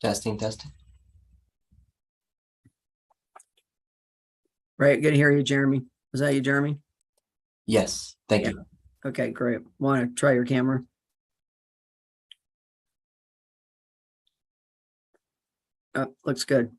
Testing, testing. Right, good to hear you, Jeremy. Was that you, Jeremy? Yes, thank Yeah. you. Okay, great. Want to try your camera? Oh, looks good.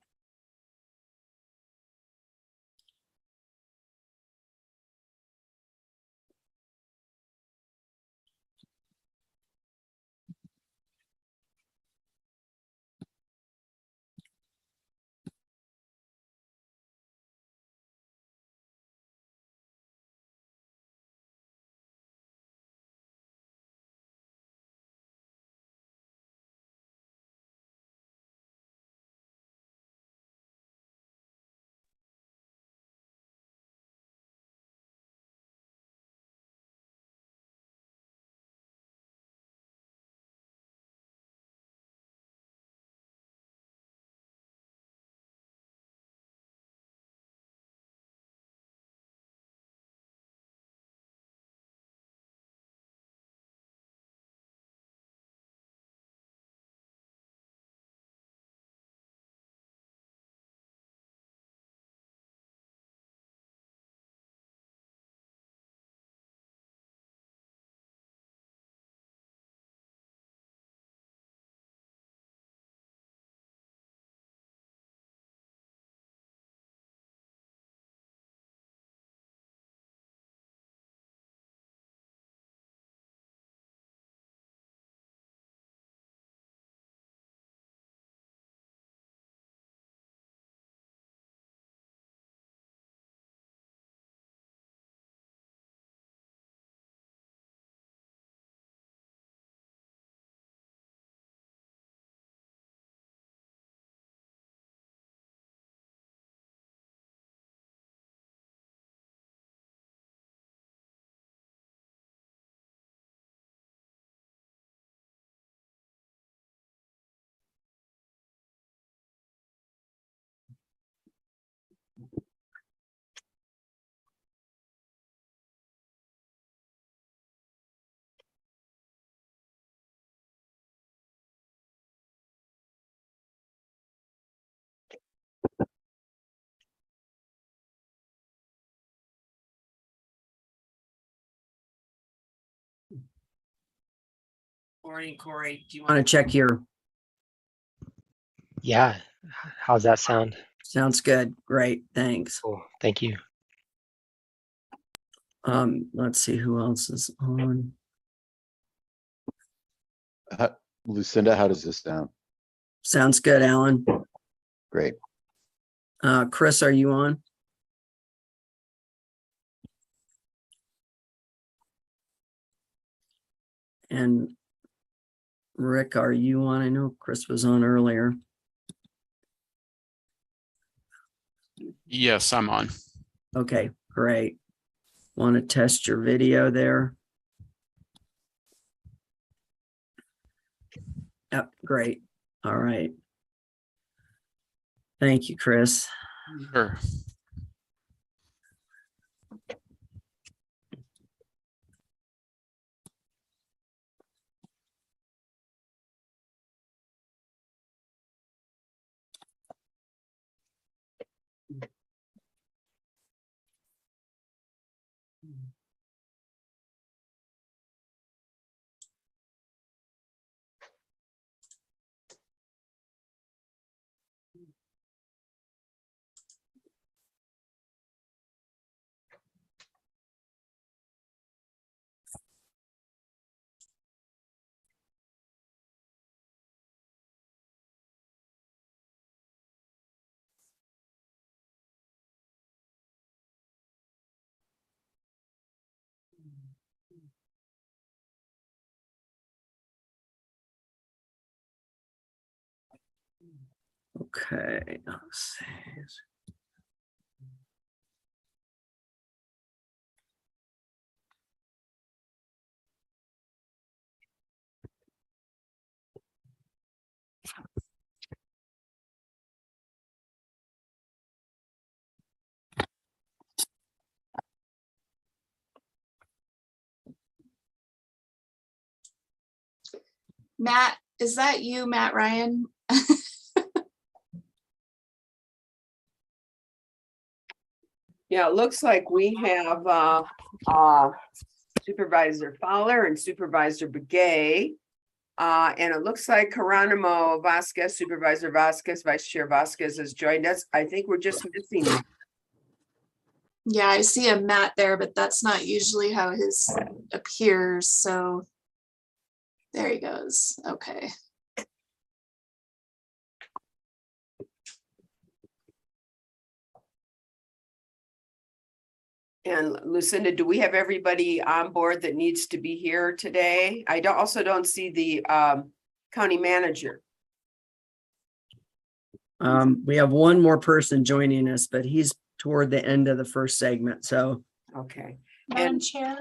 Morning, Corey. Do you want to check your? Yeah, how's that sound? Sounds good. Great. Thanks. Cool, thank you. Let's see who else is on. Lucinda, how does this sound? Sounds good, Alan. Great. Chris, are you on? And Rick, are you on? I know Chris was on earlier. Yes, I'm on. Okay, great. Want to test your video there? Yep, great. All right. Thank you, Chris. Sure. Okay, let's see. Matt, is that you, Matt Ryan? Yeah, it looks like we have Supervisor Fowler and Supervisor Begay. And it looks like Geronimo Vasquez, Supervisor Vasquez, Vice Chair Vasquez has joined us. I think we're just missing. Yeah, I see a Matt there, but that's not usually how his appears, so there he goes. Okay. And Lucinda, do we have everybody on board that needs to be here today? I also don't see the county manager. We have one more person joining us, but he's toward the end of the first segment, so. Okay. Madam And- Chair,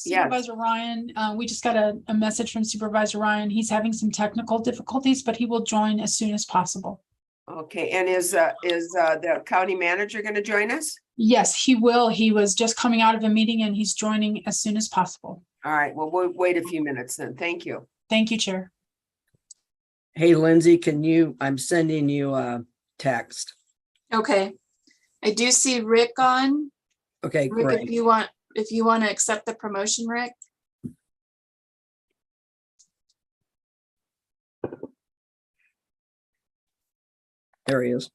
Yes. Supervisor Ryan, we just got a message from Supervisor Ryan. He's having some technical difficulties, but he will join as soon as possible. Okay, and is the county manager going to join us? Yes, he will. He was just coming out of a meeting and he's joining as soon as possible. All right, well, we'll wait a few minutes then. Thank you. Thank you, Chair. Hey, Lindsay, I'm sending you a text. Okay. I do see Rick on. Okay, Rick, great. if you want to accept the promotion, Rick. There he is.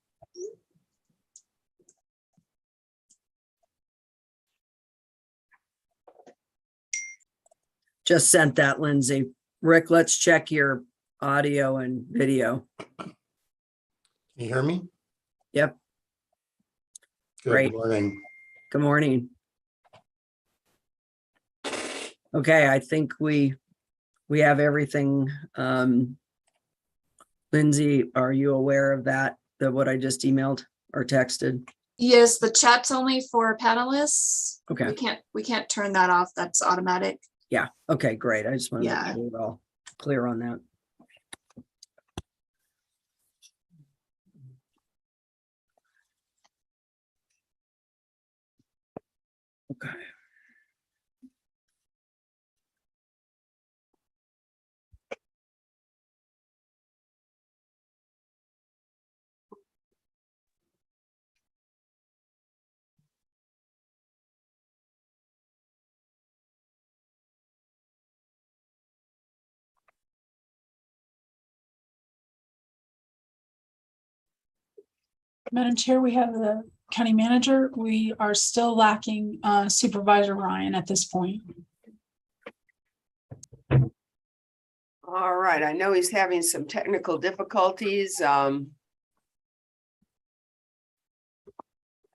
Just sent that, Lindsay. Rick, let's check your audio and video. Can you hear me? Yep. Great. Good morning. Good morning. Okay, I think we have everything. Lindsay, are you aware of that what I just emailed or texted? Yes, the chat's only for panelists. Okay. We can't turn that off. That's automatic. Yeah, okay, great. I just want to Yeah. make sure we're all clear on that. Okay. Madam Chair, we have the county manager. We are still lacking Supervisor Ryan at this point. All right, I know he's having some technical difficulties. I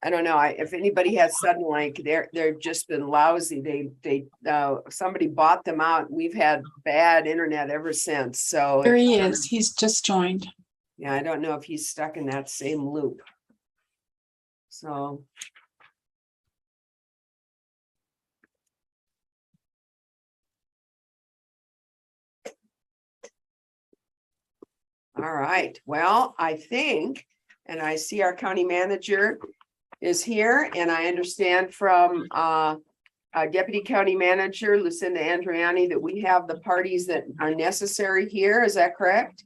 don't know. If anybody has Suddenlink, they've just been lousy. Somebody bought them out. We've had bad internet ever since. So There he is. He's just joined. yeah, I don't know if he's stuck in that same loop. So. All right, well, I think, and I see our county manager is here, and I understand from Deputy County Manager Lucinda Andriani that we have the parties that are necessary here. Is that correct?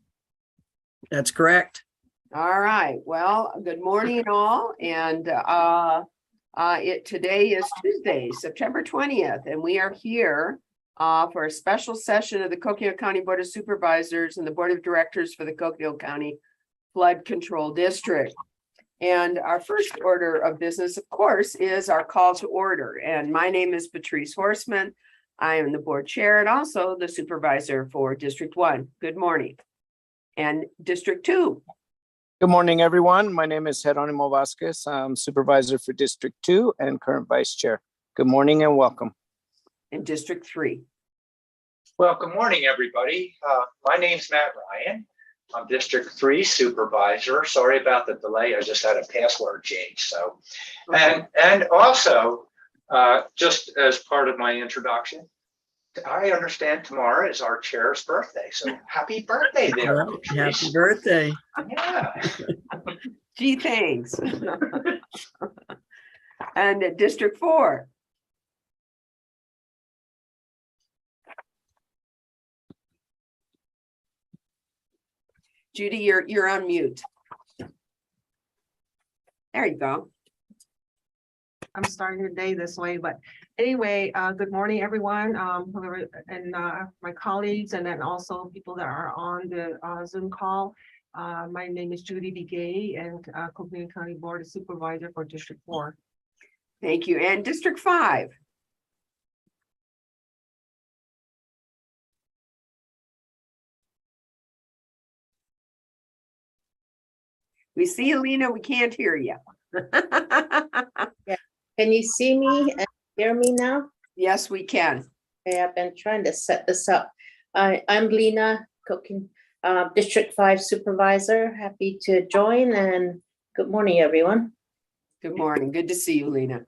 That's correct. All right, well, good morning all, and today is Tuesday, September 20th, and we are here for a special session of the Coconino County Board of Supervisors and the Board of Directors for the Coconino County Flood Control District. And our first order of business, of course, is our call to order. And my name is Patrice Horseman. I am the board chair and also the supervisor for District 1. Good morning. And District 2. Good morning, everyone. My name is Geronimo Vasquez. I'm supervisor for District 2 and current vice chair. Good morning and welcome. And District 3. Well, good morning, everybody. My name's Matt Ryan. I'm District 3 supervisor. Sorry about the delay. I just had a password change. So, and also, just as part of my introduction, I understand tomorrow is our chair's birthday. So happy birthday there. Well, Patrice. happy birthday. Yeah. Gee, thanks. And District 4. Judy, you're on mute. There you go. I'm starting the day this way, but anyway, good morning, everyone, whoever, and my colleagues, and then also people that are on the Zoom call. My name is Judy Begay, and Coconino County Board of Supervisor for District 4. Thank you. And District 5. We see you, Lena. We can't hear you. Can you see me and hear me now? Yes, we can. Okay, I've been trying to set this up. I'm Lena Cooking, District 5 Supervisor. Happy to join, and good morning, everyone. Good morning. Good to see you, Lena.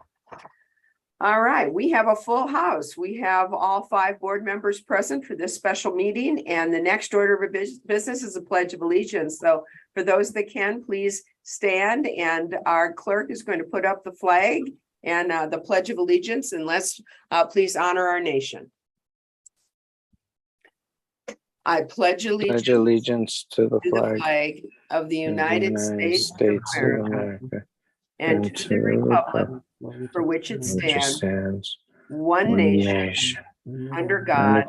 All right, we have a full house. We have all 5 board members present for this special meeting, and the next order of business is a Pledge of Allegiance. So for those that can, please stand, and our clerk is going to put up the flag and the Pledge of Allegiance, and let's please honor our nation. I pledge Pledge allegiance to the to the flag flag of the of the United States of America and to the republic for which it stands, one nation, under God,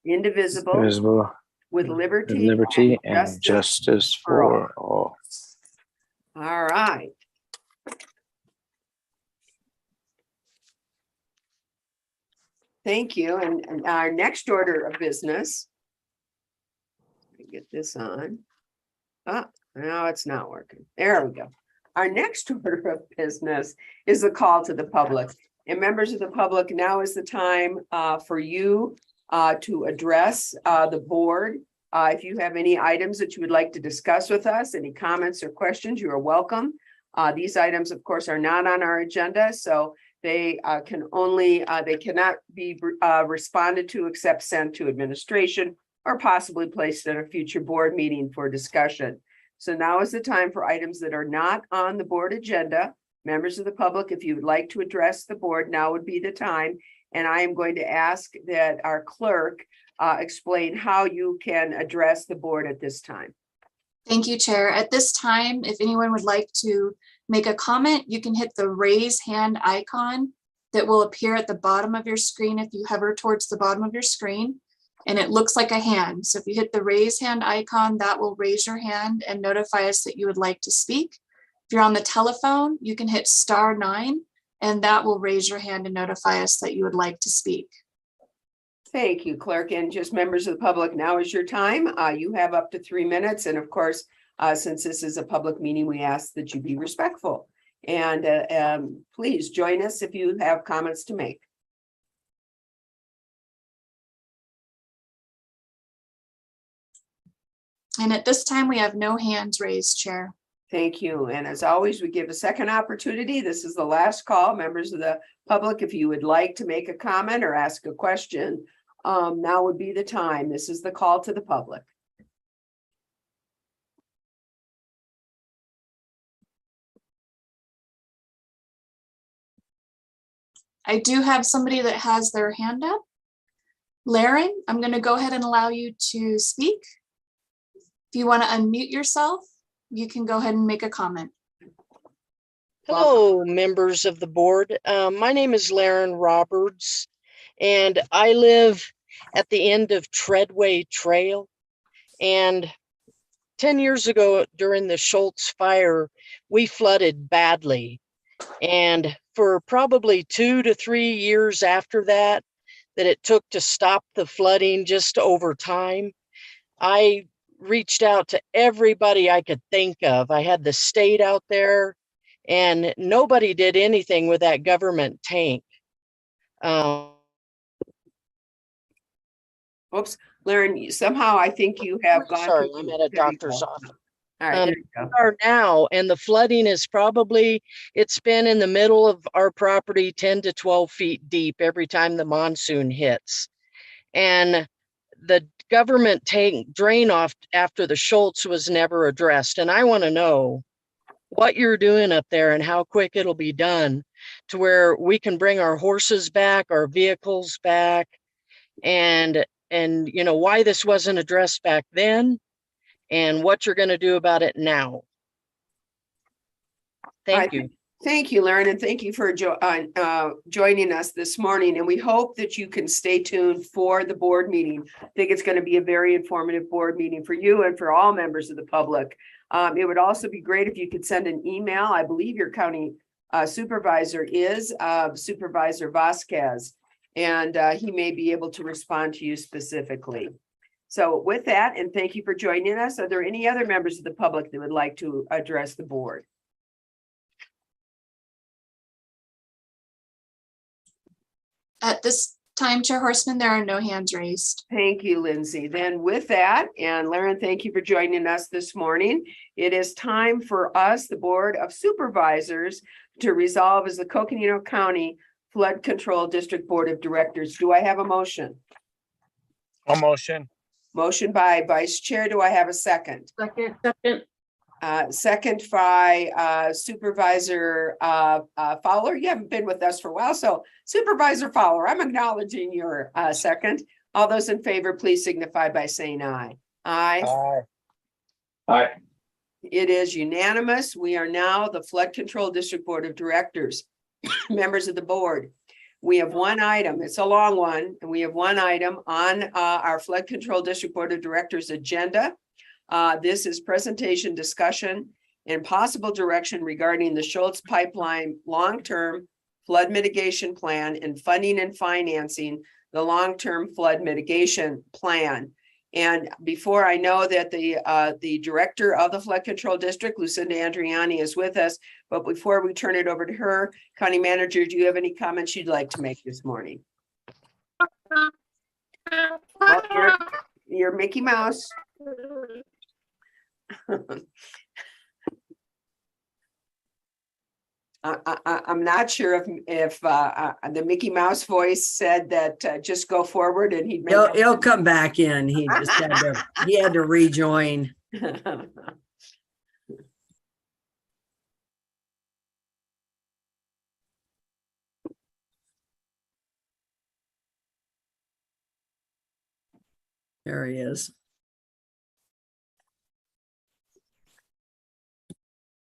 indivisible, indivisible, with with liberty liberty and and justice for all. All right. Thank you. And our next order of business. Let me get this on. Ah, no, it's not working. There we go. Our next order of business is a call to the public. And members of the public, now is the time for you to address the board. If you have any items that you would like to discuss with us, any comments or questions, you are welcome. These items, of course, are not on our agenda, so they they cannot be responded to except sent to administration or possibly placed at a future board meeting for discussion. So now is the time for items that are not on the board agenda. Members of the public, if you would like to address the board, now would be the time. And I am going to ask that our clerk explain how you can address the board at this time. Thank you, Chair. At this time, if anyone would like to make a comment, you can hit the raise hand icon that will appear at the bottom of your screen if you hover towards the bottom of your screen. And it looks like a hand. So if you hit the raise hand icon, that will raise your hand and notify us that you would like to speak. If you're on the telephone, you can hit *9 and that will raise your hand and notify us that you would like to speak. Thank you, clerk. And just members of the public, now is your time. You have up to 3 minutes. And of course, since this is a public meeting, we ask that you be respectful. And please join us if you have comments to make. And at this time, we have no hands raised, Chair. Thank you. And as always, we give a second opportunity. This is the last call. Members of the public, if you would like to make a comment or ask a question, now would be the time. This is the call to the public. I do have somebody that has their hand up. Laren, I'm going to go ahead and allow you to speak. If you want to unmute yourself, you can go ahead and make a comment. Hello, members of the board. My name is Laren Roberts, and I live at the end of Treadway Trail. And 10 years ago, during the Schultz fire, we flooded badly. And for probably 2 to 3 years after that it took to stop the flooding just over time, I reached out to everybody I could think of. I had the state out there, and nobody did anything with that government tank. Oops, Laren, somehow I think you have gone. Sorry, I'm at a doctor's office. All right, there you go. Are now, and the flooding is probably, it's been in the middle of our property 10 to 12 feet deep every time the monsoon hits. And the government tank drain off after the Schultz was never addressed. And I want to know what you're doing up there and how quick it'll be done to where we can bring our horses back, our vehicles back, and you know, why this wasn't addressed back then and what you're going to do about it now. Thank you. Thank you, Lauren, and thank you for joining us this morning. And we hope that you can stay tuned for the board meeting. I think it's going to be a very informative board meeting for you and for all members of the public. It would also be great if you could send an email. I believe your county supervisor is Supervisor Vasquez, and he may be able to respond to you specifically. So with that, and thank you for joining us. Are there any other members of the public that would like to address the board? At this time, Chair Horseman, there are no hands raised. Thank you, Lindsay. Then with that, and Lauren, thank you for joining us this morning. It is time for us, the Board of Supervisors, to resolve as the Coconino County Flood Control District Board of Directors. Do I have a motion? A motion. Motion by Vice Chair. Do I have a second? Second. Second by Supervisor Fowler. You haven't been with us for a while, so Supervisor Fowler, I'm acknowledging your second. All those in favor, please signify by saying aye. Aye. Aye. It is unanimous. We are now the Flood Control District Board of Directors. Members of the board, we have one item. It's a long one, and we have one item on our Flood Control District Board of Directors agenda. This is presentation, discussion, and possible direction regarding the Schultz Pipeline long-term flood mitigation plan and funding and financing the long-term flood mitigation plan. And before I know that the director of the Flood Control District, Lucinda Andriani, is with us, but before we turn it over to her, County Manager, do you have any comments you'd like to make this morning? Well, you're Mickey Mouse. I'm not sure if the Mickey Mouse voice said that just go forward and he'll come back in. He just had to rejoin. There he is.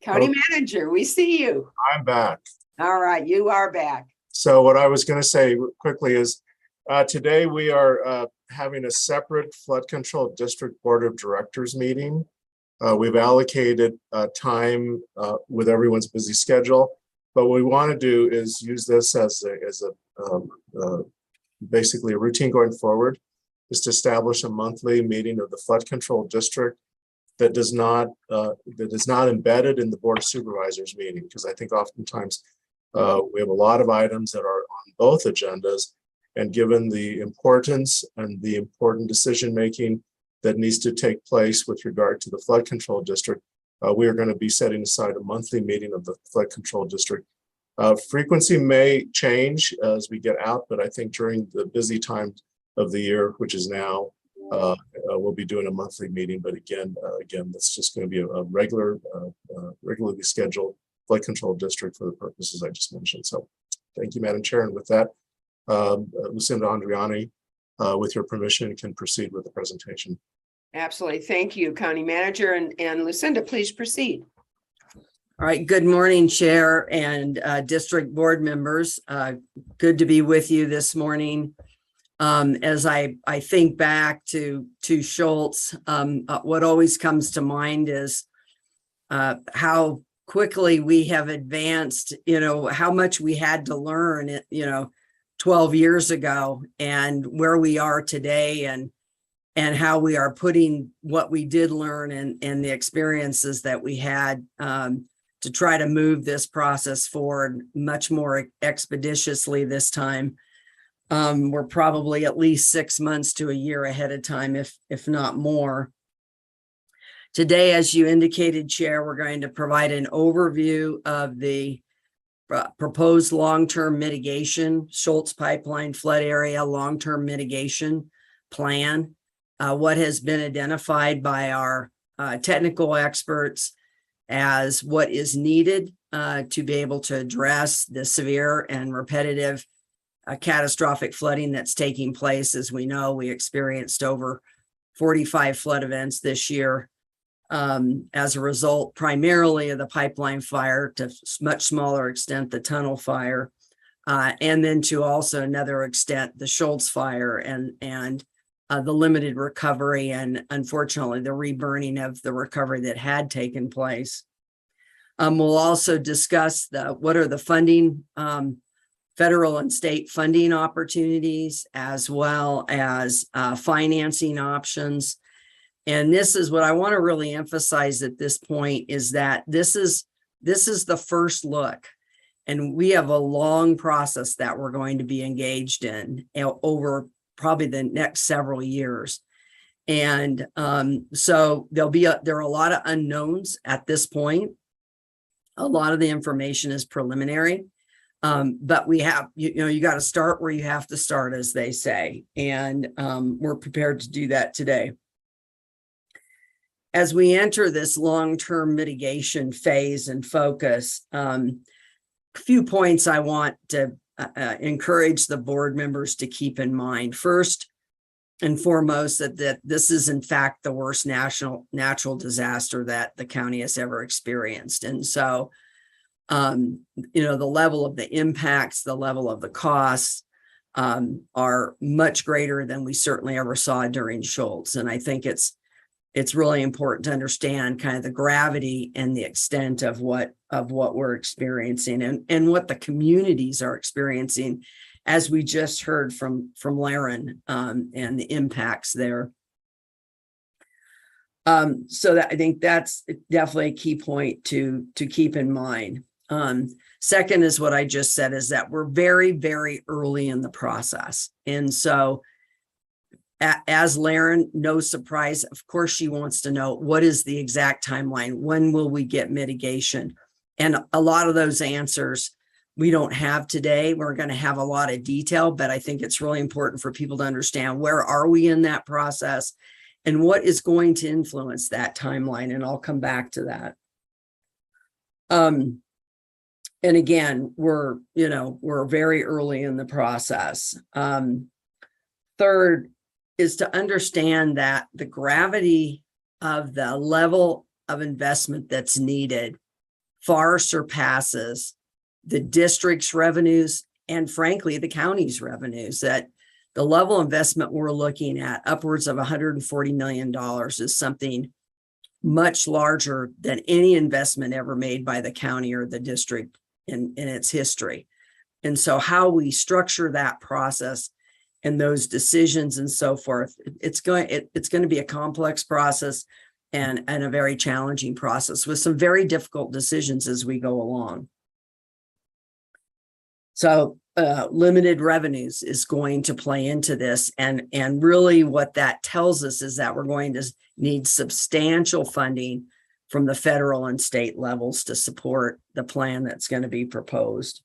County Manager, we see you. I'm back. All right, you are back. So what I was going to say quickly is today we are having a separate Flood Control District Board of Directors meeting. We've allocated time with everyone's busy schedule, but what we want to do is use this as basically a routine going forward, is to establish a monthly meeting of the Flood Control District that is not embedded in the Board of Supervisors meeting, because I think oftentimes we have a lot of items that are on both agendas, and given the importance and the important decision making that needs to take place with regard to the Flood Control District, we are going to be setting aside a monthly meeting of the Flood Control District. Frequency may change as we get out, but I think during the busy time of the year, which is now, we'll be doing a monthly meeting. But again, that's just going to be a regularly scheduled Flood Control District for the purposes I just mentioned. So thank you, Madam Chair. And with that, Lucinda Andriani, with your permission, can proceed with the presentation. Absolutely. Thank you, County Manager. And Lucinda, please proceed. All right. Good morning, Chair and District Board members. Good to be with you this morning. As I think back to Schultz, what always comes to mind is how quickly we have advanced, how much we had to learn, 12 years ago, and where we are today, and how we are putting what we did learn and the experiences that we had to try to move this process forward much more expeditiously this time. We're probably at least 6 months to a year ahead of time, if not more. Today, as you indicated, Chair, we're going to provide an overview of the proposed long-term mitigation, Schultz Pipeline Flood Area Long-Term Mitigation Plan, what has been identified by our technical experts as what is needed to be able to address the severe and repetitive catastrophic flooding that's taking place. As we know, we experienced over 45 flood events this year. as a result primarily of the pipeline fire, to much smaller extent, the tunnel fire, and then to also another extent, the Schultz fire and the limited recovery and unfortunately the reburning of the recovery that had taken place. We'll also discuss what are the funding, federal and state funding opportunities, as well as financing options. And this is what I want to really emphasize at this point, is that this is the first look. And we have a long process that we're going to be engaged in over probably the next several years. And so there are a lot of unknowns at this point. A lot of the information is preliminary, but we have, you got to start where you have to start, as they say, and we're prepared to do that today. As we enter this long-term mitigation phase and focus, a few points I want to encourage the board members to keep in mind. First and foremost, that this is in fact the worst natural disaster that the county has ever experienced. And so, the level of the impacts, the level of the costs are much greater than we certainly ever saw during Schultz. And I think it's really important to understand kind of the gravity and the extent of what we're experiencing and what the communities are experiencing, as we just heard from Laren, and the impacts there. So that I think that's definitely a key point to keep in mind. Second is what I just said, is that we're very, very early in the process. And so as Laren, no surprise, of course, she wants to know, what is the exact timeline? When will we get mitigation? And a lot of those answers we don't have today. We're going to have a lot of detail, but I think it's really important for people to understand, where are we in that process and what is going to influence that timeline. And I'll come back to that. And again, we're very early in the process. Third is to understand that the gravity of the level of investment that's needed far surpasses the district's revenues and frankly, the county's revenues. That the level of investment we're looking at, upwards of $140 million, is something much larger than any investment ever made by the county or the district in its history. And so how we structure that process and those decisions and so forth, it's going to be a complex process and a very challenging process with some very difficult decisions as we go along. So limited revenues is going to play into this. And really what that tells us is that we're going to need substantial funding from the federal and state levels to support the plan that's going to be proposed.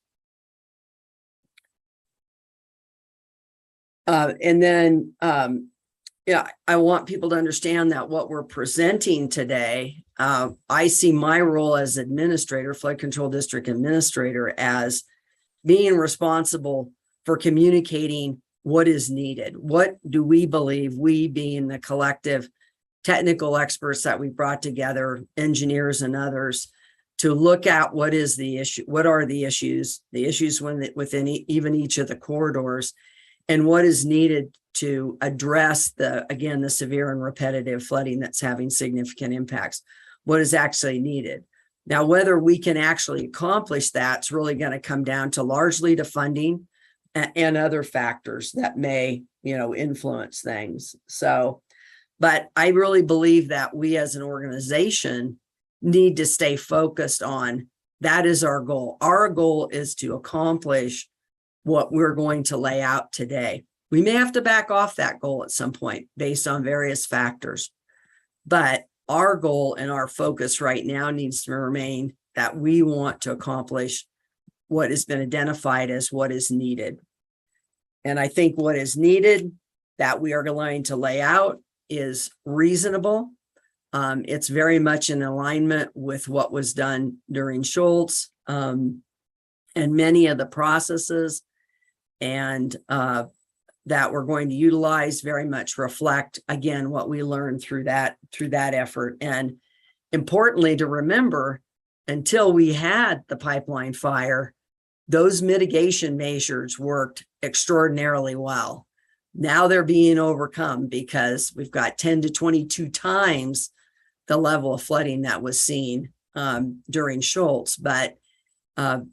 And then, I want people to understand that what we're presenting today, I see my role as administrator, flood control district administrator, as being responsible for communicating what is needed. What do we believe, we being the collective technical experts that we brought together, engineers and others, to look at what is the issue, what are the issues within even each of the corridors, and what is needed to address the severe and repetitive flooding that's having significant impacts. What is actually needed. Now, whether we can actually accomplish that's really going to come down to largely to funding and other factors that may, influence things. So, but I really believe that we as an organization need to stay focused on that is our goal. Our goal is to accomplish what we're going to lay out today. We may have to back off that goal at some point based on various factors, but our goal and our focus right now needs to remain that we want to accomplish what has been identified as what is needed. And I think what is needed that we are going to lay out is reasonable. It's very much in alignment with what was done during Schultz, and many of the processes and that we're going to utilize very much reflect, again, what we learned through that effort. And importantly to remember, until we had the pipeline fire, those mitigation measures worked extraordinarily well. Now they're being overcome because we've got 10 to 22 times the level of flooding that was seen during Schultz, but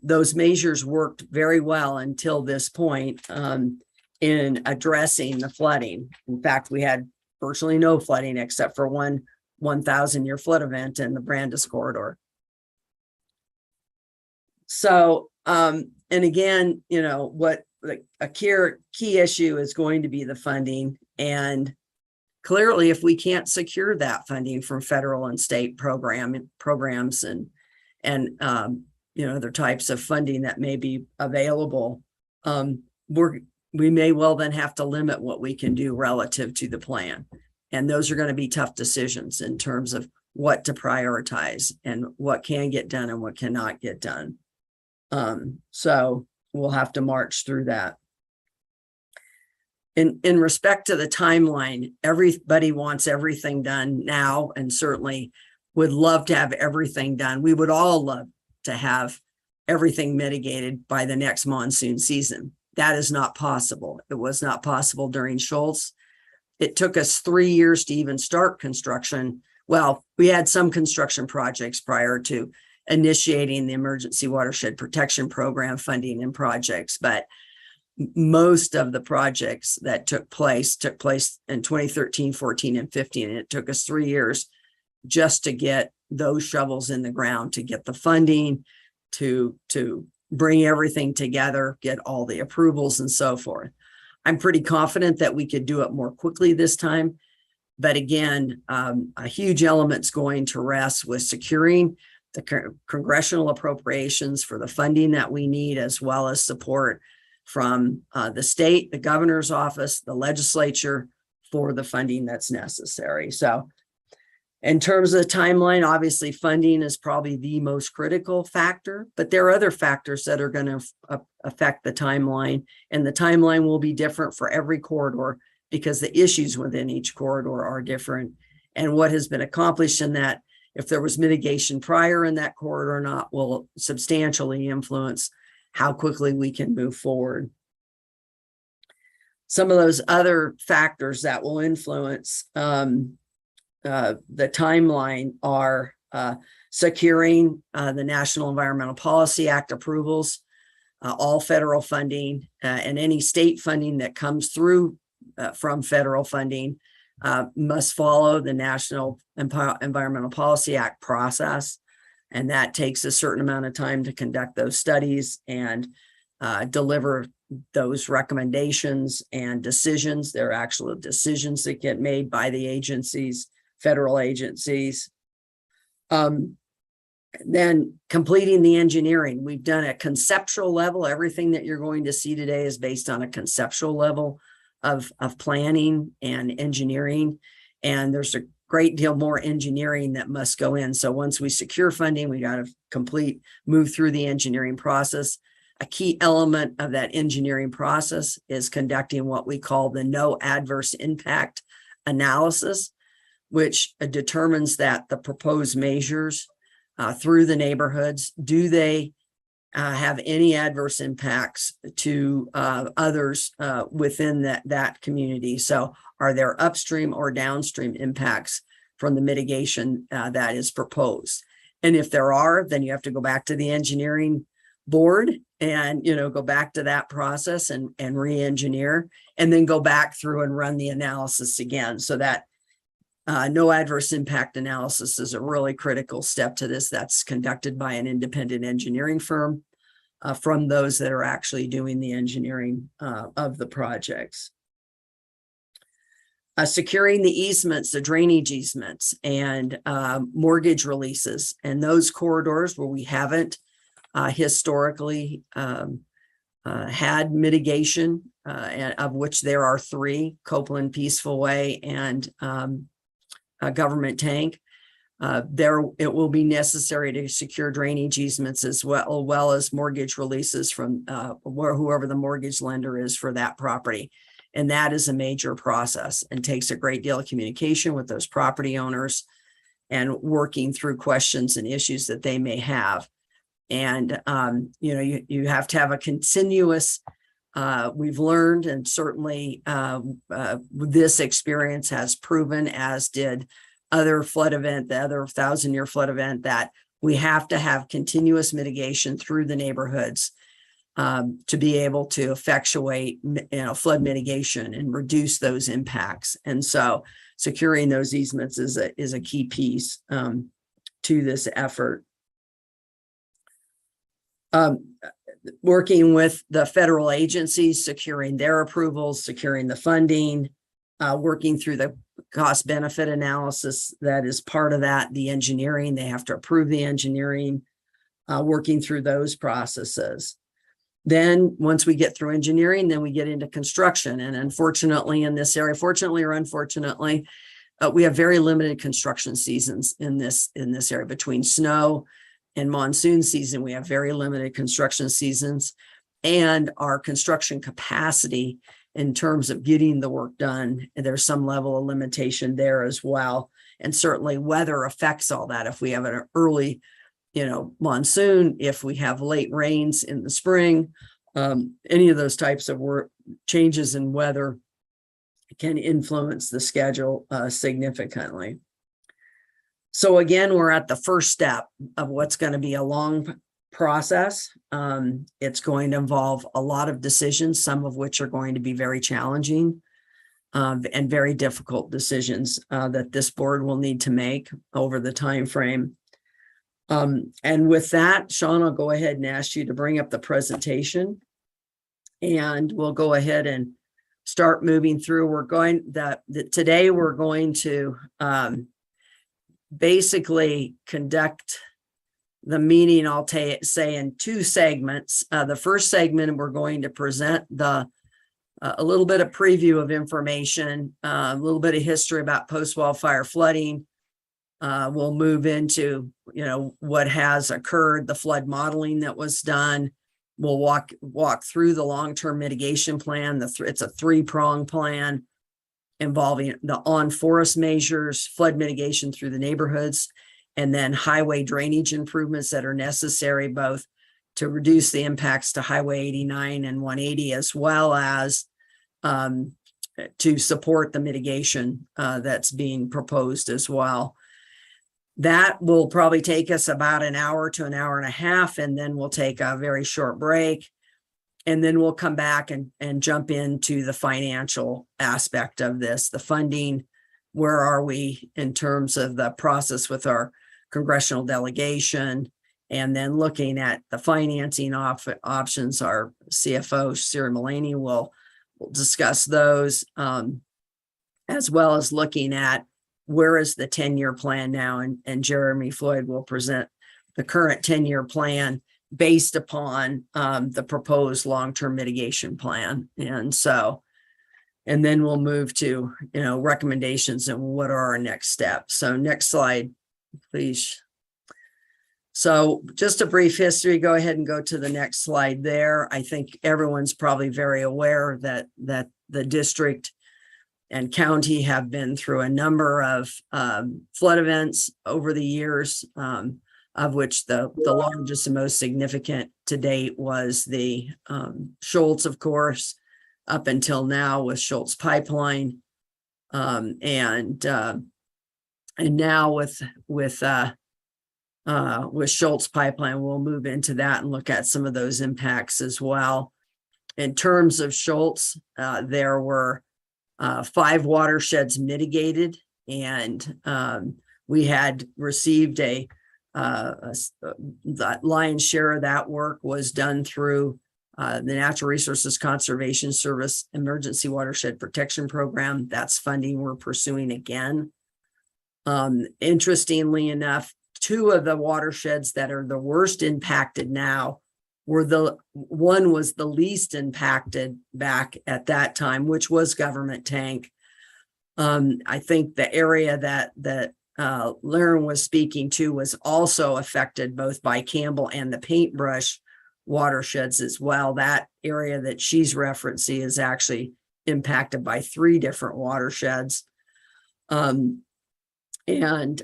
those measures worked very well until this point in addressing the flooding. In fact, we had virtually no flooding except for one 1,000-year flood event in the Brandis corridor. So, and again, you know, what a key issue is going to be the funding. And clearly, if we can't secure that funding from federal and state programs and you know, other types of funding that may be available, we may well then have to limit what we can do relative to the plan. And those are going to be tough decisions in terms of what to prioritize and what can get done and what cannot get done. So we'll have to march through that. In respect to the timeline, everybody wants everything done now and certainly would love to have everything done. We would all love to have everything mitigated by the next monsoon season. That is not possible. It was not possible during Schultz. It took us 3 years to even start construction. Well, we had some construction projects prior to initiating the Emergency Watershed Protection Program funding and projects, but most of the projects that took place in 2013, 14, and 15. And it took us 3 years just to get those shovels in the ground, to get the funding, to bring everything together, get all the approvals and so forth. I'm pretty confident that we could do it more quickly this time. But again, a huge element's going to rest with securing the congressional appropriations for the funding that we need, as well as support from the state, the governor's office, the legislature for the funding that's necessary. So in terms of the timeline, obviously funding is probably the most critical factor, but there are other factors that are going to affect the timeline, and the timeline will be different for every corridor because the issues within each corridor are different. And what has been accomplished in that, if there was mitigation prior in that corridor or not, will substantially influence how quickly we can move forward. Some of those other factors that will influence the timeline are securing the National Environmental Policy Act approvals, all federal funding, and any state funding that comes through from federal funding must follow the National Environmental Policy Act process. And that takes a certain amount of time to conduct those studies and deliver those recommendations and decisions. There are actual decisions that get made by the agencies, federal agencies. Then completing the engineering. We've done a conceptual level. Everything that you're going to see today is based on a conceptual level of planning and engineering. And there's a great deal more engineering that must go in. So once we secure funding, we got to move through the engineering process. A key element of that engineering process is conducting what we call the no adverse impact analysis, which determines that the proposed measures through the neighborhoods, do they have any adverse impacts to others within that community? So are there upstream or downstream impacts from the mitigation that is proposed? And if there are, then you have to go back to the engineering board and, go back to that process and re-engineer, and then go back through and run the analysis again. So that no adverse impact analysis is a really critical step to this. That's conducted by an independent engineering firm from those that are actually doing the engineering of the projects. Securing the easements, the drainage easements, and mortgage releases, and those corridors where we haven't historically had mitigation, of which there are 3: Copeland, Peaceful Way, and Government Tank. It will be necessary to secure drainage easements as well as mortgage releases from whoever the mortgage lender is for that property. And that is a major process and takes a great deal of communication with those property owners and working through questions and issues that they may have. And, you have to have a continuous, we've learned, and certainly this experience has proven, as did other flood event, the other 1,000-year flood event, that we have to have continuous mitigation through the neighborhoods to be able to effectuate, flood mitigation and reduce those impacts. And so securing those easements is a key piece to this effort. Working with the federal agencies, securing their approvals, securing the funding, working through the cost benefit analysis that is part of that, the engineering, they have to approve the engineering, working through those processes. Then once we get through engineering, then we get into construction. And unfortunately in this area, fortunately or unfortunately, we have very limited construction seasons in this area. Between snow and monsoon season, we have very limited construction seasons, and our construction capacity in terms of getting the work done, and there's some level of limitation there as well. And certainly weather affects all that. If we have an early, monsoon, if we have late rains in the spring, any of those types of changes in weather can influence the schedule significantly. So again, we're at the first step of what's going to be a long process. It's going to involve a lot of decisions, some of which are going to be very challenging and very difficult decisions that this board will need to make over the time frame. And with that, Sean, I'll go ahead and ask you to bring up the presentation, and we'll go ahead and start moving through. Today we're going to basically conduct the meeting, I'll say, in two segments. The first segment, we're going to present a little bit of preview of information, a little bit of history about post-wildfire flooding. We'll move into, what has occurred, the flood modeling that was done. We'll walk through the long-term mitigation plan. It's a three-pronged plan involving the on-forest measures, flood mitigation through the neighborhoods, and then highway drainage improvements that are necessary both to reduce the impacts to Highway 89 and 180, as well as to support the mitigation that's being proposed as well. That will probably take us about an hour to an hour and a half, and then we'll take a very short break. And then we'll come back and jump into the financial aspect of this, the funding. Where are we in terms of the process with our congressional delegation? And then looking at the financing options, our CFO, Siri Mullaney, will discuss those, as well as looking at where is the 10-year plan now. And Jeremy Floyd will present the current 10-year plan based upon the proposed long-term mitigation plan. And then we'll move to, recommendations and what are our next steps. So next slide, please. So just a brief history, go ahead and go to the next slide there. I think everyone's probably very aware that the district and county have been through a number of flood events over the years, of which the largest and most significant to date was the Schultz, of course, up until now with Schultz Pipeline, and now with Schultz Pipeline, we'll move into that and look at some of those impacts as well. In terms of Schultz, there were 5 watersheds mitigated, and we had received the lion's share of that work was done through the Natural Resources Conservation Service Emergency Watershed Protection Program. That's funding we're pursuing again. Interestingly enough, 2 of the watersheds that are the worst impacted now one was the least impacted back at that time, which was Government Tank. I think the area that Lauren was speaking to was also affected both by Campbell and the Paintbrush watersheds as well. That area that she's referencing is actually impacted by 3 different watersheds. And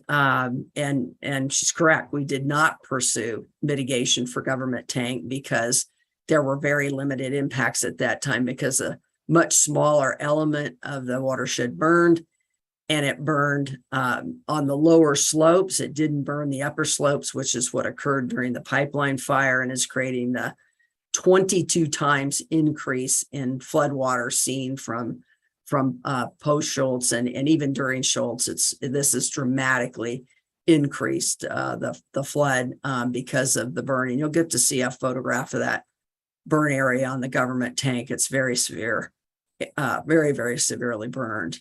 she's correct. We did not pursue mitigation for government tank because there were very limited impacts at that time because a much smaller element of the watershed burned, and it burned on the lower slopes. It didn't burn the upper slopes, which is what occurred during the pipeline fire and is creating the 22 times increase in floodwater seen from post Schultz and even during Schultz. This is dramatically increased the flood because of the burning. You'll get to see a photograph of that burn area on the government tank. It's very severe, very, very severely burned.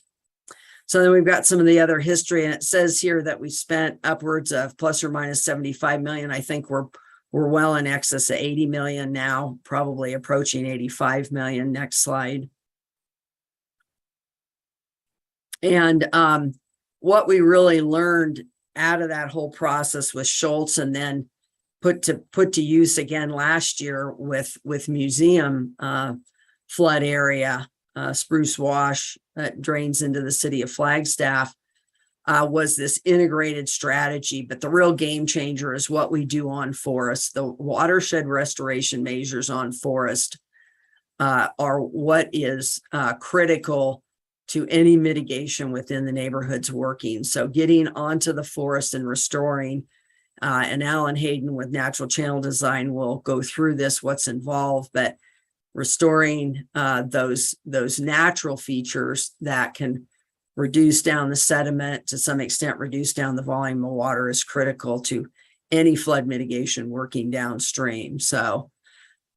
So then we've got some of the other history, and it says here that we spent upwards of plus or minus 75 million. I think we're well in excess of 80 million now, probably approaching 85 million. Next slide. And what we really learned out of that whole process with Schultz, and then put to use again last year with museum flood area, Spruce Wash that drains into the city of Flagstaff, was this integrated strategy. But the real game changer is what we do on forest. The watershed restoration measures on forest are what is critical to any mitigation within the neighborhoods working. So getting onto the forest and restoring, and Alan Hayden with Natural Channel Design will go through this, what's involved, but restoring those natural features that can reduce down the sediment, to some extent reduce down the volume of water, is critical to any flood mitigation working downstream. So,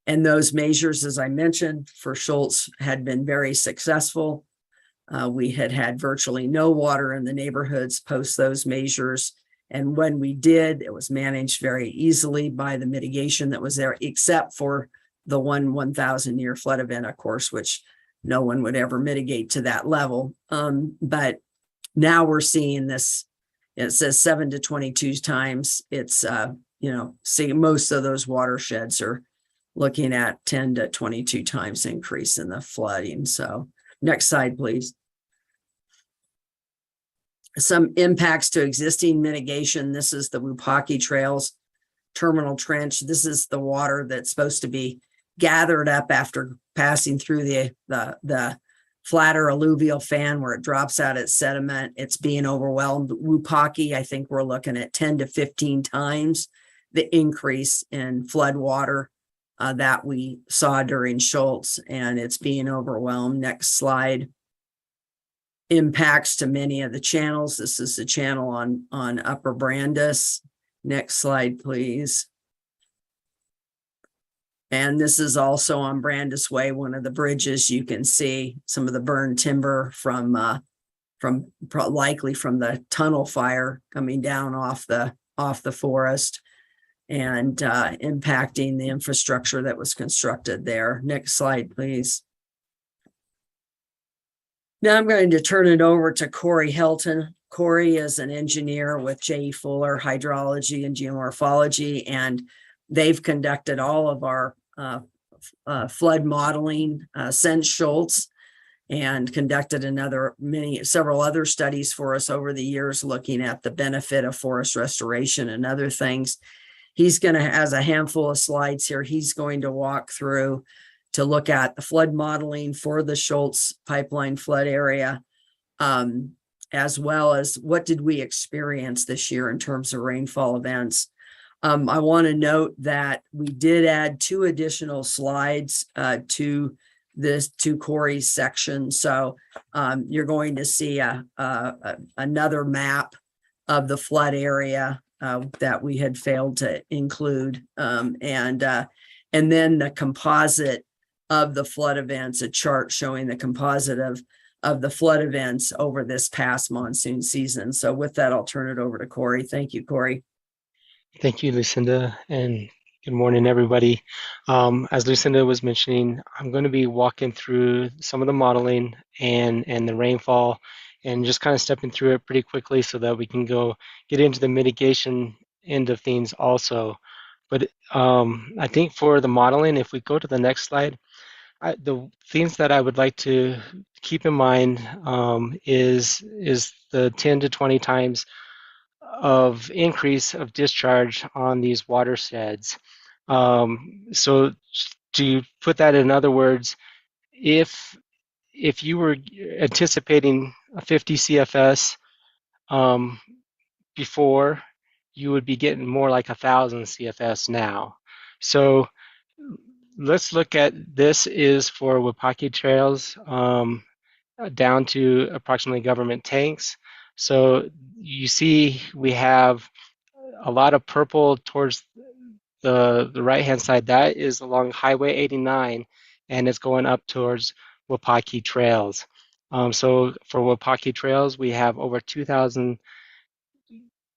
and those measures, as I mentioned, for Schultz had been very successful. We had virtually no water in the neighborhoods post those measures. And when we did, it was managed very easily by the mitigation that was there, except for the 1,000 year flood event, of course, which no one would ever mitigate to that level. But now we're seeing this, it says 7 to 22 times. It's, see, most of those watersheds are looking at 10 to 22 times increase in the flooding. So next slide, please. Some impacts to existing mitigation. This is the Wupaki Trails Terminal Trench. This is the water that's supposed to be gathered up after passing through the flatter alluvial fan where it drops out its sediment. It's being overwhelmed. Wupaki, I think we're looking at 10 to 15 times the increase in flood water that we saw during Schultz, and it's being overwhelmed. Next slide. Impacts to many of the channels. This is the channel on Upper Brandis. Next slide, please. And this is also on Brandis Way, one of the bridges. You can see some of the burned timber from likely from the tunnel fire coming down off the forest and impacting the infrastructure that was constructed there. Next slide, please. Now I'm going to turn it over to Corey Helton. Corey is an engineer with J.E. Fuller Hydrology and Geomorphology, and they've conducted all of our flood modeling since Schultz, and conducted several other studies for us over the years, looking at the benefit of forest restoration and other things. He's going to, has a handful of slides here, he's going to walk through to look at the flood modeling for the Schultz pipeline flood area, as well as what did we experience this year in terms of rainfall events. I want to note that we did add 2 additional slides to Corey's section. So you're going to see another map of the flood area that we had failed to include, and then the composite of the flood events, a chart showing the composite of the flood events over this past monsoon season. So with that, I'll turn it over to Corey. Thank you, Corey. Thank you, Lucinda, and good morning, everybody. As Lucinda was mentioning, I'm going to be walking through some of the modeling and the rainfall, and just kind of stepping through it pretty quickly so that we can get into the mitigation end of things also. But I think for the modeling, if we go to the next slide, the things that I would like to keep in mind is the 10 to 20 times of increase of discharge on these watersheds. So to put that in other words, if you were anticipating a 50 CFS before, you would be getting more like 1,000 CFS now. So let's look at this is for Wapaki trails down to approximately government tanks. So you see we have a lot of purple towards the right hand side. That is along Highway 89 and it's going up towards Wapaki trails. So for Wapaki trails, we have over 2,000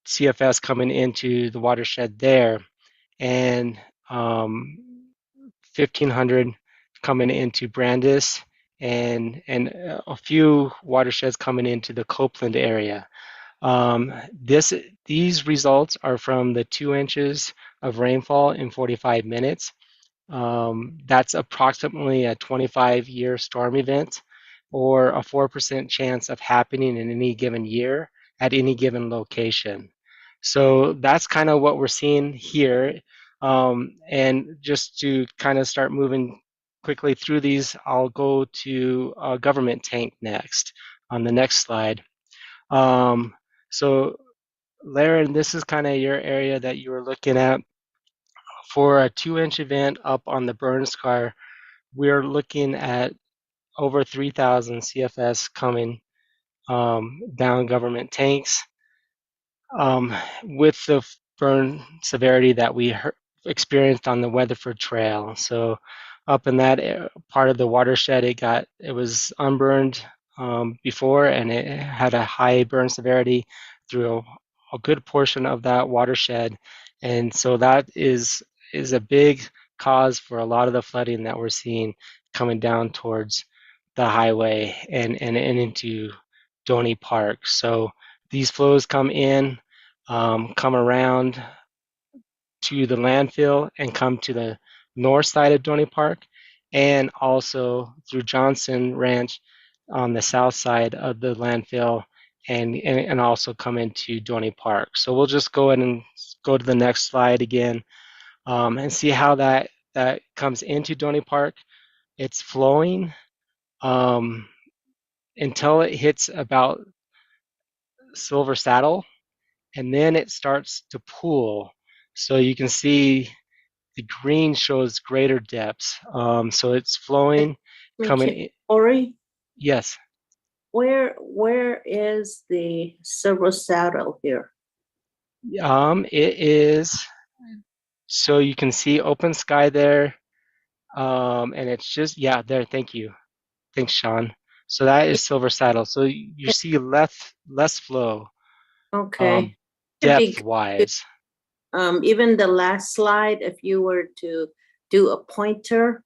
CFS coming into the watershed there, and 1,500 coming into Brandis, and a few watersheds coming into the Copeland area. These results are from the 2 inches of rainfall in 45 minutes. That's approximately a 25-year storm event, or a 4% chance of happening in any given year at any given location. So that's kind of what we're seeing here. And just to kind of start moving quickly through these, I'll go to government tank next on the next slide. So Laren, this is kind of your area that you were looking at. For a 2-inch event up on the burn scar, we're looking at over 3,000 CFS coming down government tanks. With the burn severity that we experienced on the Weatherford Trail. So up in that part of the watershed, it was unburned before, and it had a high burn severity through a good portion of that watershed. And so that is a big cause for a lot of the flooding that we're seeing coming down towards the highway and into Doney Park. So these flows come in, come around to the landfill and come to the north side of Doney Park, and also through Johnson Ranch on the south side of the landfill, and also come into Doney Park. So we'll just go ahead and go to the next slide again, and see how that comes into Doney Park. It's flowing until it hits about Silver Saddle, and then it starts to pool. So you can see the green shows greater depths. So it's flowing, coming in. Ori, Yes. where is the Silver Saddle here? It is, so you can see open sky there. And it's just, yeah, there, thank you. Thanks, Sean. So that is Silver Saddle. So you see less flow, Okay. depth wise. Even the last slide, if you were to do a pointer,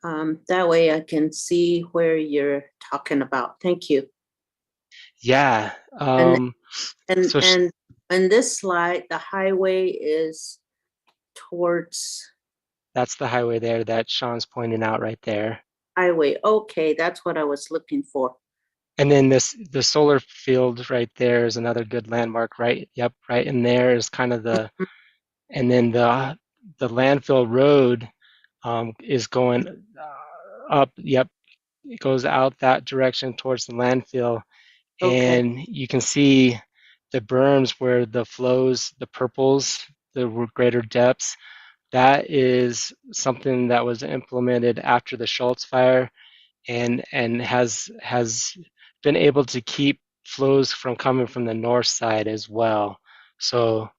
that way I can see where you're talking about. Thank you. Yeah. And So this slide, the highway is towards that's the highway there that Sean's pointing out right there. highway. Okay, that's what I was looking for. And then the solar field right there is another good landmark, right? Yep, right in there is kind of the, and then the landfill road is going up. Yep, it goes out that direction towards the landfill, Okay. and you can see the berms where the flows, the purples, the greater depths. That is something that was implemented after the Schultz fire, and has been able to keep flows from coming from the north side as well. So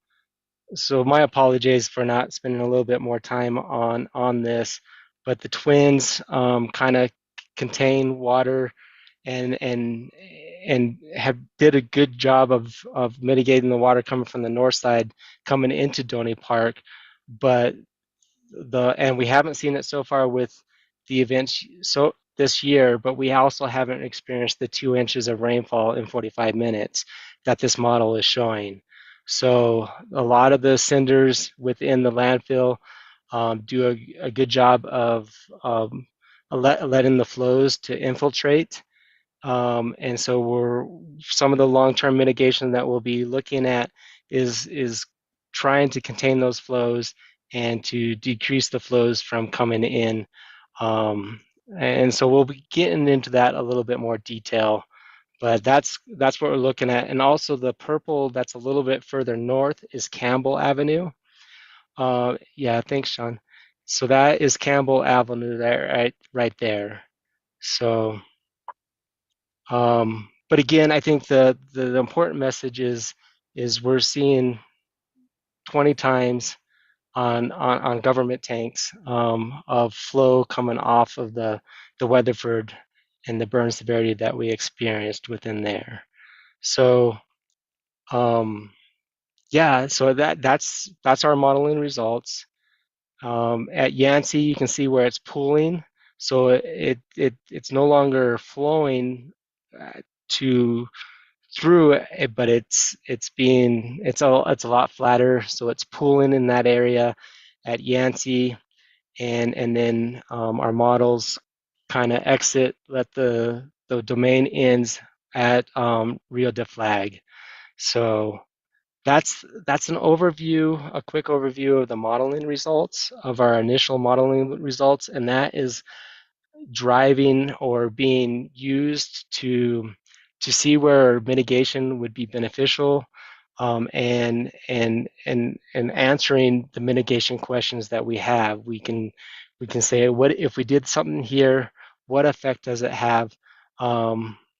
my apologies for not spending a little bit more time on this, but the twins kind of contain water and have did a good job of mitigating the water coming from the north side coming into Doney Park, but and we haven't seen it so far with the events so this year, but we also haven't experienced the 2 inches of rainfall in 45 minutes that this model is showing. So a lot of the cinders within the landfill do a good job of letting the flows to infiltrate. And so some of the long-term mitigation that we'll be looking at is trying to contain those flows and to decrease the flows from coming in. And so we'll be getting into that a little bit more detail, but that's what we're looking at. And also the purple that's a little bit further north is Campbell Avenue. Yeah, thanks, Sean. So that is Campbell Avenue there, right there. So, but again, I think the important message is we're seeing 20 times on government tanks of flow coming off of the Weatherford and the burn severity that we experienced within there. So, yeah, so that's our modeling results. At Yancey, you can see where it's pooling, so it's no longer flowing to through it, but it's a lot flatter, so it's pooling in that area at Yancey, and then our models kind of let the domain ends at Rio de Flag. So that's an overview, a quick overview of the modeling results of our initial modeling results, and that is driving or being used to see where mitigation would be beneficial, and answering the mitigation questions that we have. We can say, what if we did something here? What effect does it have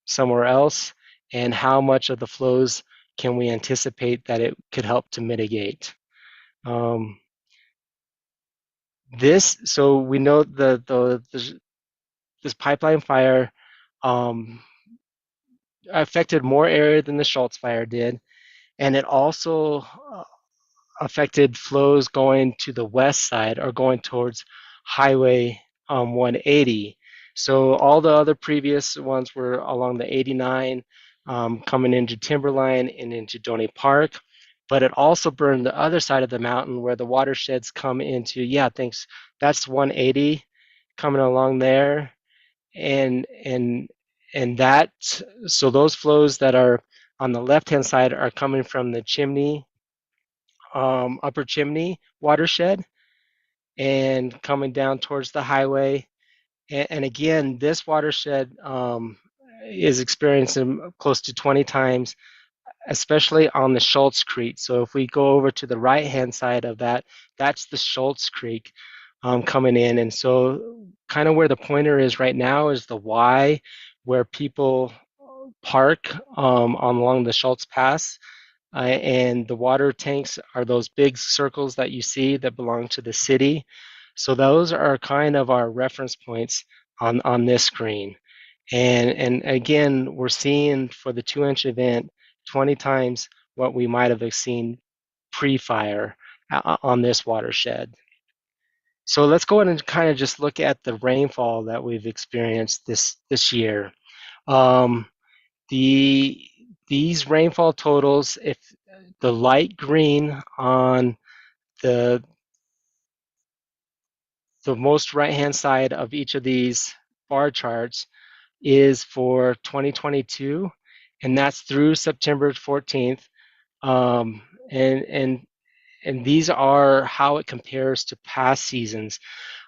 somewhere else? And how much of the flows can we anticipate that it could help to mitigate? So we know this pipeline fire affected more area than the Schultz fire did, and it also affected flows going to the west side or going towards Highway 180. So all the other previous ones were along the 89, coming into Timberline and into Donny Park, but it also burned the other side of the mountain where the watersheds come into, yeah, thanks, that's 180 coming along there. And that, so those flows that are on the left hand side are coming from the chimney, upper chimney watershed, and coming down towards the highway. And again, this watershed is experiencing close to 20 times, especially on the Schultz Creek. So if we go over to the right hand side of that, that's the Schultz Creek coming in. And so kind of where the pointer is right now is the Y, where people park along the Schultz Pass. And the water tanks are those big circles that you see that belong to the city. So those are kind of our reference points on this screen. And again, we're seeing for the 2-inch event 20 times what we might have seen pre-fire on this watershed. So let's go ahead and kind of just look at the rainfall that we've experienced this year. These rainfall totals, if the light green on the most right-hand side of each of these bar charts is for 2022, and that's through September 14th. And these are how it compares to past seasons.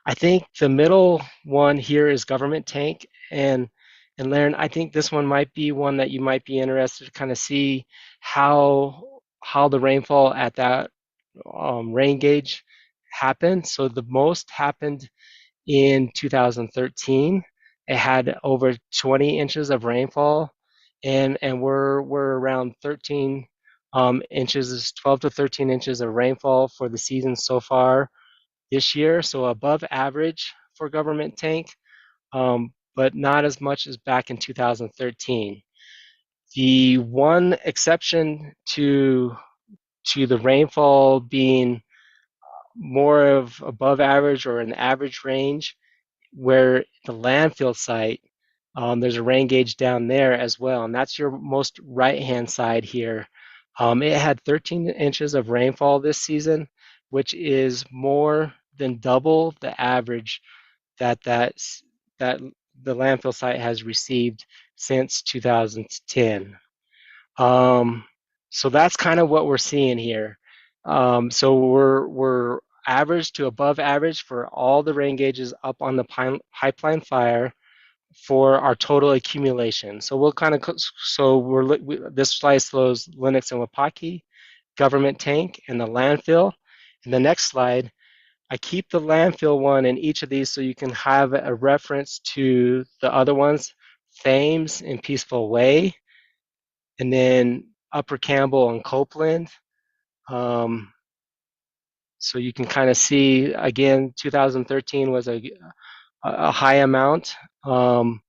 I think the middle one here is government tank, and Laren, I think this one might be one that you might be interested to kind of see how the rainfall at that rain gauge happened. So the most happened in 2013. It had over 20 inches of rainfall, and we're around 13 inches, 12 to 13 inches of rainfall for the season so far this year. So above average for government tank, but not as much as back in 2013. The one exception to the rainfall being more of above average or an average range, where the landfill site, there's a rain gauge down there as well, and that's your most right-hand side here. It had 13 inches of rainfall this season, which is more than double the average that that the landfill site has received since 2010. So that's kind of what we're seeing here. So we're average to above average for all the rain gauges up on the pipeline fire for our total accumulation. So we'll kind of, this slide shows Lennox and Wapaki, government tank, and the landfill. In the next slide, I keep the landfill one in each of these so you can have a reference to the other ones, Thames and Peaceful Way, and then Upper Campbell and Copeland. So you can kind of see, again, 2013 was a high amount, total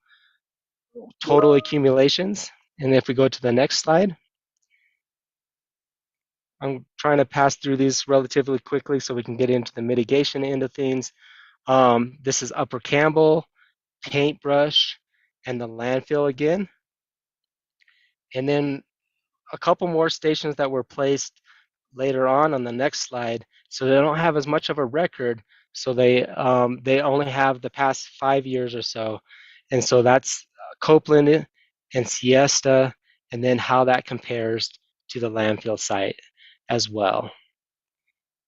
accumulations. And if we go to the next slide, I'm trying to pass through these relatively quickly so we can get into the mitigation end of things. This is Upper Campbell, Paintbrush, and the landfill again. And then a couple more stations that were placed later on the next slide, so they don't have as much of a record. So they only have the past 5 years or so, and so that's Copeland and Siesta, and then how that compares to the landfill site as well.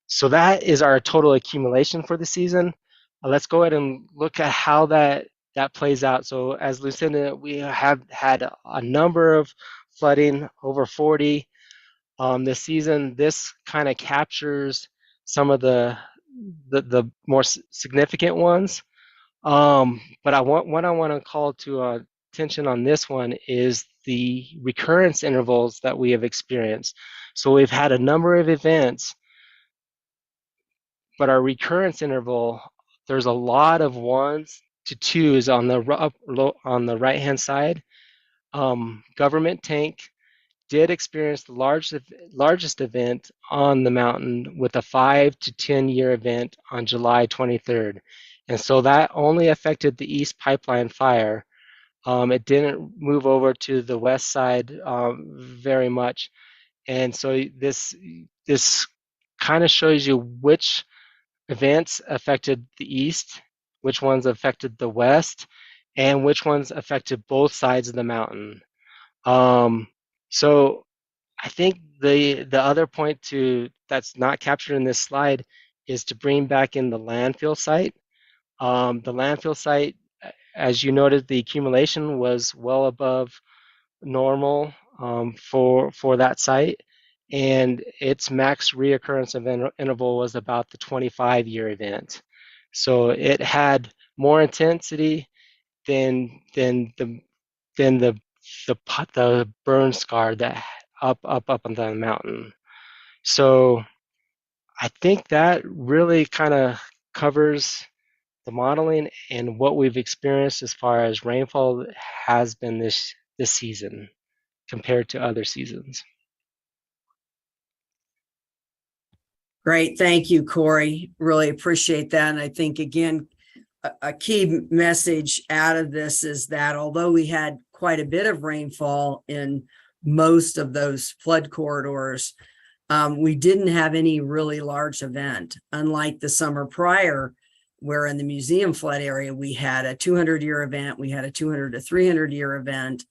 So that is our total accumulation for the season. Let's go ahead and look at how that plays out. So as Lucinda, we have had a number of flooding, over 40 this season. This kind of captures some of the more significant ones. But what I want to call to attention on this one is the recurrence intervals that we have experienced. So we've had a number of events, but our recurrence interval, there's a lot of 1s to 2s on the right hand side. Government tank did experience the largest event on the mountain with a 5 to 10 year event on July 23rd. And so that only affected the East Pipeline fire. It didn't move over to the west side very much. And so this kind of shows you which events affected the East, which ones affected the West, and which ones affected both sides of the mountain. So I think the other point that's not captured in this slide is to bring back in the landfill site. The landfill site, as you noted, the accumulation was well above normal for that site, and its max reoccurrence event interval was about the 25-year event. So it had more intensity than the burn scar that up on the mountain. So I think that really kind of covers the modeling and what we've experienced as far as rainfall has been this season compared to other seasons. Great. Thank you, Corey. Really appreciate that. And I think, again, a key message out of this is that although we had quite a bit of rainfall in most of those flood corridors, we didn't have any really large event, unlike the summer prior, where in the museum flood area, we had a 200-year event, we had a 200 to 300-year event.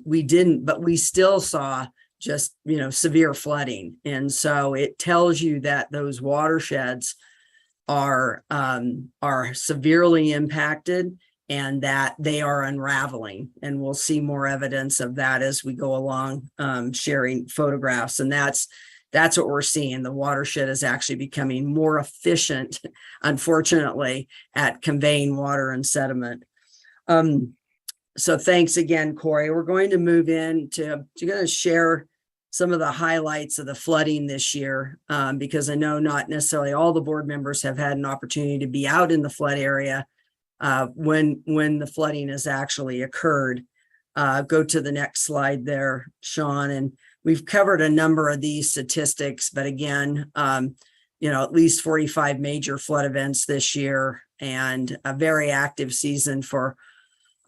We didn't, but we still saw just, severe flooding. And so it tells you that those watersheds are severely impacted and that they are unraveling. And we'll see more evidence of that as we go along, sharing photographs. And that's what we're seeing. The watershed is actually becoming more efficient, unfortunately, at conveying water and sediment. So thanks again, Corey. We're going to move into going to share some of the highlights of the flooding this year, because I know not necessarily all the board members have had an opportunity to be out in the flood area when the flooding has actually occurred. Go to the next slide there, Sean. And we've covered a number of these statistics, but again, at least 45 major flood events this year and a very active season for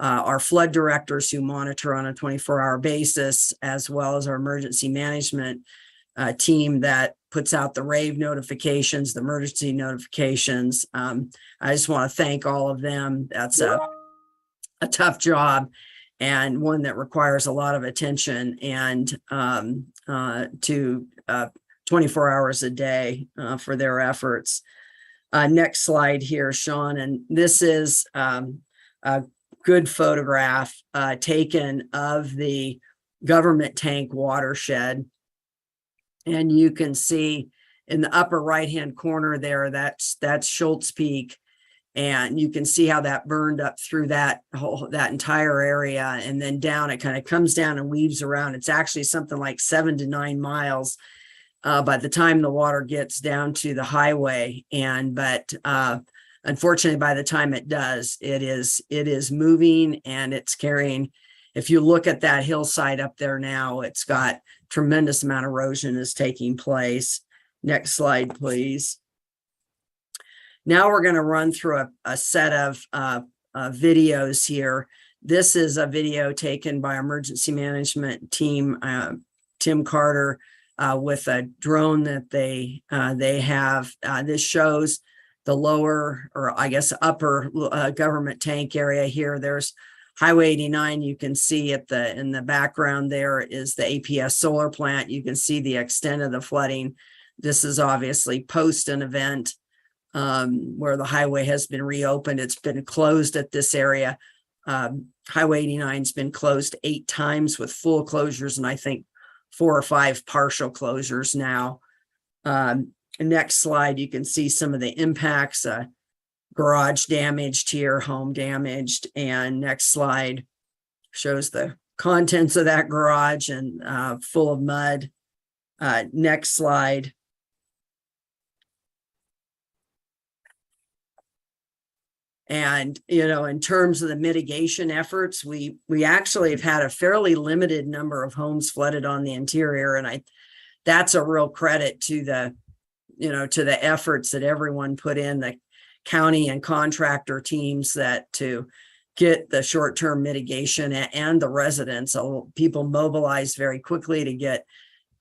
our flood directors who monitor on a 24-hour basis, as well as our emergency management team that puts out the rave notifications, the emergency notifications. I just want to thank all of them. That's a tough job and one that requires a lot of attention and to 24 hours a day for their efforts. Next slide here, Sean, and this is a good photograph taken of the government tank watershed. And you can see in the upper right-hand corner there, that's Schultz Peak. And you can see how that burned up through that entire area. And then down, it kind of comes down and weaves around. It's actually something like 7 to 9 miles by the time the water gets down to the highway. But unfortunately, by the time it does, it is moving and it's carrying. If you look at that hillside up there now, it's got tremendous amount of erosion is taking place. Next slide, please. Now we're going to run through a set of videos here. This is a video taken by emergency management team, Tim Carter, with a drone that they have. This shows the lower, or I guess upper government tank area here. There's Highway 89. You can see in the background there is the APS solar plant. You can see the extent of the flooding. This is obviously post an event where the highway has been reopened. It's been closed at this area. Highway 89 has been closed 8 times with full closures, and I think 4 or 5 partial closures now. Next slide, you can see some of the impacts. Garage damaged here, home damaged. And next slide shows the contents of that garage and full of mud. Next slide. And, in terms of the mitigation efforts, we actually have had a fairly limited number of homes flooded on the interior. And that's a real credit to the efforts that everyone put in, the county and contractor teams to get the short-term mitigation and the residents. So people mobilized very quickly to get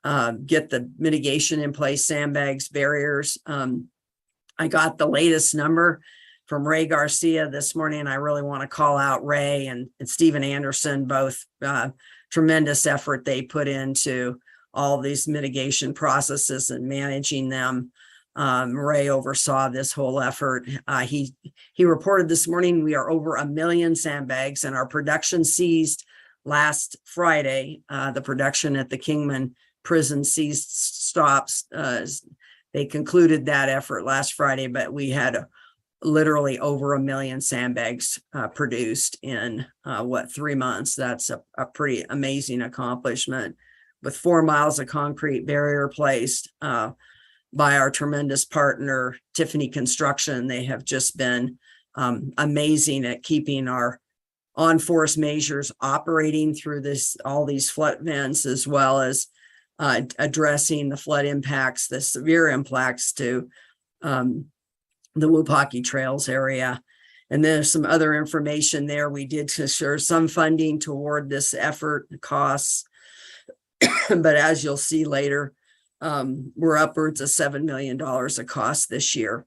the mitigation in place, sandbags, barriers. I got the latest number from Ray Garcia this morning, and I really want to call out Ray and Stephen Anderson, both tremendous effort they put into all these mitigation processes and managing them. Ray oversaw this whole effort. He reported this morning we are over 1 million sandbags, and our production ceased last Friday. The production at the Kingman prison stops. They concluded that effort last Friday, but we had literally over 1 million sandbags produced in 3 months. That's a pretty amazing accomplishment, with 4 miles of concrete barrier placed by our tremendous partner, Tiffany Construction. They have just been amazing at keeping our on-force measures operating through all these flood events, as well as addressing the flood impacts, the severe impacts to the Wupaki Trails area. And there's some other information there. We did secure some funding toward this effort costs, but as you'll see later, we're upwards of $7 million of cost this year,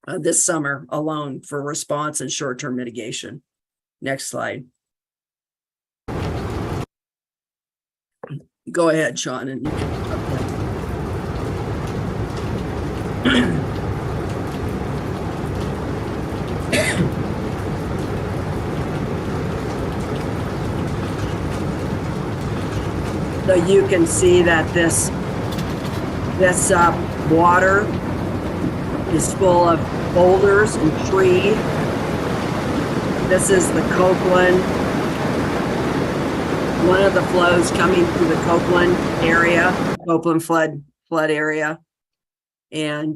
this summer alone, for response and short-term mitigation. Next slide. Go ahead, Sean, and you can So you can see that this water is full of boulders and trees. This is the Copeland, one of the flows coming through the Copeland area, Copeland flood area. And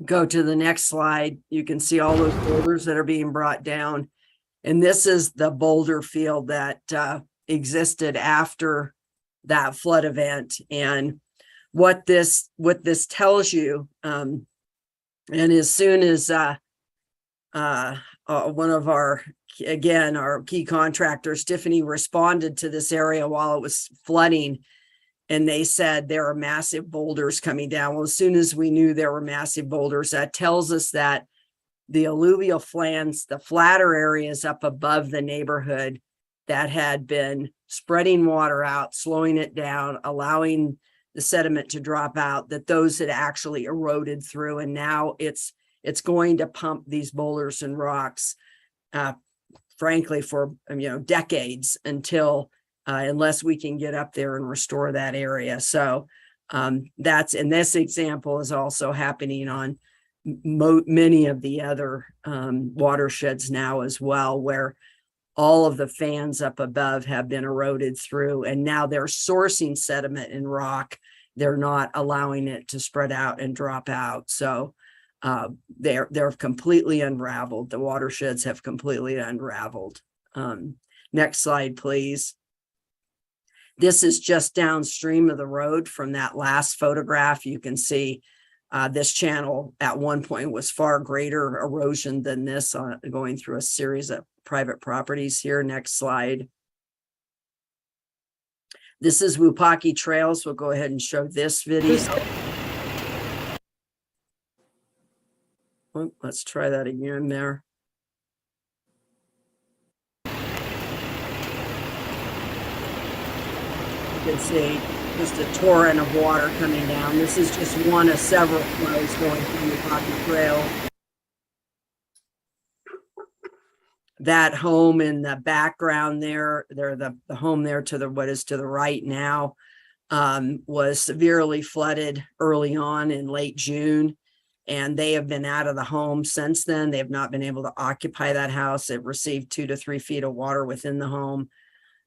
go to the next slide. You can see all those boulders that are being brought down. And this is the boulder field that existed after that flood event. And what this tells you, and as soon as one of our key contractors, Tiffany, responded to this area while it was flooding, and they said there are massive boulders coming down. Well, as soon as we knew there were massive boulders, that tells us that the alluvial flans, the flatter areas up above the neighborhood that had been spreading water out, slowing it down, allowing the sediment to drop out, that those had actually eroded through. And now it's going to pump these boulders and rocks, frankly, for, decades until, unless we can get up there and restore that area. So that's, and this example is also happening on many of the other watersheds now as well, where all of the fans up above have been eroded through, and now they're sourcing sediment and rock. They're not allowing it to spread out and drop out. So they're completely unraveled. The watersheds have completely unraveled. Next slide, please. This is just downstream of the road from that last photograph. You can see this channel at one point was far greater erosion than this, going through a series of private properties here. Next slide. This is Wupaki Trails. We'll go ahead and show this video. Oh, let's try that again there. You can see just a torrent of water coming down. This is just one of several flows going through Wupaki Trail. That home in the background there, the home there to the, what is to the right now, was severely flooded early on in late June. And they have been out of the home since then. They have not been able to occupy that house. It received 2 to 3 feet of water within the home.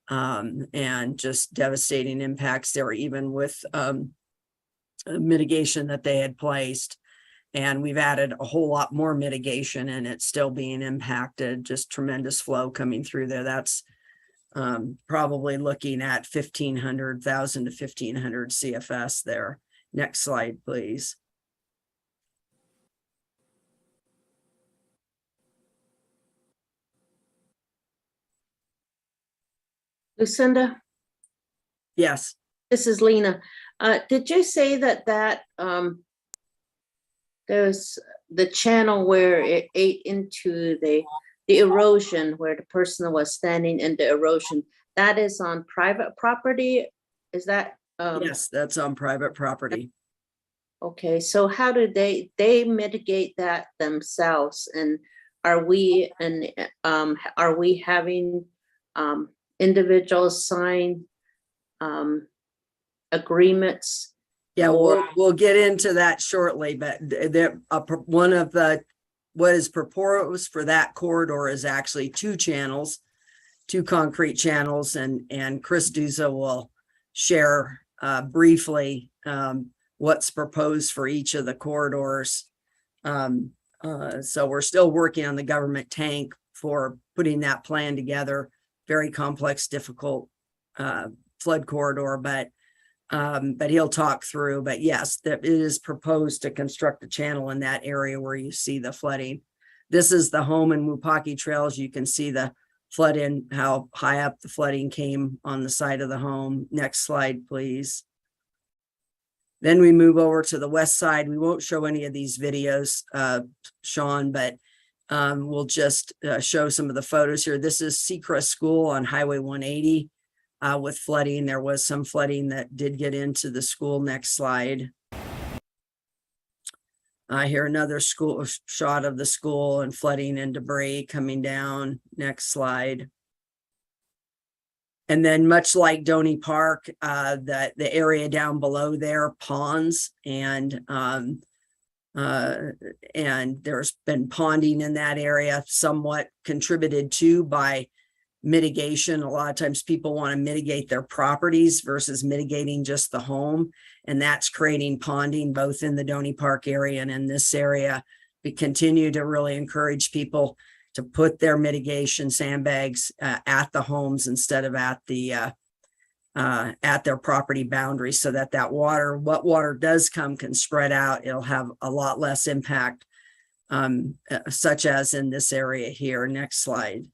And just devastating impacts there, even with mitigation that they had placed. And we've added a whole lot more mitigation, and it's still being impacted. Just tremendous flow coming through there. That's probably looking at 1,000 to 1,500 CFS there. Next slide, please. Lucinda, Yes. this is Lena. Did you say that there's the channel where it ate into the erosion, where the person was standing in the erosion, that is on private property? Is that? Yes, that's on private property. Okay, so how do they mitigate that themselves? And are we having individuals sign agreements? Yeah, we'll get into that shortly, but one of the, what is proposed for that corridor is actually 2 channels, 2 concrete channels, and Chris Duza will share briefly what's proposed for each of the corridors. So we're still working on the government tank for putting that plan together. Very complex, difficult flood corridor, but he'll talk through. But yes, that it is proposed to construct a channel in that area where you see the flooding. This is the home in Wupaki Trails. You can see the flood in, how high up the flooding came on the side of the home. Next slide, please. Then we move over to the west side. We won't show any of these videos, Sean, but we'll just show some of the photos here. This is Seacrest School on Highway 180 with flooding. There was some flooding that did get into the school. Next slide. Here another school shot of the school and flooding and debris coming down. Next slide. And then much like Donny Park, the area down below there, ponds, and there's been ponding in that area, somewhat contributed to by mitigation. A lot of times people want to mitigate their properties versus mitigating just the home. And that's creating ponding both in the Donny Park area and in this area. We continue to really encourage people to put their mitigation sandbags at the homes instead of at their property boundaries, so that water, what water does come, can spread out. It'll have a lot less impact, such as in this area here. Next slide.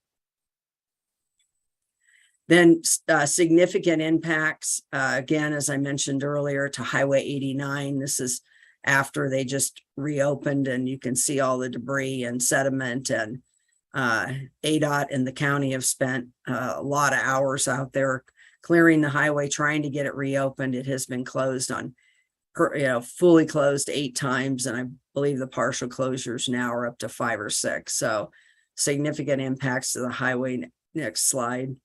Then significant impacts, again, as I mentioned earlier, to Highway 89. This is after they just reopened, and you can see all the debris and sediment, and ADOT and the county have spent a lot of hours out there clearing the highway, trying to get it reopened. It has been closed fully closed 8 times, and I believe the partial closures now are up to 5 or 6. So significant impacts to the highway. Next slide.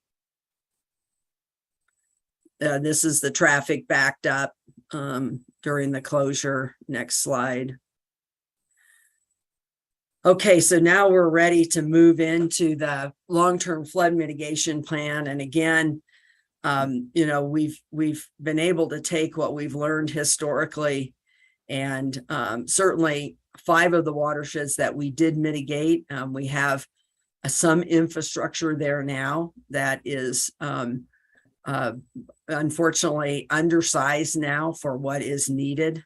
This is the traffic backed up during the closure. Next slide. Okay, so now we're ready to move into the long-term flood mitigation plan. And again, we've been able to take what we've learned historically, and certainly 5 of the watersheds that we did mitigate, we have some infrastructure there now that is unfortunately undersized now for what is needed,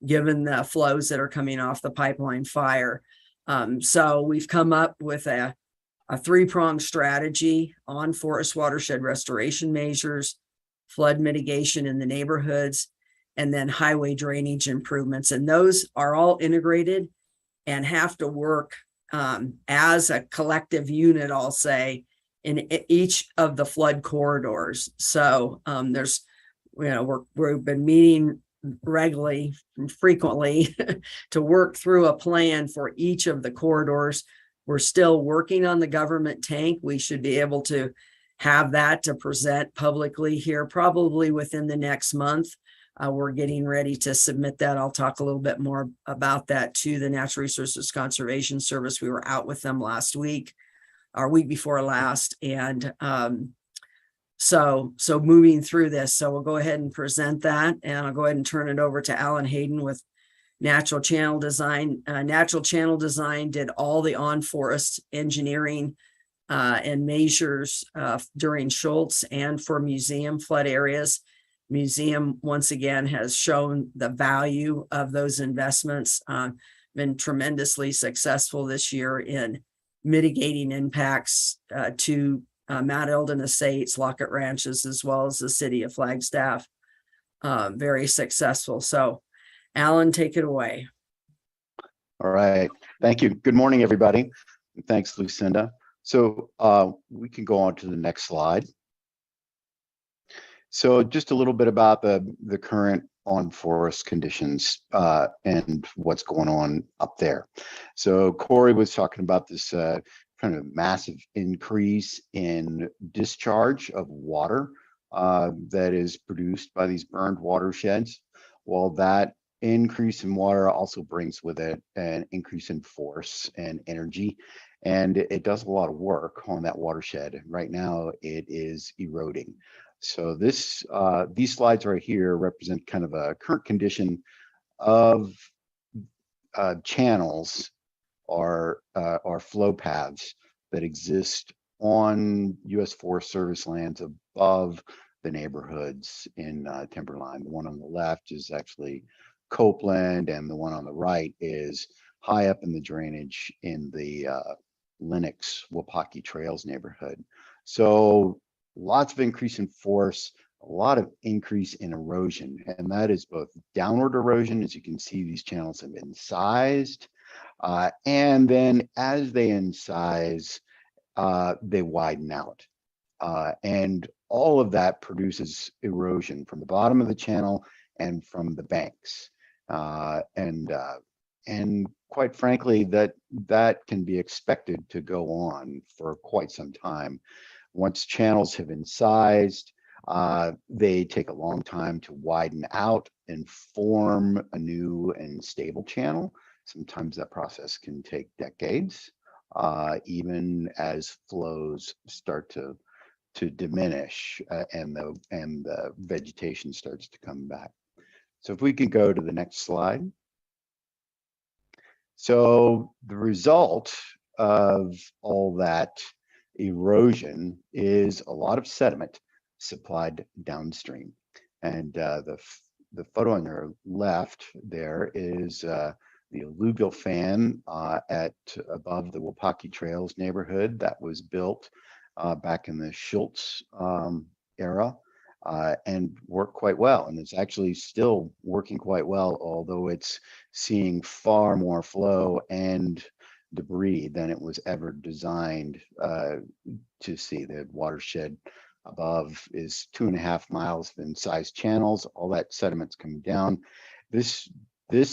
given the flows that are coming off the pipeline fire. So we've come up with a 3-pronged strategy on forest watershed restoration measures, flood mitigation in the neighborhoods, and then highway drainage improvements. And those are all integrated and have to work as a collective unit, I'll say, in each of the flood corridors. So we've been meeting regularly, frequently, to work through a plan for each of the corridors. We're still working on the government tank. We should be able to have that to present publicly here probably within the next month. We're getting ready to submit that. I'll talk a little bit more about that to the Natural Resources Conservation Service. We were out with them last week, or week before last. And so moving through this. So we'll go ahead and present that, and I'll go ahead and turn it over to Alan Hayden with Natural Channel Design. Natural Channel Design did all the on-forest engineering and measures during Schultz and for museum flood areas. Museum, once again, has shown the value of those investments, been tremendously successful this year in mitigating impacts to Mount Eldon Estates, Lockett Ranches, as well as the city of Flagstaff. Very successful. So Alan, take it away. All right. Thank you. Good morning, everybody. Thanks, Lucinda. So we can go on to the next slide. So just a little bit about the current on-forest conditions and what's going on up there. So Corey was talking about this kind of massive increase in discharge of water that is produced by these burned watersheds. Well, that increase in water also brings with it an increase in force and energy, and it does a lot of work on that watershed. Right now, it is eroding. So these slides right here represent kind of a current condition of channels or flow paths that exist on U.S. Forest Service lands above the neighborhoods in Timberline. The one on the left is actually Copeland, and the one on the right is high up in the drainage in the Lennox Wapaki Trails neighborhood. So lots of increase in force, a lot of increase in erosion, and that is both downward erosion. As you can see, these channels have been sized, and then as they incise, they widen out, and all of that produces erosion from the bottom of the channel and from the banks, and quite frankly, that can be expected to go on for quite some time. Once channels have incised, they take a long time to widen out and form a new and stable channel. Sometimes that process can take decades, even as flows start to diminish and the vegetation starts to come back. So if we could go to the next slide. So the result of all that erosion is a lot of sediment supplied downstream. And the photo on your left there is the alluvial fan at above the Wapaki Trails neighborhood that was built back in the Schultz era and worked quite well. And it's actually still working quite well, although it's seeing far more flow and debris than it was ever designed to see. The watershed above is 2.5 miles in size channels. All that sediment's coming down. This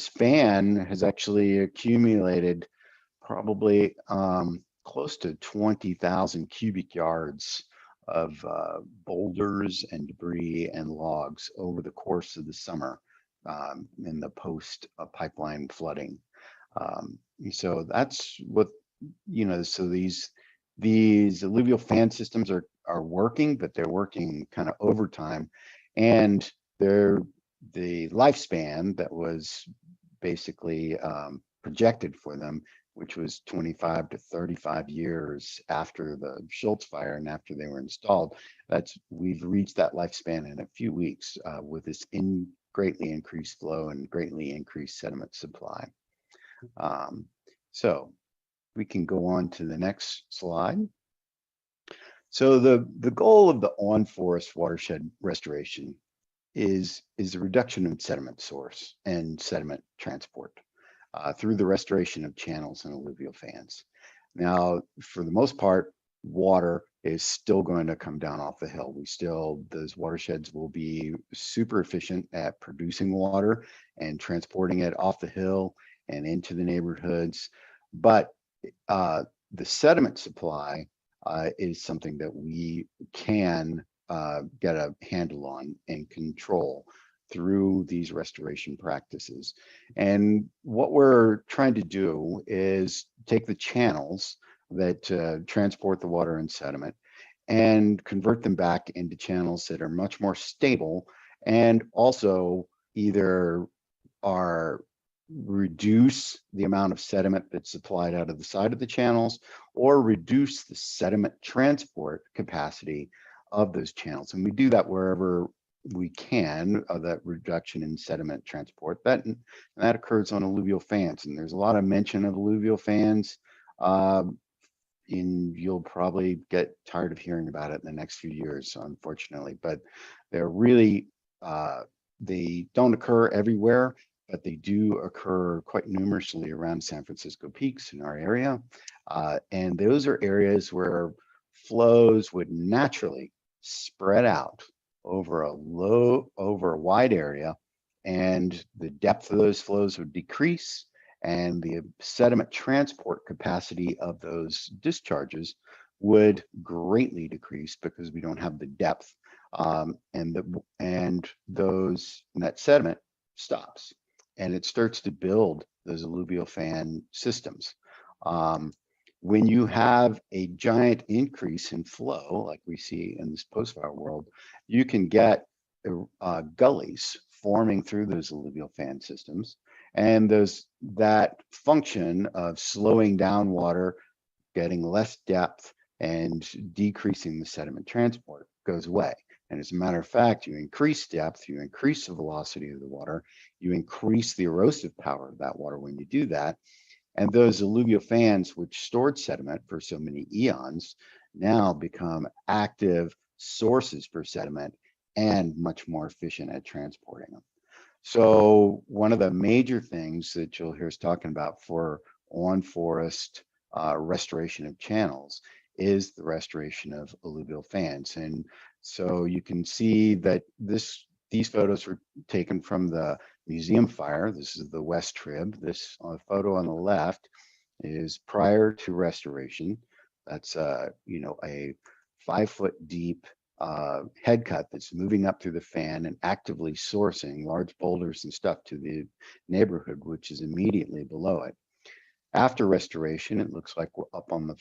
fan has actually accumulated probably close to 20,000 cubic yards of boulders and debris and logs over the course of the summer in the post pipeline flooding. So that's what, so these alluvial fan systems are working, but they're working kind of overtime, and the lifespan that was basically projected for them, which was 25 to 35 years after the Schultz fire and after they were installed. We've reached that lifespan in a few weeks with this greatly increased flow and greatly increased sediment supply. So we can go on to the next slide. So the goal of the on-forest watershed restoration is the reduction of sediment source and sediment transport through the restoration of channels and alluvial fans. Now, for the most part, water is still going to come down off the hill. Those watersheds will be super efficient at producing water and transporting it off the hill and into the neighborhoods. But the sediment supply is something that we can get a handle on and control through these restoration practices. And what we're trying to do is take the channels that transport the water and sediment and convert them back into channels that are much more stable and also either reduce the amount of sediment that's supplied out of the side of the channels or reduce the sediment transport capacity of those channels. And we do that wherever we can, that reduction in sediment transport. That occurs on alluvial fans, and there's a lot of mention of alluvial fans. And you'll probably get tired of hearing about it in the next few years, unfortunately. But they're really, they don't occur everywhere, but they do occur quite numerously around San Francisco peaks in our area. And those are areas where flows would naturally spread out over a wide area, and the depth of those flows would decrease, and the sediment transport capacity of those discharges would greatly decrease because we don't have the depth, and that sediment stops and it starts to build those alluvial fan systems. When you have a giant increase in flow, like we see in this post-fire world, you can get gullies forming through those alluvial fan systems. And that function of slowing down water, getting less depth, and decreasing the sediment transport goes away. And as a matter of fact, you increase depth, you increase the velocity of the water, you increase the erosive power of that water when you do that. And those alluvial fans, which stored sediment for so many eons, now become active sources for sediment and much more efficient at transporting them. So one of the major things that you'll hear us talking about for on-forest restoration of channels is the restoration of alluvial fans. And so you can see that these photos were taken from the museum fire. This is the West Trib. This photo on the left is prior to restoration. That's a 5-foot deep head cut that's moving up through the fan and actively sourcing large boulders and stuff to the neighborhood, which is immediately below it. After restoration, it looks like we're up on the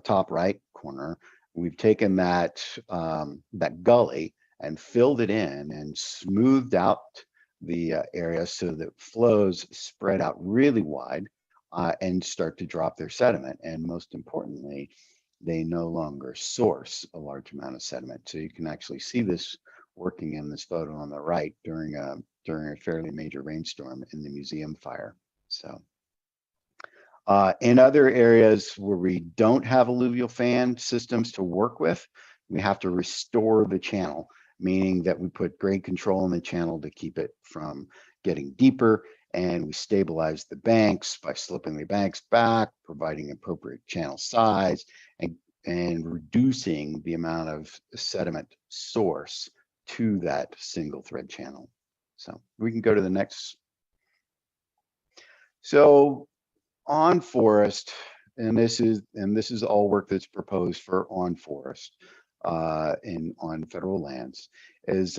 top right corner. We've taken that gully and filled it in and smoothed out the area so that flows spread out really wide and start to drop their sediment. And most importantly, they no longer source a large amount of sediment. So you can actually see this working in this photo on the right during a fairly major rainstorm in the museum fire. So In other areas where we don't have alluvial fan systems to work with, we have to restore the channel, meaning that we put grade control in the channel to keep it from getting deeper, and we stabilize the banks by slipping the banks back, providing appropriate channel size, and reducing the amount of sediment source to that single thread channel. So we can go to the next. So on forest, and this is all work that's proposed for on forest on federal lands, is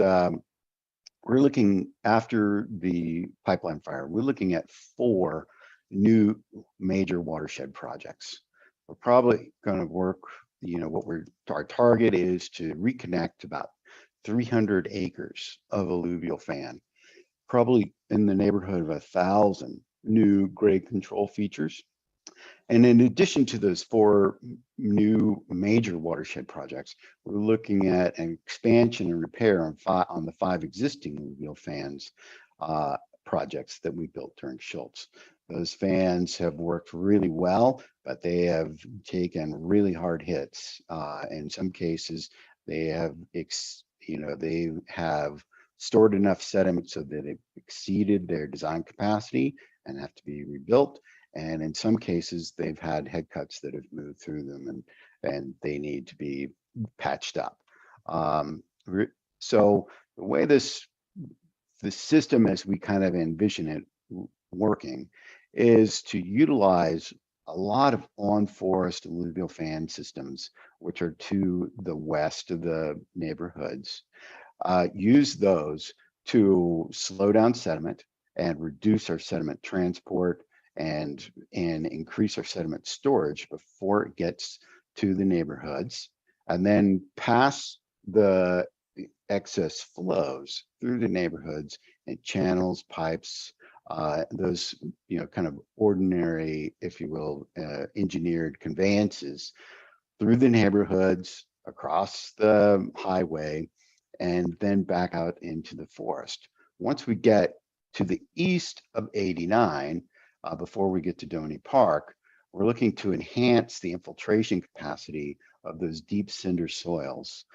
we're looking after the pipeline fire. We're looking at 4 new major watershed projects. We're probably going to work, what our target is to reconnect about 300 acres of alluvial fan, probably in the neighborhood of 1,000 new grade control features. And in addition to those 4 new major watershed projects, we're looking at an expansion and repair on the 5 existing alluvial fans projects that we built during Schultz. Those fans have worked really well, but they have taken really hard hits. In some cases, they have, they have stored enough sediment so that it exceeded their design capacity and have to be rebuilt. And in some cases, they've had head cuts that have moved through them, and they need to be patched up. So the way the system, as we kind of envision it working, is to utilize a lot of on-forest alluvial fan systems, which are to the west of the neighborhoods. Use those to slow down sediment and reduce our sediment transport and increase our sediment storage before it gets to the neighborhoods, and then pass the excess flows through the neighborhoods and channels, pipes, those kind of ordinary, if you will, engineered conveyances through the neighborhoods, across the highway, and then back out into the forest. Once we get to the east of 89, before we get to Doney Park, we're looking to enhance the infiltration capacity of those deep cinder soils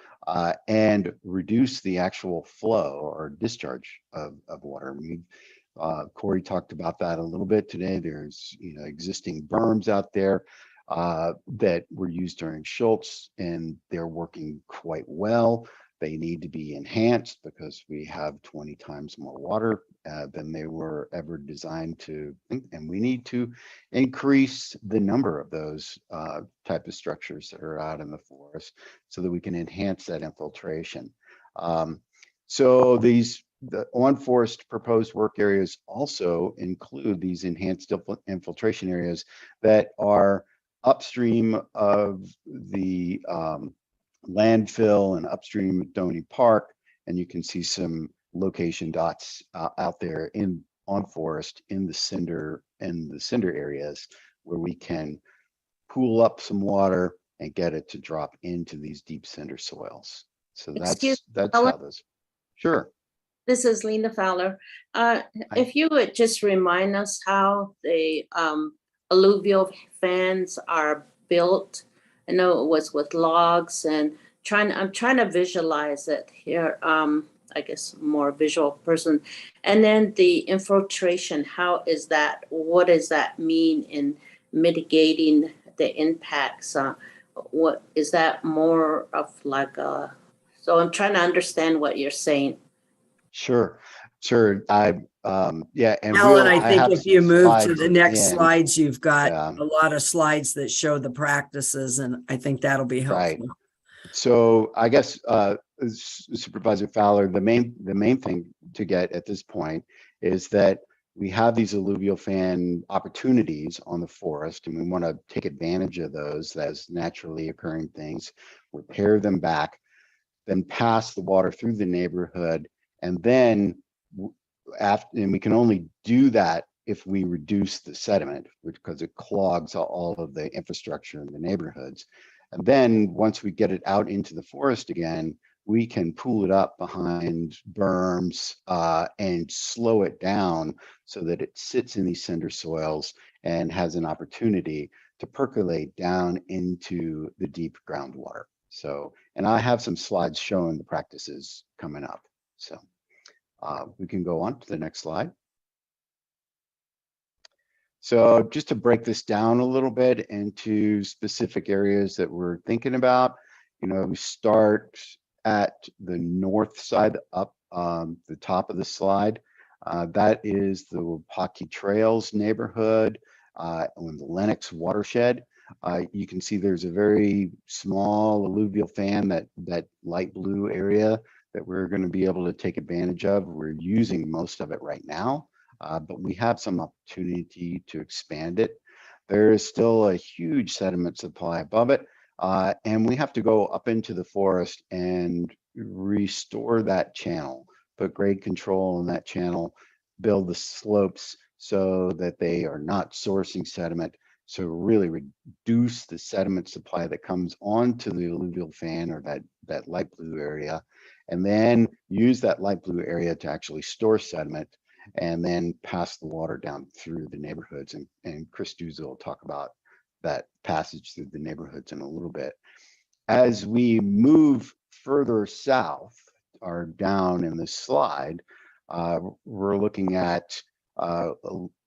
and reduce the actual flow or discharge of water. Corey talked about that a little bit today. There's existing berms out there that were used during Schultz, and they're working quite well. They need to be enhanced because we have 20 times more water than they were ever designed to, and we need to increase the number of those type of structures that are out in the forest so that we can enhance that infiltration. So the on-forest proposed work areas also include these enhanced infiltration areas that are upstream of the landfill and upstream at Doney Park, and you can see some location dots out there on forest in the cinder areas where we can pool up some water and get it to drop into these deep cinder soils. So that's how this. Sure. This is Lena Fowler. If you would just remind us how the alluvial fans are built. I know it was with logs, and I'm trying to visualize it here. I guess more visual person. And then the infiltration, how is that? What does that mean in mitigating the impacts? What is that more of like a? So I'm trying to understand what you're saying. Sure. Yeah. And Alan, I think if you move to the next in. slides, you've got a lot of slides that show the practices, and I think that'll be helpful. Right. So I guess Supervisor Fowler, the main thing to get at this point is that we have these alluvial fan opportunities on the forest, and we want to take advantage of those as naturally occurring things, repair them back, then pass the water through the neighborhood, and then and we can only do that if we reduce the sediment, because it clogs all of the infrastructure in the neighborhoods. And then once we get it out into the forest again, we can pool it up behind berms and slow it down so that it sits in these cinder soils and has an opportunity to percolate down into the deep groundwater. So, and I have some slides showing the practices coming up. So we can go on to the next slide. So just to break this down a little bit into specific areas that we're thinking about, you know, we start at the north side up the top of the slide. That is the Wapaki Trails neighborhood on the Lennox watershed. You can see there's a very small alluvial fan, that light blue area that we're going to be able to take advantage of. We're using most of it right now. But we have some opportunity to expand it. There is still a huge sediment supply above it, and we have to go up into the forest and restore that channel, put grade control in that channel, build the slopes so that they are not sourcing sediment, so really reduce the sediment supply that comes onto the alluvial fan or that light blue area, and then use that light blue area to actually store sediment and then pass the water down through the neighborhoods. And Chris Duza will talk about that passage through the neighborhoods in a little bit. As we move further south or down in this slide, we're looking at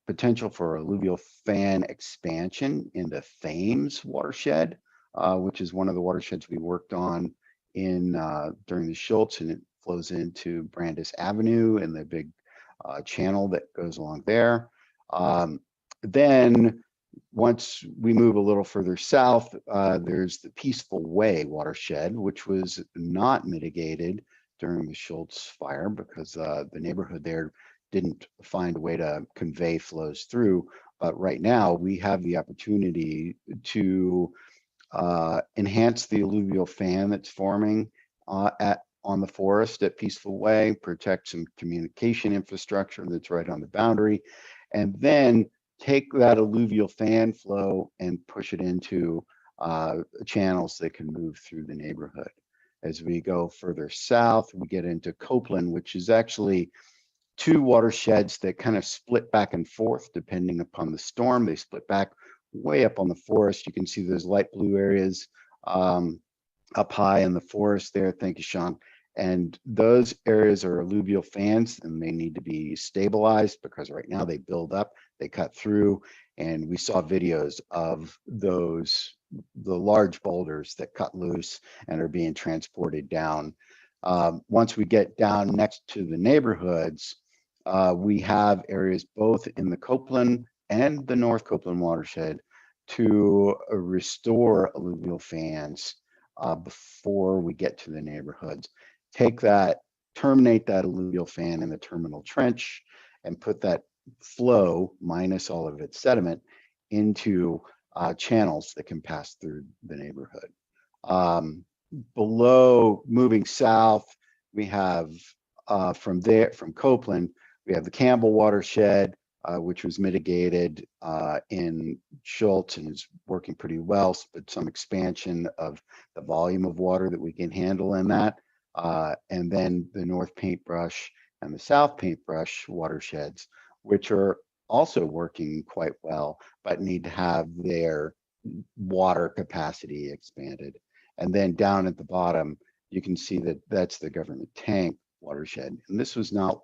potential for alluvial fan expansion in the Thames watershed, which is one of the watersheds we worked on in during the Schultz, and it flows into Brandis Avenue and the big channel that goes along there. Then once we move a little further south, there's the Peaceful Way watershed, which was not mitigated during the Schultz fire because the neighborhood there didn't find a way to convey flows through. But right now we have the opportunity to enhance the alluvial fan that's forming on the forest at Peaceful Way, protect some communication infrastructure that's right on the boundary, and then take that alluvial fan flow and push it into channels that can move through the neighborhood. As we go further south, we get into Copeland, which is actually two watersheds that kind of split back and forth depending upon the storm. They split back way up on the forest. You can see those light blue areas up high in the forest there. Thank you, Sean. And those areas are alluvial fans and they need to be stabilized because right now they build up, they cut through, and we saw videos of those, the large boulders that cut loose and are being transported down. Once we get down next to the neighborhoods, we have areas both in the Copeland and the North Copeland watershed to restore alluvial fans before we get to the neighborhoods. Take that, terminate that alluvial fan in the terminal trench and put that flow minus all of its sediment into channels that can pass through the neighborhood. Below, moving south, we have from Copeland, we have the Campbell watershed, which was mitigated in Schultz and is working pretty well, but some expansion of the volume of water that we can handle in that. And then the North Paintbrush and the South Paintbrush watersheds, which are also working quite well, but need to have their water capacity expanded. And then down at the bottom, you can see that that's the government tank watershed. And this was not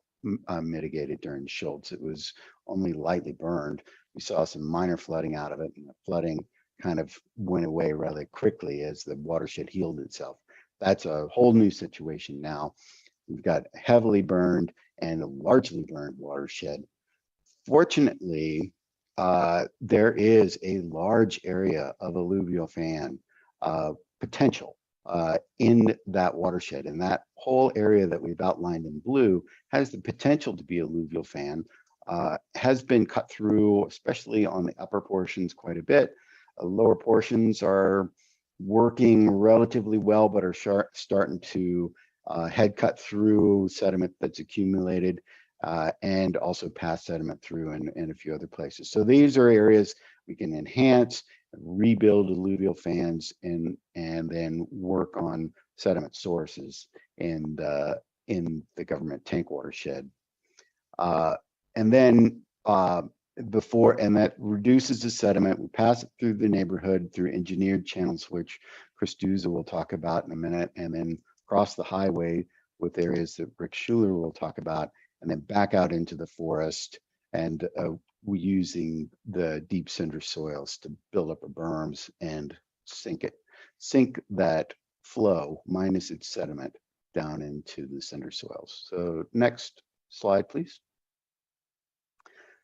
mitigated during Schultz. It was only lightly burned. We saw some minor flooding out of it, and the flooding kind of went away rather quickly as the watershed healed itself. That's a whole new situation now. We've got heavily burned and a largely burned watershed. Fortunately, there is a large area of alluvial fan potential in that watershed, and that whole area that we've outlined in blue has the potential to be alluvial fan, has been cut through, especially on the upper portions quite a bit. Lower portions are working relatively well, but are starting to head cut through sediment that's accumulated and also pass sediment through in a few other places. So these are areas we can enhance, rebuild alluvial fans, and then work on sediment sources in the government tank watershed. And then and that reduces the sediment. We pass it through the neighborhood through engineered channels, which Chris Duza will talk about in a minute, and then across the highway with areas that Rick Schuler will talk about, and then back out into the forest, and we're using the deep cinder soils to build up the berms and sink that flow minus its sediment down into the cinder soils. So next slide, please.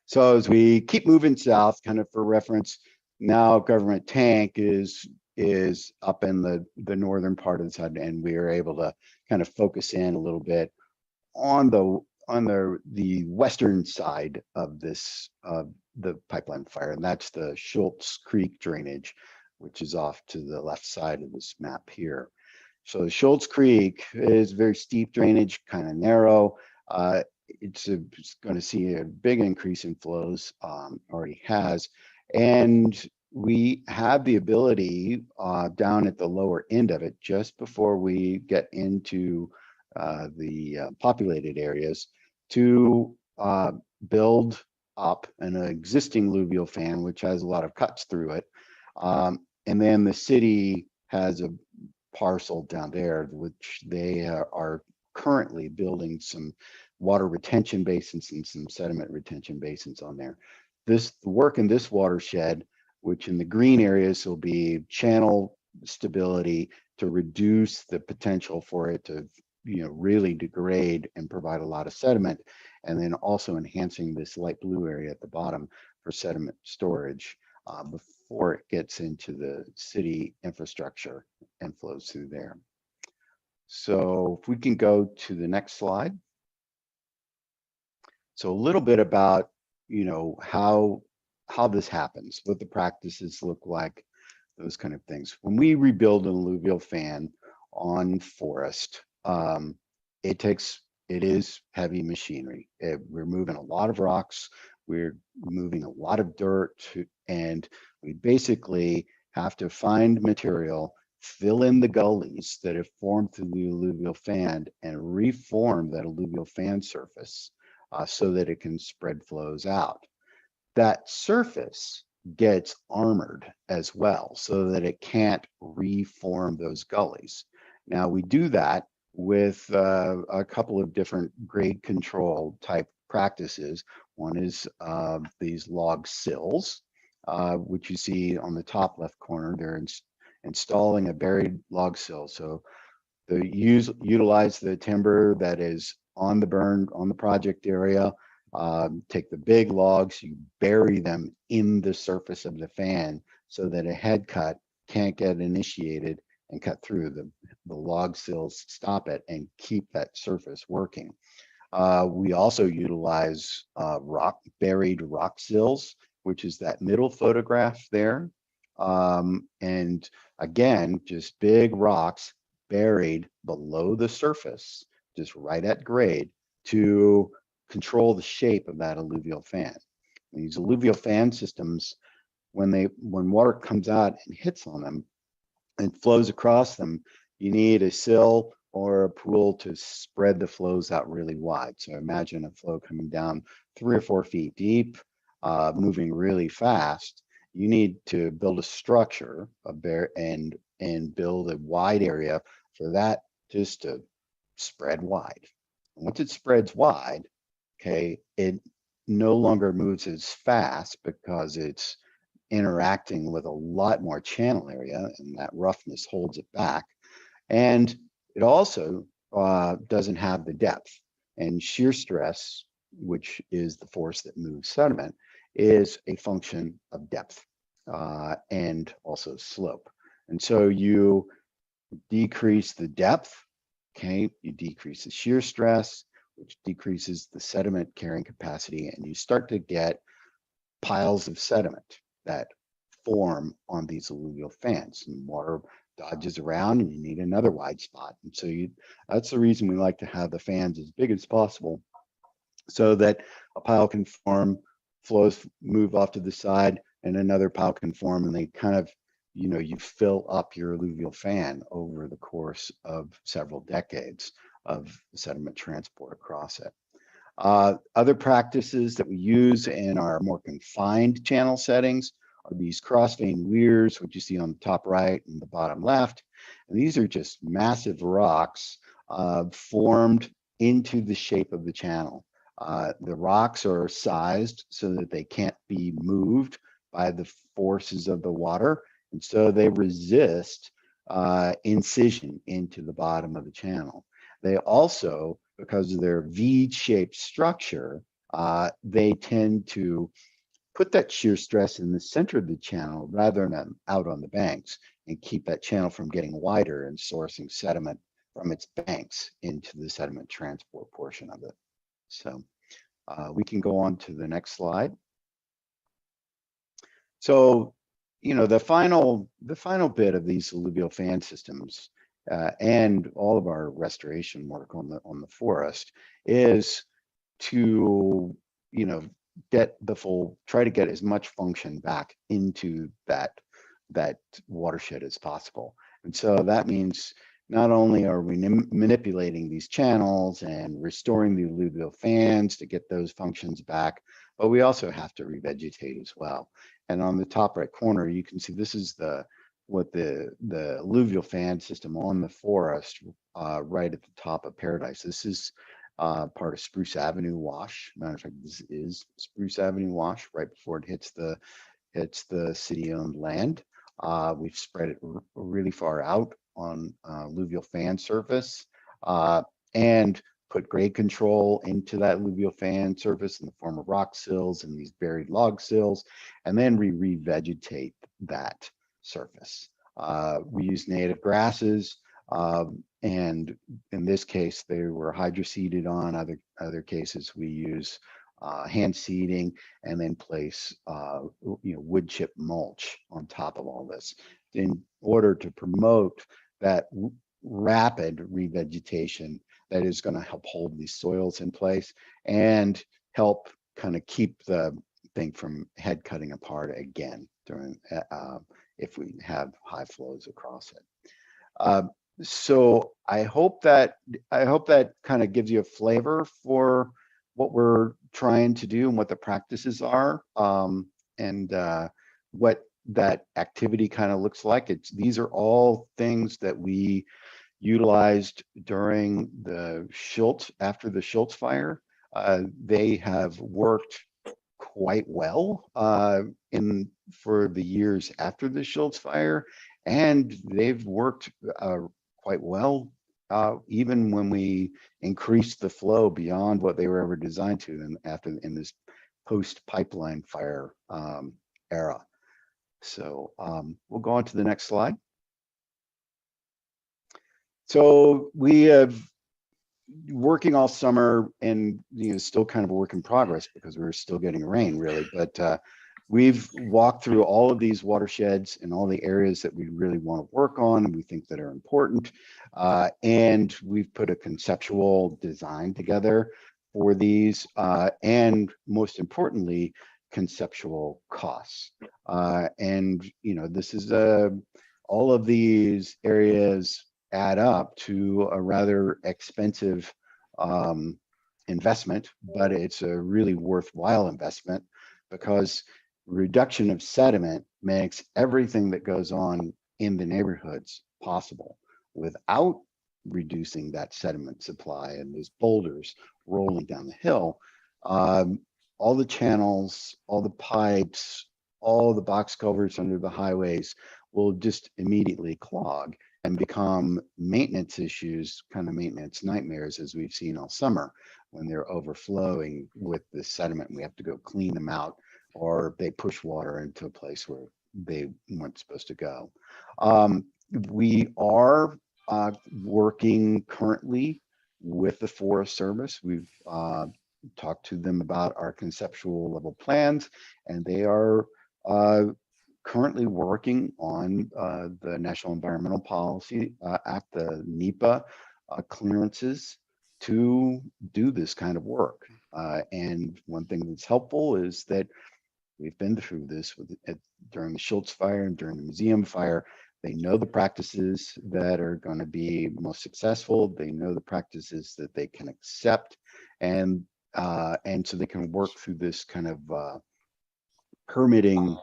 So as we keep moving south, kind of for reference, now government tank is up in the northern part of the side, and we are able to kind of focus in a little bit on the western side of this the pipeline fire, and that's the Schultz Creek drainage, which is off to the left side of this map here. So Schultz Creek is very steep drainage, kind of narrow. It's going to see a big increase in flows, already has. And we have the ability down at the lower end of it, just before we get into the populated areas, to build up an existing alluvial fan, which has a lot of cuts through it. And then the city has a parcel down there, which they are currently building some water retention basins and some sediment retention basins on there. The work in this watershed, which in the green areas will be channel stability to reduce the potential for it to really degrade and provide a lot of sediment, and then also enhancing this light blue area at the bottom for sediment storage before it gets into the city infrastructure and flows through there. So if we can go to the next slide. So a little bit about how this happens, what the practices look like, those kind of things. When we rebuild an alluvial fan on forest, it is heavy machinery. We're moving a lot of rocks, we're moving a lot of dirt, and we basically have to find material, fill in the gullies that have formed through the alluvial fan, and reform that alluvial fan surface so that it can spread flows out. That surface gets armored as well so that it can't reform those gullies. Now we do that with a couple of different grade control type practices. One is these log sills, which you see on the top left corner. They're installing a buried log sill. So they utilize the timber that is on the project area. Take the big logs, you bury them in the surface of the fan so that a head cut can't get initiated and cut through. The log sills stop it and keep that surface working. We also utilize buried rock sills, which is that middle photograph there. And again, just big rocks buried below the surface, just right at grade, to control the shape of that alluvial fan. And these alluvial fan systems, when water comes out and hits on them and flows across them, you need a sill or a pool to spread the flows out really wide. So imagine a flow coming down 3 or 4 feet deep, moving really fast. You need to build a structure and build a wide area for that just to spread wide. And once it spreads wide, okay, it no longer moves as fast because it's interacting with a lot more channel area, and that roughness holds it back. And it also doesn't have the depth. And shear stress, which is the force that moves sediment, is a function of depth and also slope. And so you decrease the depth, okay, you decrease the shear stress, which decreases the sediment carrying capacity, and you start to get piles of sediment that form on these alluvial fans, and water dodges around and you need another wide spot. And so that's the reason we like to have the fans as big as possible so that a pile can form, flows move off to the side, and another pile can form, and they kind of you fill up your alluvial fan over the course of several decades of sediment transport across it. Other practices that we use in our more confined channel settings are these cross vein weirs, which you see on the top right and the bottom left. And these are just massive rocks formed into the shape of the channel. The rocks are sized so that they can't be moved by the forces of the water. And so they resist incision into the bottom of the channel. They also, because of their V-shaped structure, they tend to put that shear stress in the center of the channel rather than out on the banks, and keep that channel from getting wider and sourcing sediment from its banks into the sediment transport portion of it. So we can go on to the next slide. So, the final bit of these alluvial fan systems and all of our restoration work on the forest is to, try to get as much function back into that watershed as possible. And so that means not only are we manipulating these channels and restoring the alluvial fans to get those functions back, but we also have to revegetate as well. And on the top right corner, you can see this is what the alluvial fan system on the forest right at the top of Paradise. This is part of Spruce Avenue Wash. Matter of fact, this is Spruce Avenue Wash right before it hits the city-owned land. We've spread it really far out on alluvial fan surface and put grade control into that alluvial fan surface in the form of rock sills and these buried log sills, and then we revegetate that surface. We use native grasses, and in this case, they were hydroseeded on. Other cases, we use hand seeding and then place wood chip mulch on top of all this in order to promote that rapid revegetation that is going to help hold these soils in place and help kind of keep the thing from head cutting apart again during if we have high flows across it. So I hope that kind of gives you a flavor for what we're trying to do and what the practices are, and what that activity kind of looks like. These are all things that we utilized during the after the Schultz fire. They have worked quite well for the years after the Schultz fire, and they've worked quite well even when we increased the flow beyond what they were ever designed to in this post pipeline fire era. So we'll go on to the next slide. So we have working all summer, and still kind of a work in progress because we're still getting rain really, but we've walked through all of these watersheds and all the areas that we really want to work on and we think that are important, and we've put a conceptual design together for these, and most importantly, conceptual costs. And this is all of these areas add up to a rather expensive investment, but it's a really worthwhile investment because reduction of sediment makes everything that goes on in the neighborhoods possible. Without reducing that sediment supply and those boulders rolling down the hill, all the channels, all the pipes, all the box culverts under the highways will just immediately clog and become maintenance issues, kind of maintenance nightmares, as we've seen all summer when they're overflowing with the sediment. We have to go clean them out, or they push water into a place where they weren't supposed to go. We are working currently with the Forest Service. We've talked to them about our conceptual level plans, and they are currently working on the National Environmental Policy Act, the NEPA clearances to do this kind of work. And one thing that's helpful is that We've been through this during the Schultz fire and during the museum fire. They know the practices that are going to be most successful. They know the practices that they can accept, and so they can work through this kind of permitting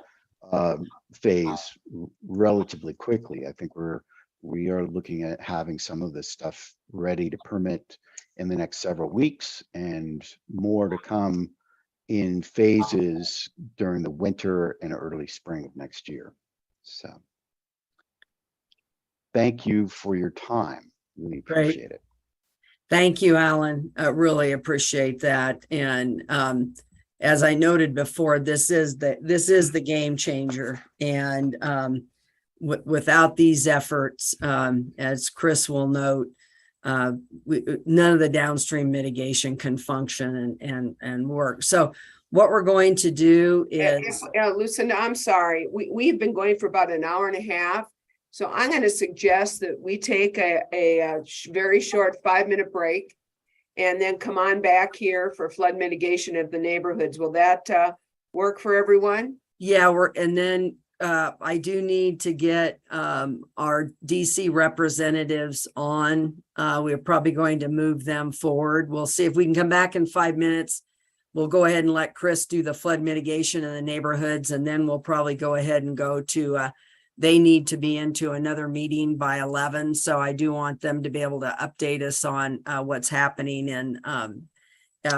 phase relatively quickly. I think we are looking at having some of this stuff ready to permit in the next several weeks, and more to come in phases during the winter and early spring of next year. So thank you for your time. Really Great. appreciate it. Thank you, Alan. I really appreciate that. And as I noted before, this is the game changer. And without these efforts, as Chris will note, none of the downstream mitigation can function and work. So what we're going to do is, Lucinda, I'm sorry. We've been going for about an hour and a half. So I'm going to suggest that we take a very short 5-minute break and then come on back here for flood mitigation of the neighborhoods. Will that work for everyone? yeah, and then I do need to get our DC representatives on. We're probably going to move them forward. We'll see if we can come back in 5 minutes. We'll go ahead and let Chris do the flood mitigation in the neighborhoods, and then we'll probably go ahead and go to they need to be into another meeting by 11. So I do want them to be able to update us on what's happening and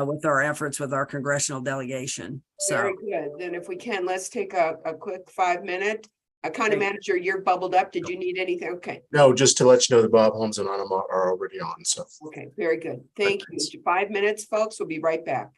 with our efforts with our congressional delegation. So Very good. Then if we can, let's take a quick 5-minute. County manager, you're bubbled up. Did you need anything? Okay. No, just to let you know that Bob Holmes and Anna are already on, so. Okay, very good. Thank you. 5 minutes, folks. We'll be right back.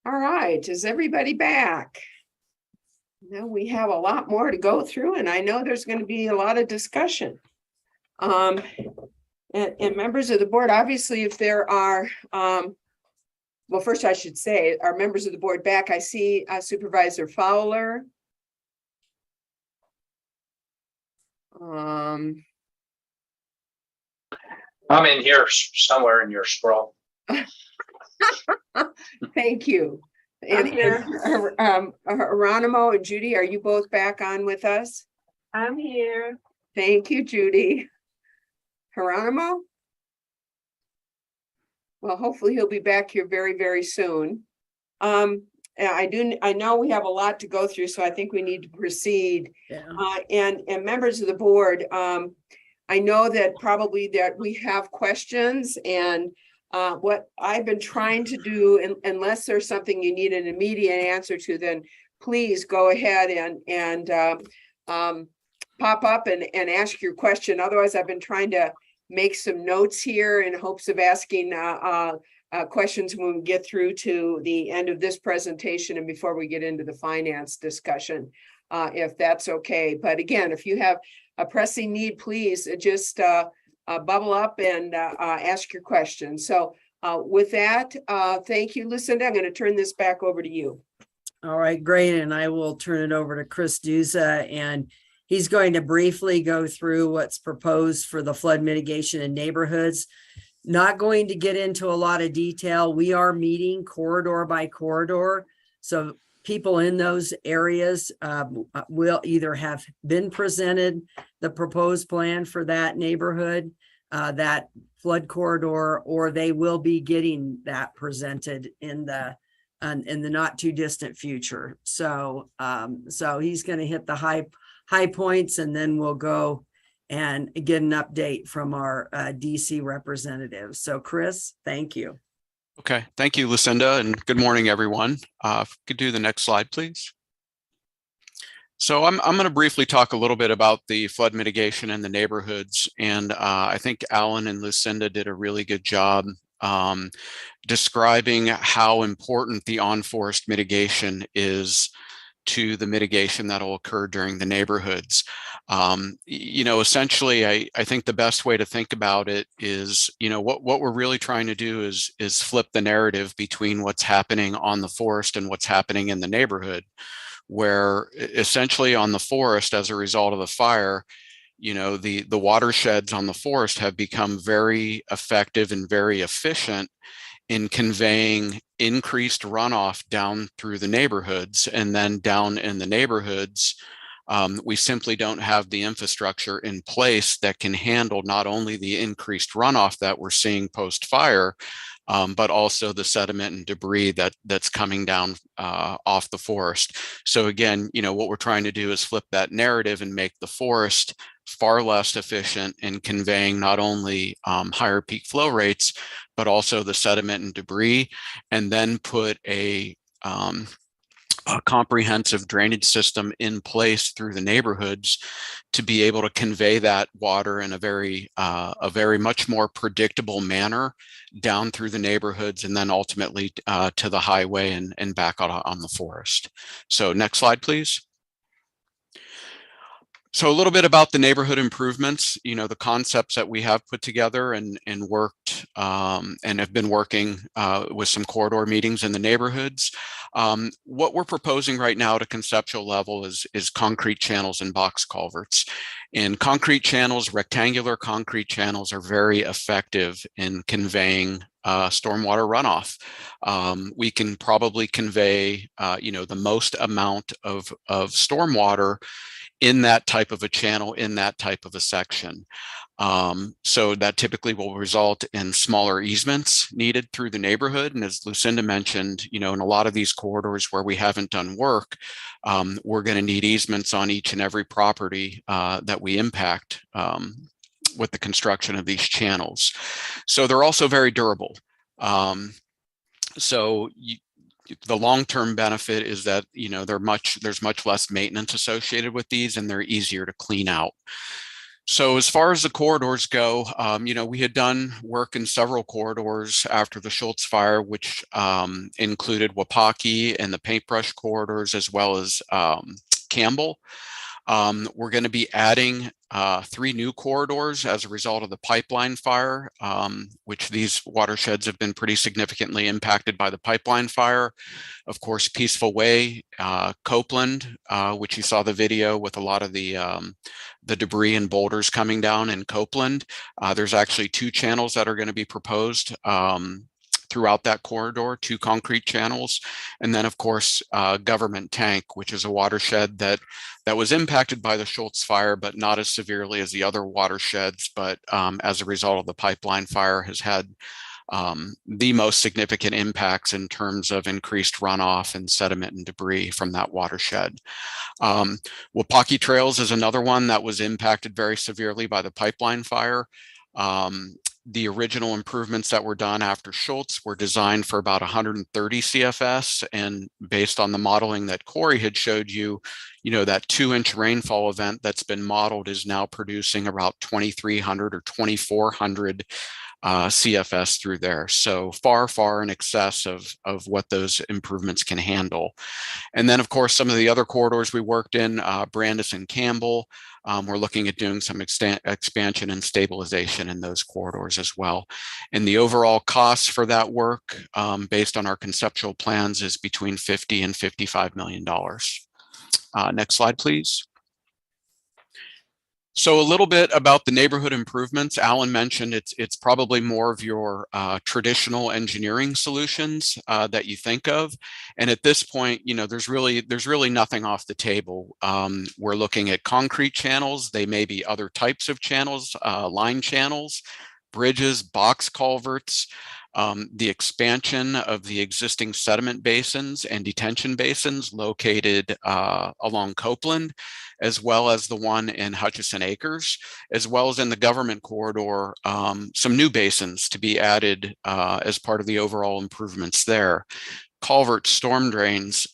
All right, is everybody back? Now we have a lot more to go through, and I know there's going to be a lot of discussion. And members of the board, obviously, if there are, well, first I should say, are members of the board back? I see Supervisor Fowler. I'm in here somewhere in your scroll. Thank you. I'm And here. Geronimo and Judy, are you both back on with us? I'm here. Thank you, Judy. Geronimo? Well, hopefully he'll be back here very, very soon. And I know we have a lot to go through, so I think we need to proceed. Yeah. And members of the board, I know that probably that we have questions, and what I've been trying to do, unless there's something you need an immediate answer to, then please go ahead and pop up and ask your question. Otherwise, I've been trying to make some notes here in hopes of asking questions when we get through to the end of this presentation and before we get into the finance discussion, if that's okay. But again, if you have a pressing need, please just bubble up and ask your questions. So with that, thank you, Lucinda. I'm going to turn this back over to you. All right, great. And I will turn it over to Chris Duza, and he's going to briefly go through what's proposed for the flood mitigation in neighborhoods. Not going to get into a lot of detail. We are meeting corridor by corridor. So people in those areas will either have been presented the proposed plan for that neighborhood, that flood corridor, or they will be getting that presented in the not too distant future. So so he's going to hit the high points, and then we'll go and get an update from our DC representative. So Chris, thank you. Okay, thank you, Lucinda, and good morning, everyone. If we could do the next slide, please. So I'm going to briefly talk a little bit about the flood mitigation in the neighborhoods, and I think Alan and Lucinda did a really good job describing how important the on-forest mitigation is to the mitigation that will occur during the neighborhoods. You know, essentially, I think the best way to think about it is, you know, what we're really trying to do is flip the narrative between what's happening on the forest and what's happening in the neighborhood, where essentially on the forest, as a result of the fire, you know, the watersheds on the forest have become very effective and very efficient in conveying increased runoff down through the neighborhoods. And then down in the neighborhoods, we simply don't have the infrastructure in place that can handle not only the increased runoff that we're seeing post-fire, but also the sediment and debris that's coming down off the forest. So again, you know, what we're trying to do is flip that narrative and make the forest far less efficient in conveying not only higher peak flow rates, but also the sediment and debris, and then put a comprehensive drainage system in place through the neighborhoods to be able to convey that water in a very much more predictable manner down through the neighborhoods, and then ultimately to the highway and back on the forest. So next slide, please. So a little bit about the neighborhood improvements, you know, the concepts that we have put together and worked and have been working with some corridor meetings in the neighborhoods. What we're proposing right now at a conceptual level is concrete channels and box culverts. And concrete channels, rectangular concrete channels, are very effective in conveying stormwater runoff. We can probably convey, you know, the most amount of stormwater in that type of a channel, in that type of a section. So that typically will result in smaller easements needed through the neighborhood. And as Lucinda mentioned, you know, in a lot of these corridors where we haven't done work, we're going to need easements on each and every property that we impact with the construction of these channels. So they're also very durable. The long-term benefit is that, you know, there's much less maintenance associated with these, and they're easier to clean out. So as far as the corridors go, you know, we had done work in several corridors after the Schultz fire, which included Wapaki and the paintbrush corridors, as well as Campbell. We're going to be adding 3 new corridors as a result of the pipeline fire, which these watersheds have been pretty significantly impacted by the pipeline fire. Of course, Peaceful Way, Copeland, which you saw the video with a lot of the debris and boulders coming down in Copeland. There's actually 2 channels that are going to be proposed throughout that corridor, 2 concrete channels. And then of course, Government Tank, which is a watershed that was impacted by the Schultz fire, but not as severely as the other watersheds, but as a result of the pipeline fire has had the most significant impacts in terms of increased runoff and sediment and debris from that watershed. Wapaki Trails is another one that was impacted very severely by the pipeline fire. The original improvements that were done after Schultz were designed for about 130 CFS, and based on the modeling that Corey had showed you, you know, that 2-inch rainfall event that's been modeled is now producing about 2,300 or 2,400 CFS through there. So far in excess of what those improvements can handle. And then of course, some of the other corridors we worked in, Brandis and Campbell, we're looking at doing some expansion and stabilization in those corridors as well. And the overall cost for that work, based on our conceptual plans, is between $50 and $55 million. Next slide, please. So a little bit about the neighborhood improvements. Alan mentioned it's probably more of your traditional engineering solutions that you think of. And at this point, you know, there's really nothing off the table. We're looking at concrete channels. They may be other types of channels, line channels, bridges, box culverts, the expansion of the existing sediment basins and detention basins located along Copeland, as well as the one in Hutchison Acres, as well as in the government corridor, some new basins to be added as part of the overall improvements there. Culverts, storm drains,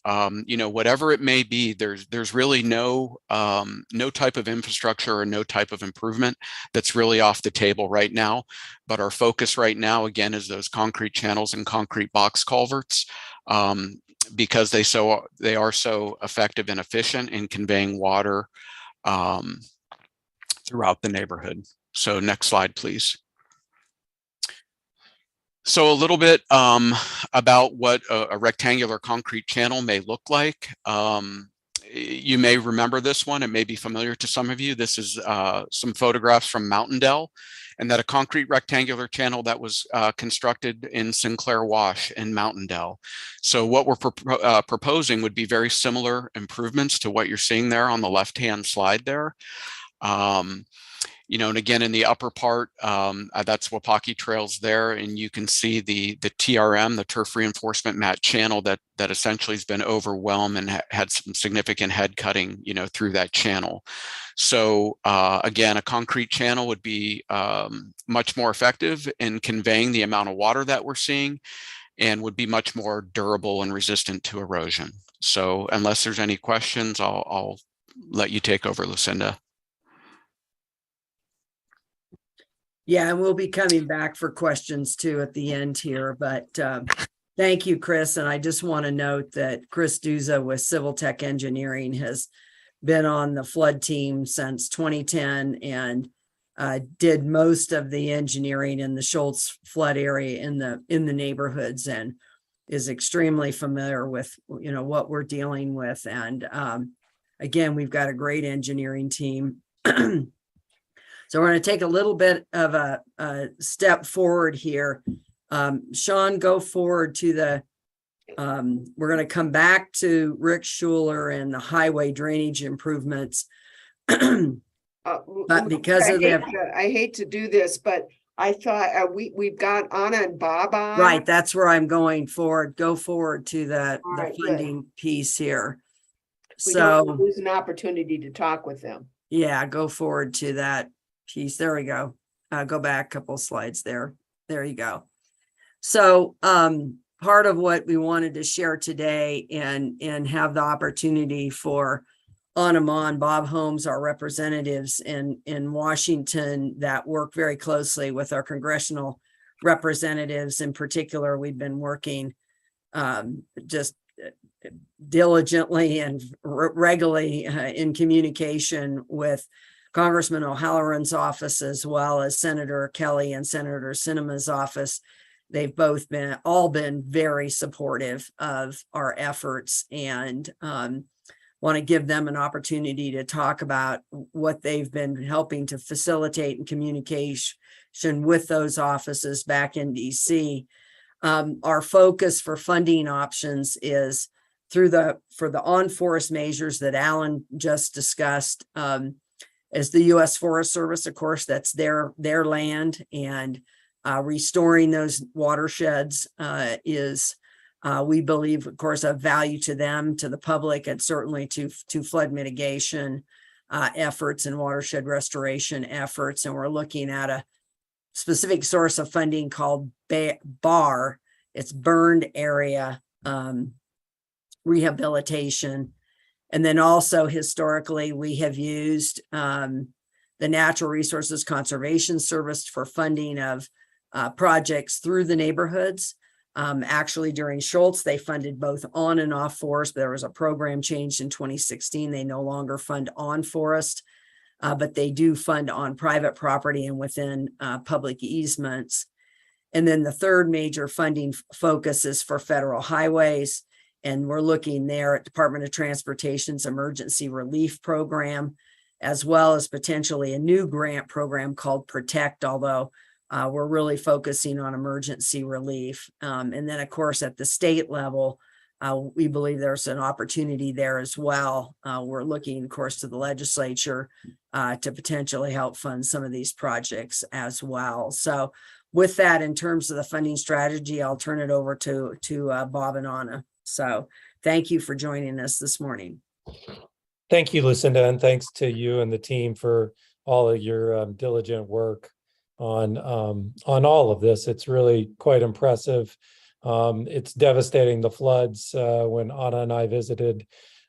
you know, whatever it may be, there's really no type of infrastructure or no type of improvement that's really off the table right now. But our focus right now, again, is those concrete channels and concrete box culverts, because they are so effective and efficient in conveying water throughout the neighborhood. So next slide, please. So a little bit about what a rectangular concrete channel may look like. You may remember this one. It may be familiar to some of you. This is some photographs from Mountaindale, and that a concrete rectangular channel that was constructed in Sinclair Wash in Mountaindale. So what we're proposing would be very similar improvements to what you're seeing there on the left-hand slide there. You know, and again, in the upper part, that's Wapaki Trails there, and you can see the TRM, the turf reinforcement mat channel that essentially has been overwhelmed and had some significant head cutting, you know, through that channel. So again, a concrete channel would be much more effective in conveying the amount of water that we're seeing, and would be much more durable and resistant to erosion. So unless there's any questions, I'll let you take over, Lucinda. Yeah, and we'll be coming back for questions too at the end here, but thank you, Chris. And I just want to note that Chris Duza with Civil Tech Engineering has been on the flood team since 2010 and did most of the engineering in the Schultz flood area in the neighborhoods, and is extremely familiar with, you know, what we're dealing with. And again, we've got a great engineering team. So we're going to take a little bit of a step forward here. Sean, go forward to the, we're going to come back to Rick Schuler and the highway drainage improvements. But because of the, I hate to do this, but I thought we've got Anna and Bob on. right, that's where I'm going forward. Go forward to the right, funding piece here. We So don't lose an opportunity to talk with them. yeah, go forward to that piece. There we go. Go back a couple slides there. There you go. So part of what we wanted to share today and have the opportunity for Anna and Bob Holmes, our representatives in Washington that work very closely with our congressional representatives. In particular, we've been working just diligently and regularly in communication with Congressman O'Halloran's office, as well as Senator Kelly and Senator Sinema's office. They've both all been very supportive of our efforts, and want to give them an opportunity to talk about what they've been helping to facilitate in communication with those offices back in DC. Our focus for funding options is for the on-forest measures that Alan just discussed. As the U.S. Forest Service, of course, that's their land, and restoring those watersheds is, we believe, of course, of value to them, to the public, and certainly to flood mitigation efforts and watershed restoration efforts. And we're looking at a specific source of funding called BAR. It's Burned Area Rehabilitation. And then also historically, we have used the Natural Resources Conservation Service for funding of projects through the neighborhoods. Actually, during Schultz, they funded both on and off forest. There was a program change in 2016. They no longer fund on forest, but they do fund on private property and within public easements. And then the third major funding focus is for federal highways. And we're looking there at Department of Transportation's Emergency Relief Program. as well as potentially a new grant program called Protect, although we're really focusing on emergency relief. And then, of course, at the state level, we believe there's an opportunity there as well. We're looking, of course, to the legislature to potentially help fund some of these projects as well. So with that, in terms of the funding strategy, I'll turn it over to Bob and Anna. So thank you for joining us this morning. Thank you, Lucinda, and thanks to you and the team for all of your diligent work on all of this. It's really quite impressive. It's devastating, the floods. When Anna and I visited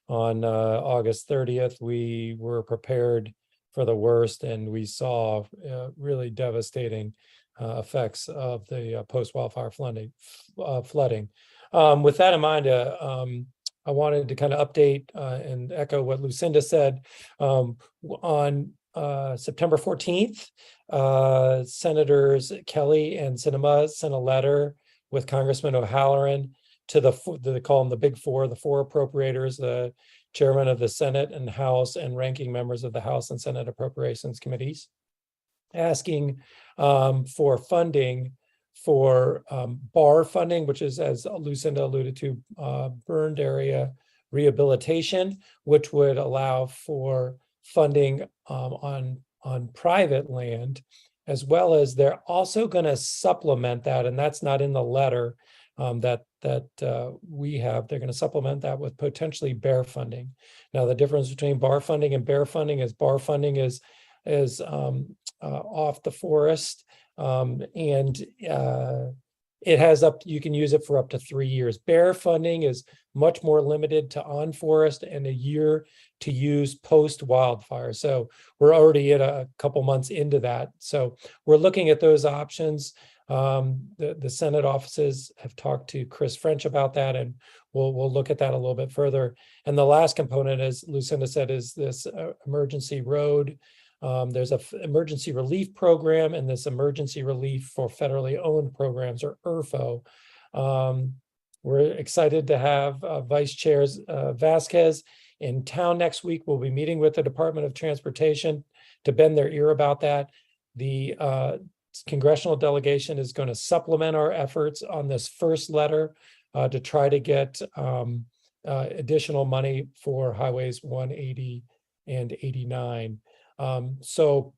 on August 30th, we were prepared for the worst, and we saw really devastating effects of the post-wildfire flooding. With that in mind, I wanted to kind of update and echo what Lucinda said. On September 14th, Senators Kelly and Sinema sent a letter with Congressman O'Halloran to they call them the Big Four, the four appropriators, the chairman of the Senate and House and ranking members of the House and Senate Appropriations Committees, asking for funding for BAR funding, which is, as Lucinda alluded to, burned area rehabilitation, which would allow for funding on private land, as well as they're also going to supplement that, and that's not in the letter that we have. They're going to supplement that with potentially BEAR funding. Now, the difference between BAR funding and BEAR funding is BAR funding is off the forest, and it has you can use it for up to 3 years. BEAR funding is much more limited to on forest and a year to use post wildfire. So we're already at a couple months into that. So we're looking at those options. The Senate offices have talked to Chris French about that, and we'll look at that a little bit further. And the last component, as Lucinda said, is this emergency road. There's an emergency relief program and this emergency relief for federally owned programs, or ERFO. We're excited to have Vice Chair Vasquez in town next week. We'll be meeting with the Department of Transportation to bend their ear about that. The congressional delegation is going to supplement our efforts on this first letter to try to get additional money for highways 180 and 89. So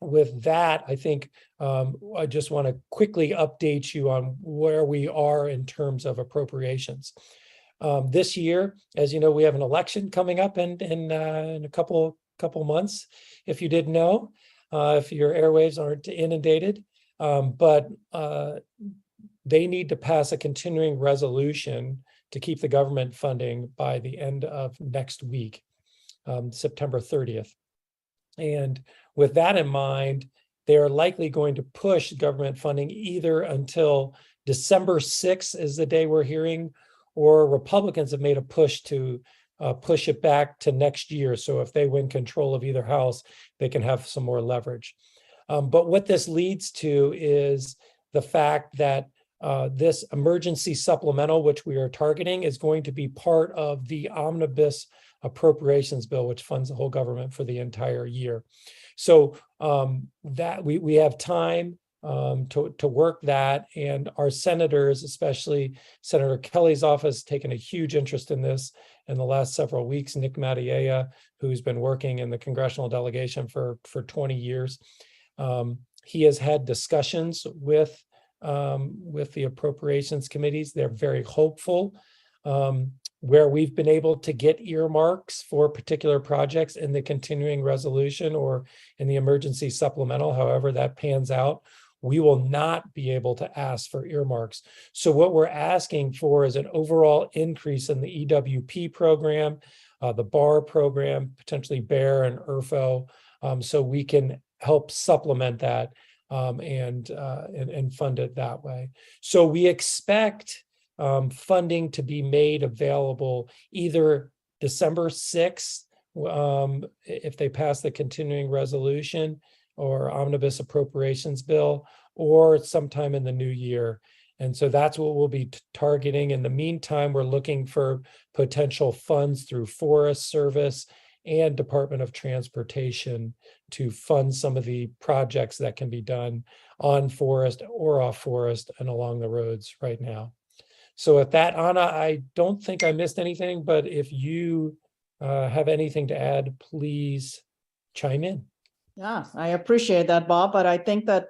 with that, I think I just want to quickly update you on where we are in terms of appropriations. This year, as you know, we have an election coming up in a couple months, if you didn't know, if your airwaves aren't inundated, but they need to pass a continuing resolution to keep the government funding by the end of next week, September 30th. And with that in mind, they are likely going to push government funding either until December 6th is the day we're hearing, or Republicans have made a push to push it back to next year. So if they win control of either house, they can have some more leverage. But what this leads to is the fact that this emergency supplemental, which we are targeting, is going to be part of the omnibus appropriations bill, which funds the whole government for the entire year. So that we have time to work that, and our senators, especially Senator Kelly's office, taken a huge interest in this in the last several weeks. Nick Mattiella, who's been working in the congressional delegation for 20 years, he has had discussions with the appropriations committees. They're very hopeful. Where we've been able to get earmarks for particular projects in the continuing resolution or in the emergency supplemental, however that pans out, we will not be able to ask for earmarks. So what we're asking for is an overall increase in the EWP program, the BAR program, potentially BEAR and ERFO, so we can help supplement that and fund it that way. So we expect funding to be made available either December 6th, if they pass the continuing resolution or omnibus appropriations bill, or sometime in the new year. And so that's what we'll be targeting. In the meantime, we're looking for potential funds through Forest Service and Department of Transportation to fund some of the projects that can be done on forest or off forest and along the roads right now. So with that, Anna, I don't think I missed anything, but if you have anything to add, please chime in. Yeah, I appreciate that, Bob, but I think that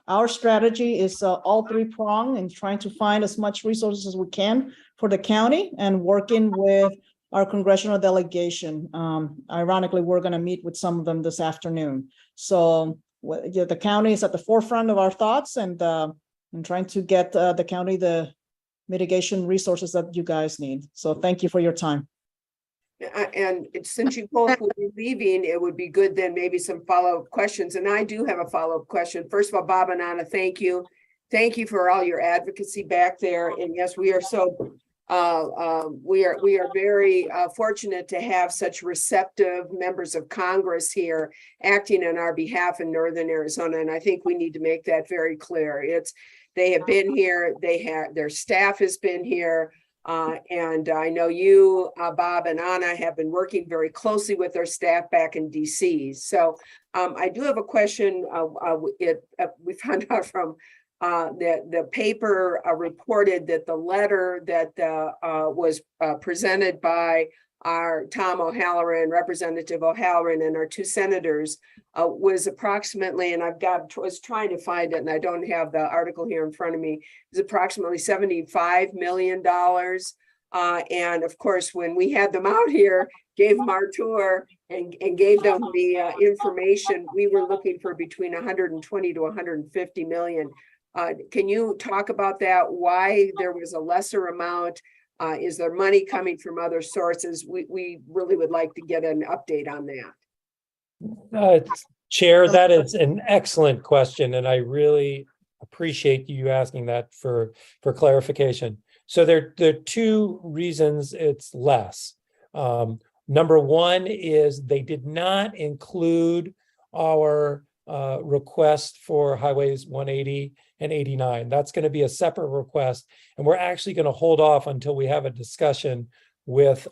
our strategy is all three-pronged and trying to find as much resources as we can for the county and working with our congressional delegation. Ironically, we're going to meet with some of them this afternoon. So the county is at the forefront of our thoughts and trying to get the county the mitigation resources that you guys need. So thank you for your time. And since you both will be leaving, it would be good then maybe some follow-up questions. And I do have a follow-up question. First of all, Bob and Anna, thank you. Thank you for all your advocacy back there. And yes, we are so we are very fortunate to have such receptive members of Congress here acting on our behalf in Northern Arizona. And I think we need to make that very clear. They have been here, their staff has been here. And I know you, Bob and Anna, have been working very closely with their staff back in DC. So I do have a question. We found out from the paper reported that the letter that was presented by our Tom O'Halloran, Representative O'Halloran, and our two senators was approximately, and was trying to find it, and I don't have the article here in front of me, is approximately $75 million. And of course, when we had them out here, gave them our tour and gave them the information, we were looking for between 120 to 150 million. Can you talk about that? Why there was a lesser amount? Is there money coming from other sources? We really would like to get an update on that. Chair, that is an excellent question, and I really appreciate you asking that for clarification. So there are two reasons it's less. Number one is they did not include our request for highways 180 and 89. That's going to be a separate request, and we're actually going to hold off until we have a discussion with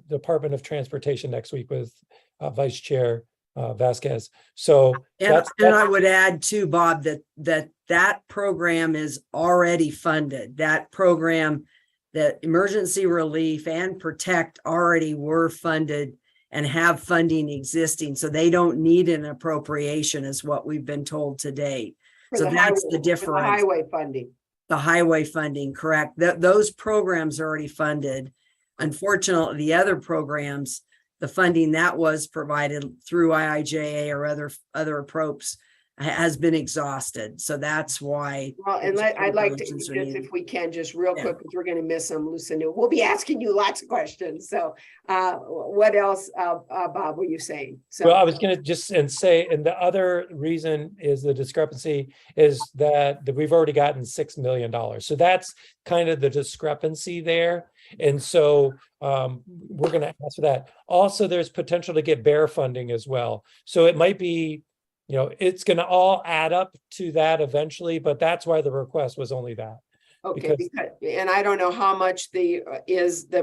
Department of Transportation next week with Vice Chair Vasquez. So and I would add too, Bob, that program is already funded. That program, that emergency relief and protect already were funded and have funding existing. So they don't need an appropriation is what we've been told to date. So that's the difference. The highway funding. The highway funding, correct. Those programs are already funded. Unfortunately, the other programs, the funding that was provided through IIJA or other approps has been exhausted. So that's why. Well, and I'd like to, just, if we can, just real quick, because we're going to miss them, Lucinda. We'll be asking you lots of questions. So what else, Bob, were you saying? So, well, I was going to just say, and the other reason is the discrepancy is that we've already gotten $6 million. So that's kind of the discrepancy there. And so we're going to ask for that. Also, there's potential to get bear funding as well. So it might be, it's going to all add up to that eventually, but that's why the request was only that. Okay, and I don't know how much the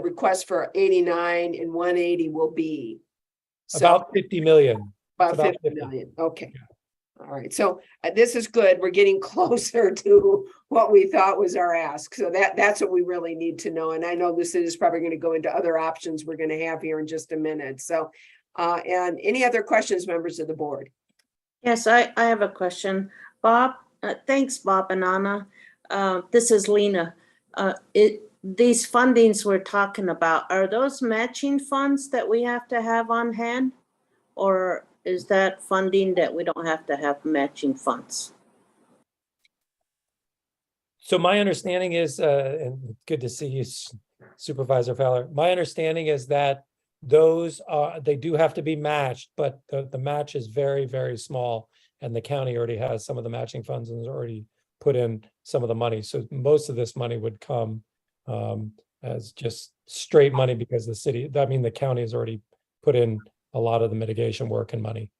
request for 89 and 180 will be. So, about 50 million. About 50 million. Okay. Yeah. All right. So this is good. We're getting closer to what we thought was our ask. So that's what we really need to know. And I know Lucinda is probably going to go into other options we're going to have here in just a minute. So, and any other questions, members of the board? Yes, I have a question. Bob, thanks, Bob and Anna. This is Lena. These fundings we're talking about, are those matching funds that we have to have on hand? Or is that funding that we don't have to have matching funds? So my understanding is, and good to see you, Supervisor Fowler. My understanding is that those they do have to be matched, but the match is very, very small, and the county already has some of the matching funds and has already put in some of the money. So most of this money would come as just straight money because the county has already put in a lot of the mitigation work and money.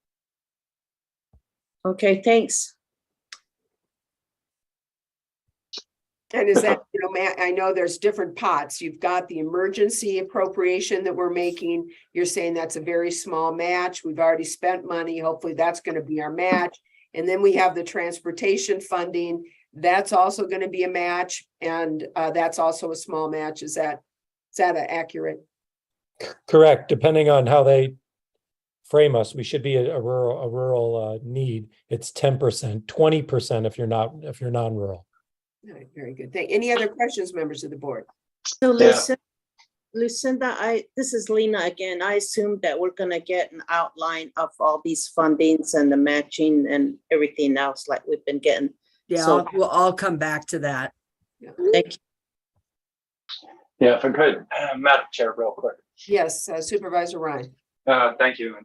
Okay, thanks. And is that, I know there's different pots. You've got the emergency appropriation that we're making. You're saying that's a very small match. We've already spent money. Hopefully that's going to be our match. And then we have the transportation funding. That's also going to be a match. And that's also a small match. Is that accurate? Correct. Depending on how they frame us, we should be a rural need. It's 10%, 20% if you're non-rural. All right, very good. Any other questions, members of the board? So Lucinda, this is Lena again. I assume that we're gonna get an outline of all these fundings and the matching and everything else like we've been getting. Yeah, So I'll come back to that. thank you. Yeah, if I could, Madam Chair, real quick. Yes, Supervisor Ryan. Thank you.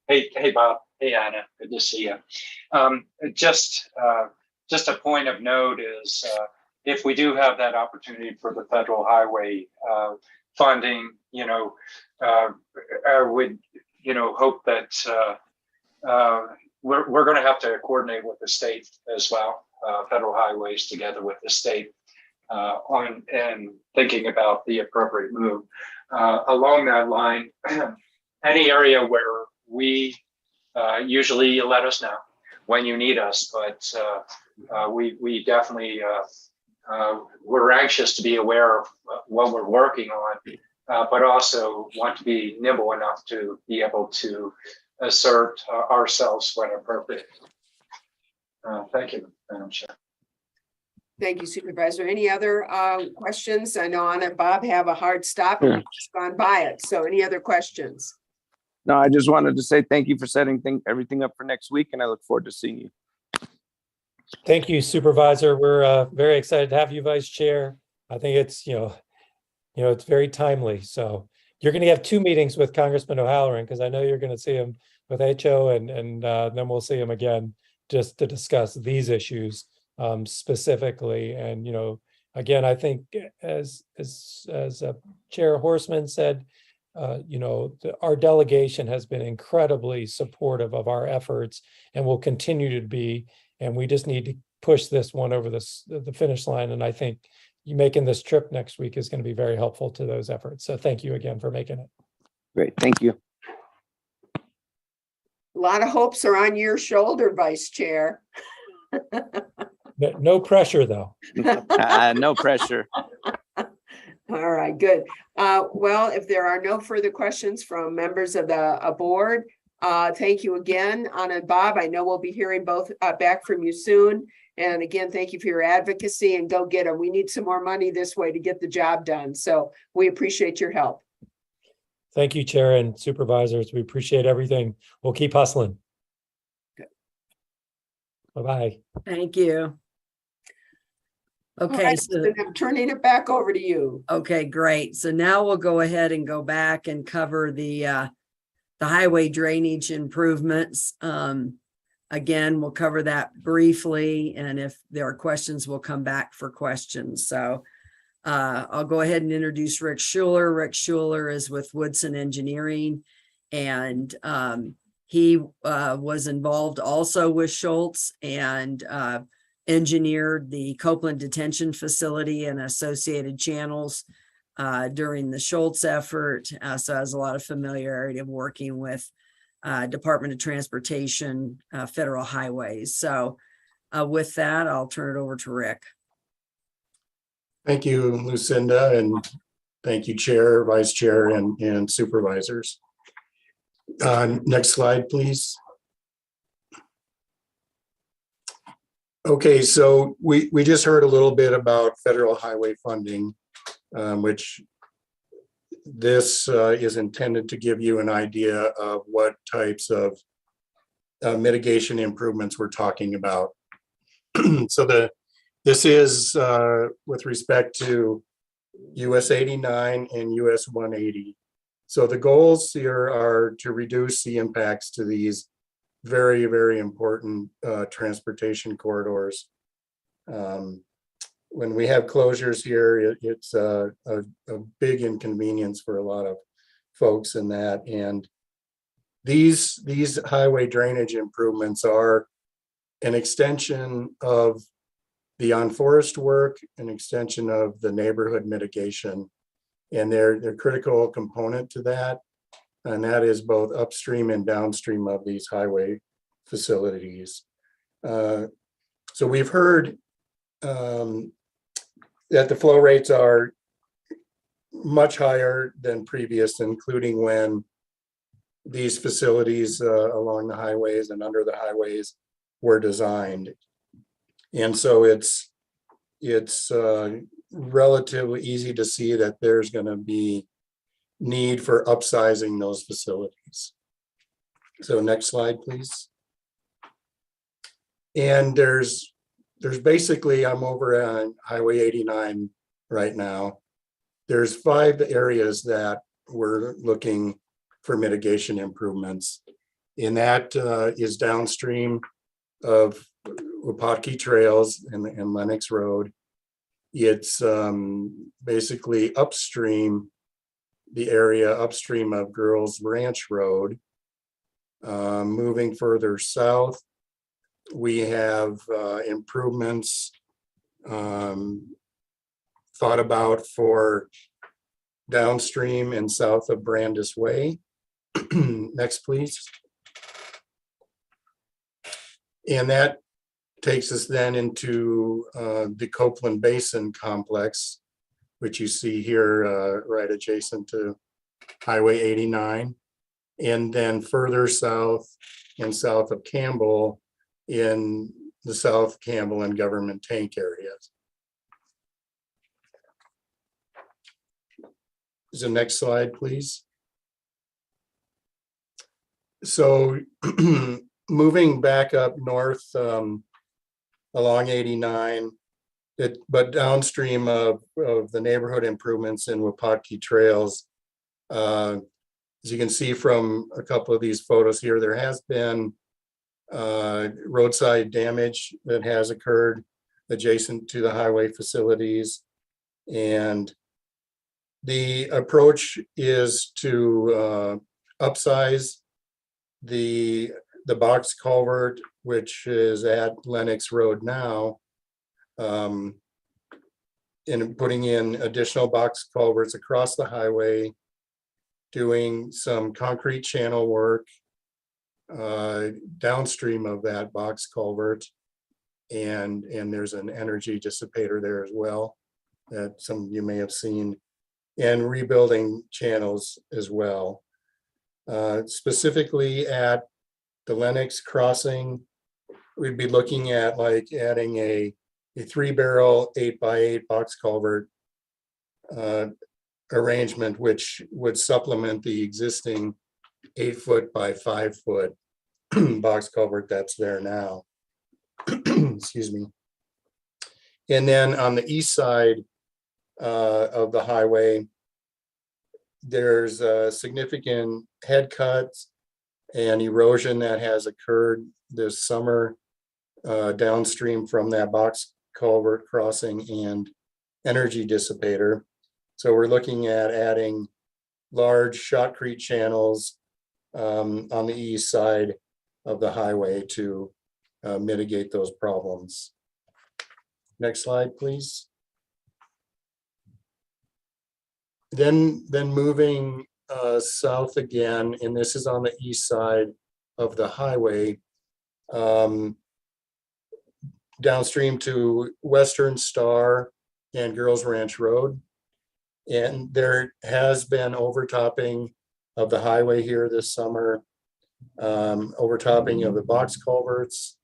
Hey, Bob. Hey, Anna. Good to see you. Just a point of note is if we do have that opportunity for the federal highway funding, I would, hope that we're going to have to coordinate with the state as well, federal highways together with the state on and thinking about the appropriate move. Along that line, any area where we usually you let us know when you need us, but we definitely we're anxious to be aware of what we're working on, but also want to be nimble enough to be able to assert ourselves when appropriate. Thank you, Madam Chair. Thank you, Supervisor. Any other questions? I know Anna and Bob have a hard stop and we've just gone by it. So any other questions? No, I just wanted to say thank you for setting everything up for next week, and I look forward to seeing you. Thank you, Supervisor. We're very excited to have you Vice Chair. I think it's, it's very timely. So you're going to have 2 meetings with Congressman O'Halloran, because I know you're going to see him with HO, and then we'll see him again just to discuss these issues specifically. And, again, I think as Chair Horseman said, our delegation has been incredibly supportive of our efforts and will continue to be. And we just need to push this one over the finish line. And I think you making this trip next week is going to be very helpful to those efforts. So thank you again for making it. Great. Thank you. A lot of hopes are on your shoulder, Vice Chair. No pressure, though. No pressure. All right, good. Well, if there are no further questions from members of the board, thank you again, Anna and Bob. I know we'll be hearing both back from you soon. And again, thank you for your advocacy, and go get them. We need some more money this way to get the job done. So we appreciate your help. Thank you, Chair and Supervisors. We appreciate everything. We'll keep hustling. Good. Bye-bye. Thank you. Okay, right, so I'm turning it back over to you. Okay, great. So now we'll go ahead and go back and cover the highway drainage improvements. Again, we'll cover that briefly, and if there are questions, we'll come back for questions. So I'll go ahead and introduce Rick Schuler. Rick Schuler is with Woodson Engineering, and he was involved also with Schultz and engineered the Copeland Detention Facility and associated channels during the Schultz effort. So has a lot of familiarity of working with Department of Transportation, federal highways. So with that, I'll turn it over to Rick. Thank you, Lucinda, and thank you, Chair, Vice Chair, and Supervisors. Next slide, please. Okay, so we just heard a little bit about federal highway funding, which this is intended to give you an idea of what types of mitigation improvements we're talking about. So this is with respect to US 89 and US 180. So the goals here are to reduce the impacts to these very, very important transportation corridors. When we have closures here, it's a big inconvenience for a lot of folks in that. And these highway drainage improvements are an extension of The on-forest work, an extension of the neighborhood mitigation, and they're critical component to that. And that is both upstream and downstream of these highway facilities. So we've heard that the flow rates are much higher than previous, including when these facilities along the highways and under the highways were designed. And so it's relatively easy to see that there's going to be need for upsizing those facilities. So next slide, please. And there's basically, I'm over on Highway 89 right now. There's 5 areas that we're looking for mitigation improvements. And that is downstream of Wapatki Trails and Lennox Road. It's basically upstream, the area upstream of Girls Ranch Road. Moving further south, we have improvements thought about for downstream and south of Brandis Way. Next, please. And that takes us then into the Copeland Basin complex, which you see here right adjacent to Highway 89. And then further south and south of Campbell in the South Campbell and Government Tank areas. The next slide, please. So moving back up north along 89, but downstream of the neighborhood improvements in Wapatki Trails, as you can see from a couple of these photos here, there has been roadside damage that has occurred adjacent to the highway facilities. And the approach is to upsize the box culvert, which is at Lennox Road now, and putting in additional box culverts across the highway, doing some concrete channel work downstream of that box culvert, and there's an energy dissipator there as well that some of you may have seen, and rebuilding channels as well. Specifically at the Lennox crossing, we'd be looking at like adding a 3-barrel 8x8 box culvert arrangement, which would supplement the existing 8-foot by 5-foot box culvert that's there now. Excuse me. And then on the east side of the highway, there's significant head cuts and erosion that has occurred this summer downstream from that box culvert crossing and energy dissipator. So we're looking at adding large shotcrete channels on the east side of the highway to mitigate those problems. Next slide, please. Then moving south again, and this is on the east side of the highway, downstream to Western Star and Girls Ranch Road. And there has been overtopping of the highway here this summer, overtopping of the box culverts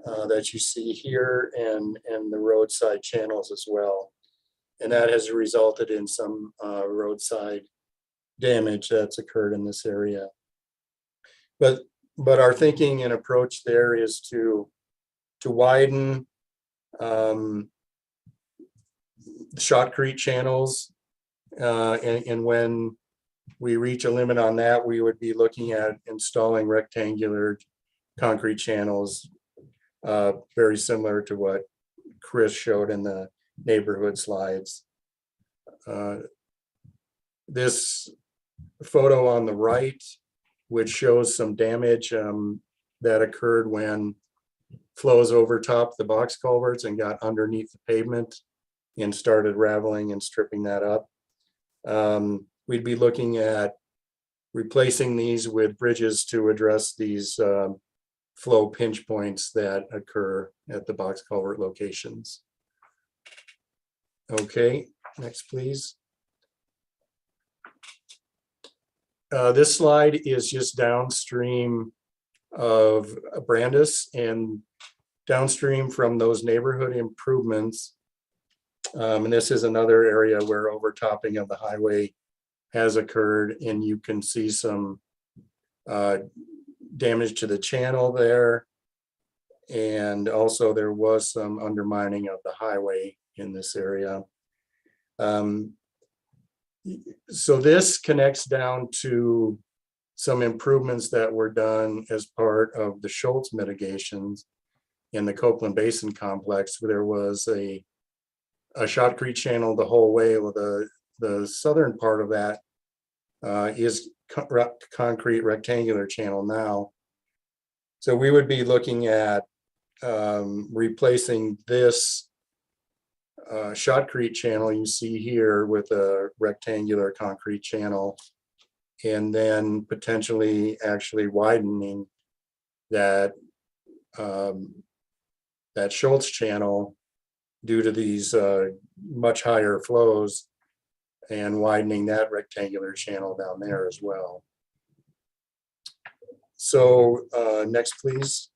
that you see here, and the roadside channels as well. And that has resulted in some roadside damage that's occurred in this area. But our thinking and approach there is to widen shotcrete channels, and when we reach a limit on that, we would be looking at installing rectangular concrete channels, very similar to what Chris showed in the neighborhood slides. This photo on the right, which shows some damage that occurred when flows over top the box culverts and got underneath the pavement and started raveling and stripping that up. We'd be looking at replacing these with bridges to address these flow pinch points that occur at the box culvert locations. Okay, next please. This slide is just downstream of Brandis and downstream from those neighborhood improvements. And this is another area where overtopping of the highway has occurred, and you can see some damage to the channel there. And also there was some undermining of the highway in this area. So this connects down to some improvements that were done as part of the Schultz mitigations in the Copeland Basin complex, where there was a shotcrete channel the whole way. Well, the southern part of that is concrete rectangular channel now. So we would be looking at replacing this shotcrete channel you see here with a rectangular concrete channel, and then potentially actually widening that that Schultz channel due to these much higher flows, and widening that rectangular channel down there as well. So next, please.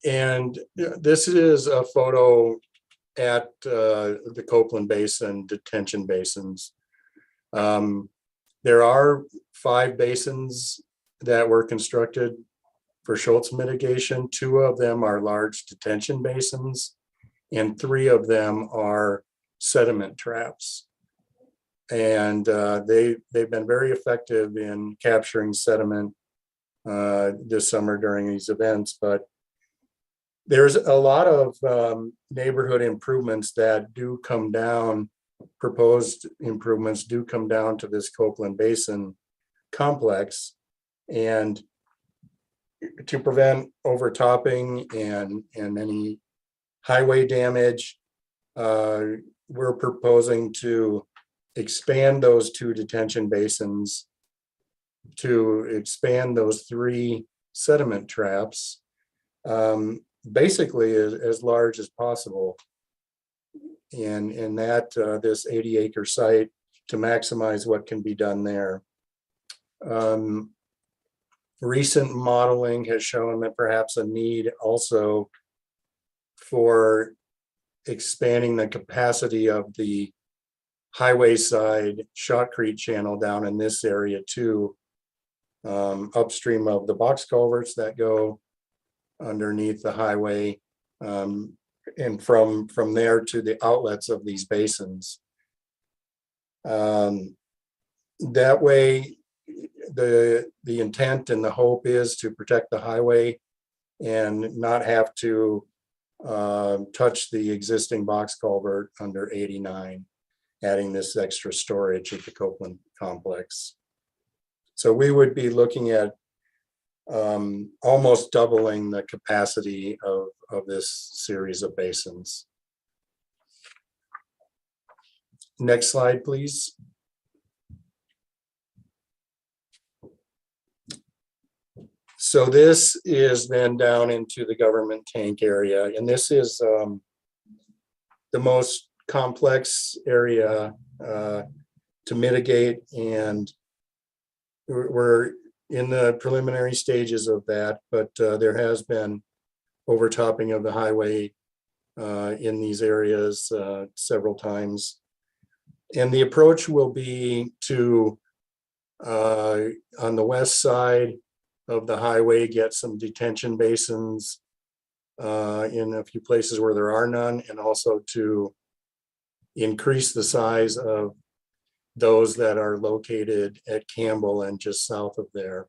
And this is a photo at the Copeland Basin detention basins. There are 5 basins that were constructed for Schultz mitigation. 2 of them are large detention basins, and 3 of them are sediment traps. And they've been very effective in capturing sediment this summer during these events. But there's a lot of neighborhood improvements that do come down, proposed improvements do come down to this Copeland Basin complex. And to prevent overtopping and any highway damage, we're proposing to expand those 2 detention basins, to expand those 3 sediment traps, basically as large as possible. And that this 80-acre site to maximize what can be done there. Recent modeling has shown that perhaps a need also for expanding the capacity of the highway side shotcrete channel down in this area too, upstream of the box culverts that go underneath the highway, and from there to the outlets of these basins. That way, the intent and the hope is to protect the highway and not have to touch the existing box culvert under 89, adding this extra storage at the Copeland complex. So we would be looking at almost doubling the capacity of this series of basins. Next slide, please. So this is then down into the government tank area, and this is the most complex area to mitigate, and we're in the preliminary stages of that, but there has been overtopping of the highway in these areas several times. And the approach will be to, on the west side of the highway, get some detention basins in a few places where there are none, and also to increase the size of those that are located at Campbell and just south of there.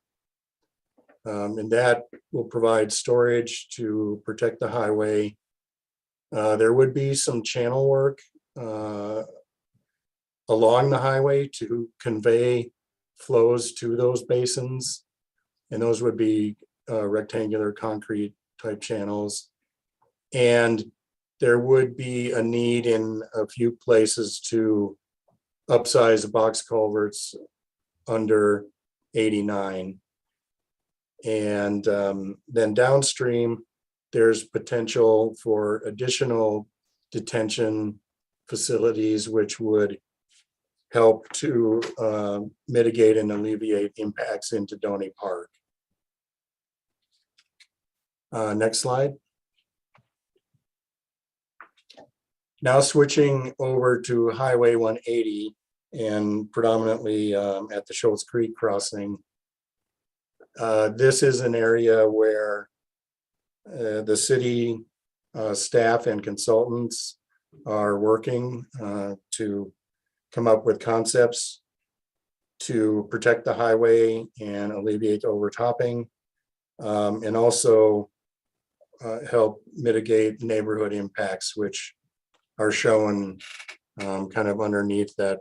And that will provide storage to protect the highway. There would be some channel work along the highway to convey flows to those basins, and those would be rectangular concrete type channels. And there would be a need in a few places to upsize the box culverts under 89. And then downstream, there's potential for additional detention facilities, which would help to mitigate and alleviate impacts into Donny Park. Next slide. Now switching over to Highway 180 and predominantly at the Schultz Creek crossing. This is an area where the city staff and consultants are working to come up with concepts to protect the highway and alleviate overtopping, and also help mitigate neighborhood impacts, which are shown kind of underneath that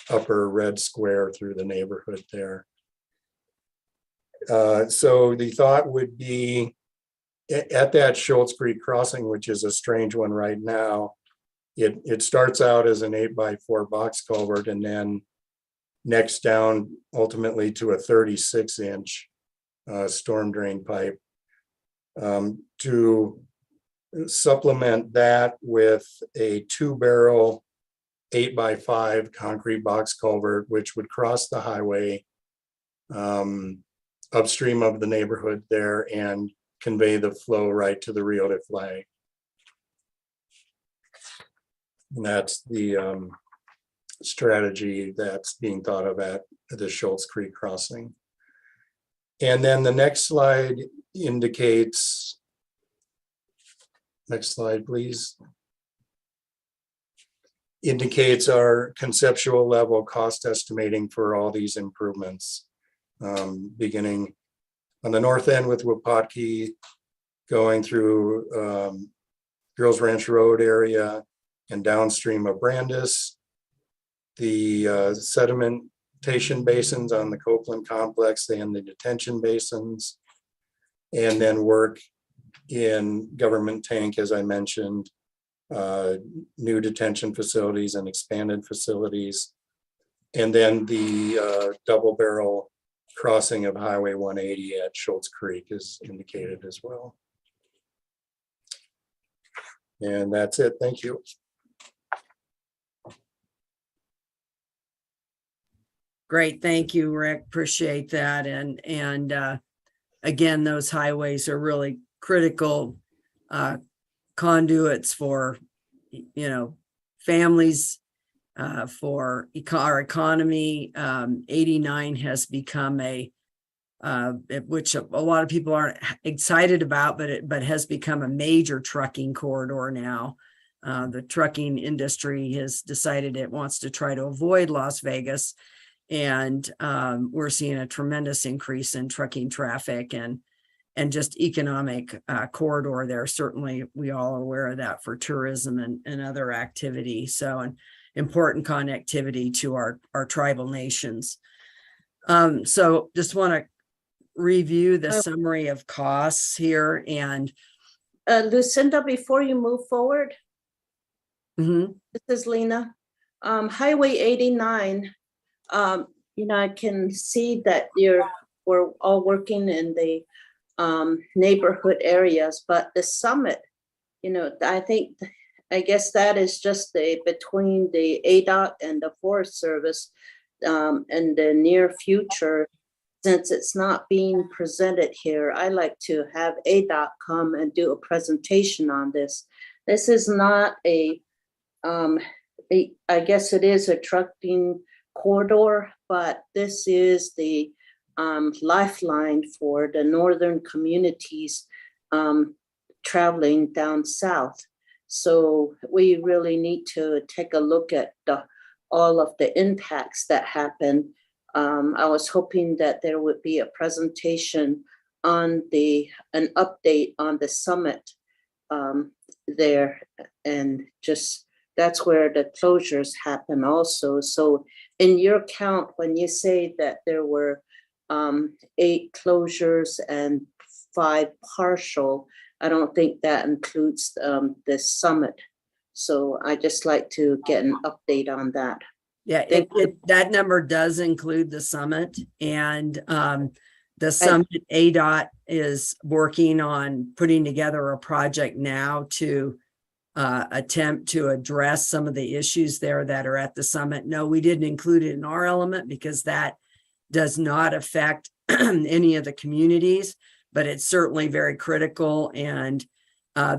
upper red square through the neighborhood there. So the thought would be at that Schultz Creek crossing, which is a strange one right now, it starts out as an 8x4 box culvert and then next down ultimately to a 36-inch storm drain pipe. To supplement that with a 2-barrel 8x5 concrete box culvert, which would cross the highway upstream of the neighborhood there and convey the flow right to the Rio de Flag. And that's the strategy that's being thought of at the Schultz Creek crossing. And then the next slide indicates, next slide, please, indicates our conceptual level cost estimating for all these improvements, beginning on the north end with Wapatki, going through Girls Ranch Road area and downstream of Brandis, the sedimentation basins on the Copeland complex and the detention basins, and then work in Government Tank, as I mentioned, new detention facilities and expanded facilities, and then the double barrel crossing of Highway 180 at Schultz Creek is indicated as well. And that's it. Thank you. Great, thank you, Rick. Appreciate that. And again, those highways are really critical conduits for, you know, families, for our economy. 89 has become which a lot of people aren't excited about, but has become a major trucking corridor now. The trucking industry has decided it wants to try to avoid Las Vegas. And we're seeing a tremendous increase in trucking traffic and just economic corridor there. Certainly, we all are aware of that for tourism and other activity. So, an important connectivity to our tribal nations. So just want to review the summary of costs here. And Lucinda, before you move forward, this is Lena. Highway 89, you know, I can see that we're all working in the neighborhood areas, but the summit, you know, I guess that is just between the ADOT and the Forest Service in the near future. Since it's not being presented here, I like to have ADOT come and do a presentation on this. This is not I guess it is a trucking corridor, but this is the lifeline for the northern communities traveling down south. So we really need to take a look at all of the impacts that happen. I was hoping that there would be a presentation on an update on the summit there, and just that's where the closures happen also. So in your count, when you say that there were 8 closures and 5 partial. I don't think that includes the summit. So I just like to get an update on that. Yeah, that number does include the summit, and the summit ADOT is working on putting together a project now to attempt to address some of the issues there that are at the summit. No, we didn't include it in our element because that does not affect any of the communities, but it's certainly very critical, and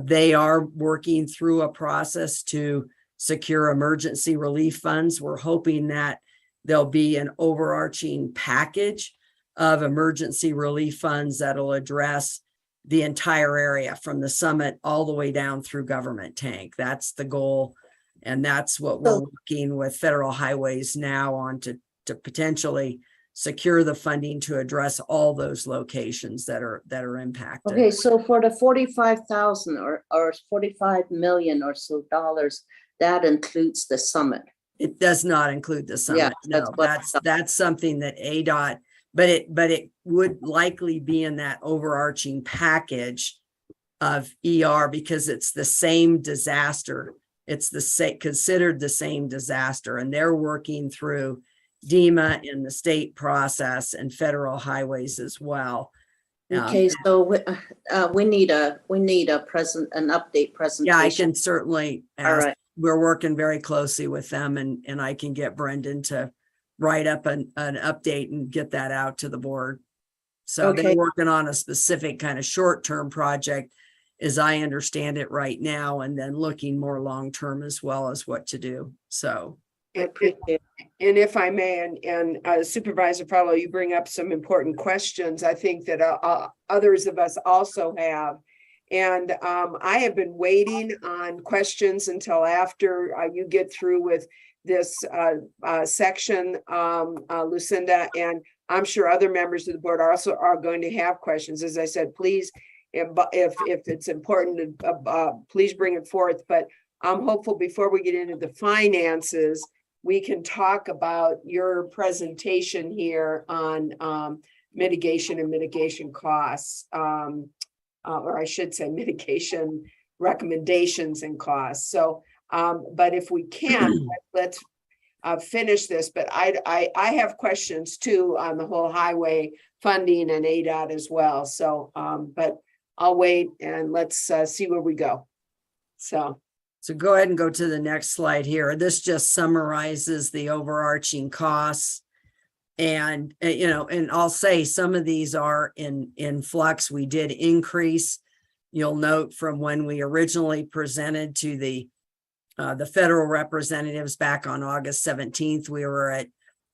they are working through a process to secure emergency relief funds. We're hoping that there'll be an overarching package of emergency relief funds that'll address the entire area from the summit all the way down through government tank. That's the goal. And that's what we're working with Federal Highways now on to potentially secure the funding to address all those locations that are impacted. Okay, so for the 45,000 or 45 million or so dollars, that includes the summit. It does not include the summit. Yeah, No, that's something that ADOT, but it would likely be in that overarching package of ER because it's the same disaster. It's considered the same disaster, and they're working through DEMA in the state process and Federal Highways as well. Okay, so we need an update presentation. Yeah, I can certainly ask. All right. We're working very closely with them, and I can get Brendan to write up an update and get that out to the board. So Okay. they're working on a specific kind of short-term project, as I understand it right now, and then looking more long-term as well as what to do. So. And if I may, and Supervisor Fowler, you bring up some important questions. I think that others of us also have. And I have been waiting on questions until after you get through with this section, Lucinda, and I'm sure other members of the board also are going to have questions. As I said, please, if it's important, please bring it forth. But I'm hopeful before we get into the finances, we can talk about your presentation here on mitigation and mitigation costs, or I should say mitigation recommendations and costs. So, but if we can, let's finish this. But I have questions too on the whole highway funding and ADOT as well. So, but I'll wait and let's see where we go. So go ahead and go to the next slide here. This just summarizes the overarching costs. And, and I'll say some of these are in flux. We did increase. You'll note from when we originally presented to the federal representatives back on August 17th, we were at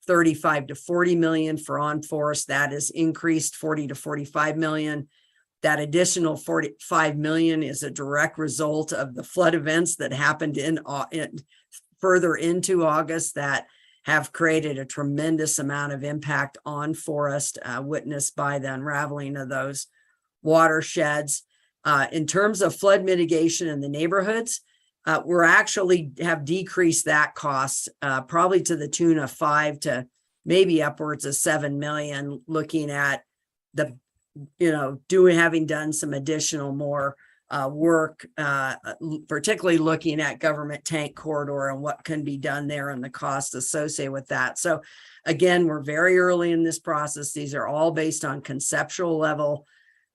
35 to 40 million for on-forest. That is increased 40 to 45 million. That additional 45 million is a direct result of the flood events that happened in further into August that have created a tremendous amount of impact on forest, witnessed by the unraveling of those watersheds. In terms of flood mitigation in the neighborhoods, we're actually have decreased that cost probably to the tune of 5 to maybe upwards of 7 million, looking at the having done some additional more work, particularly looking at government tank corridor and what can be done there and the cost associated with that. So again, we're very early in this process. These are all based on conceptual level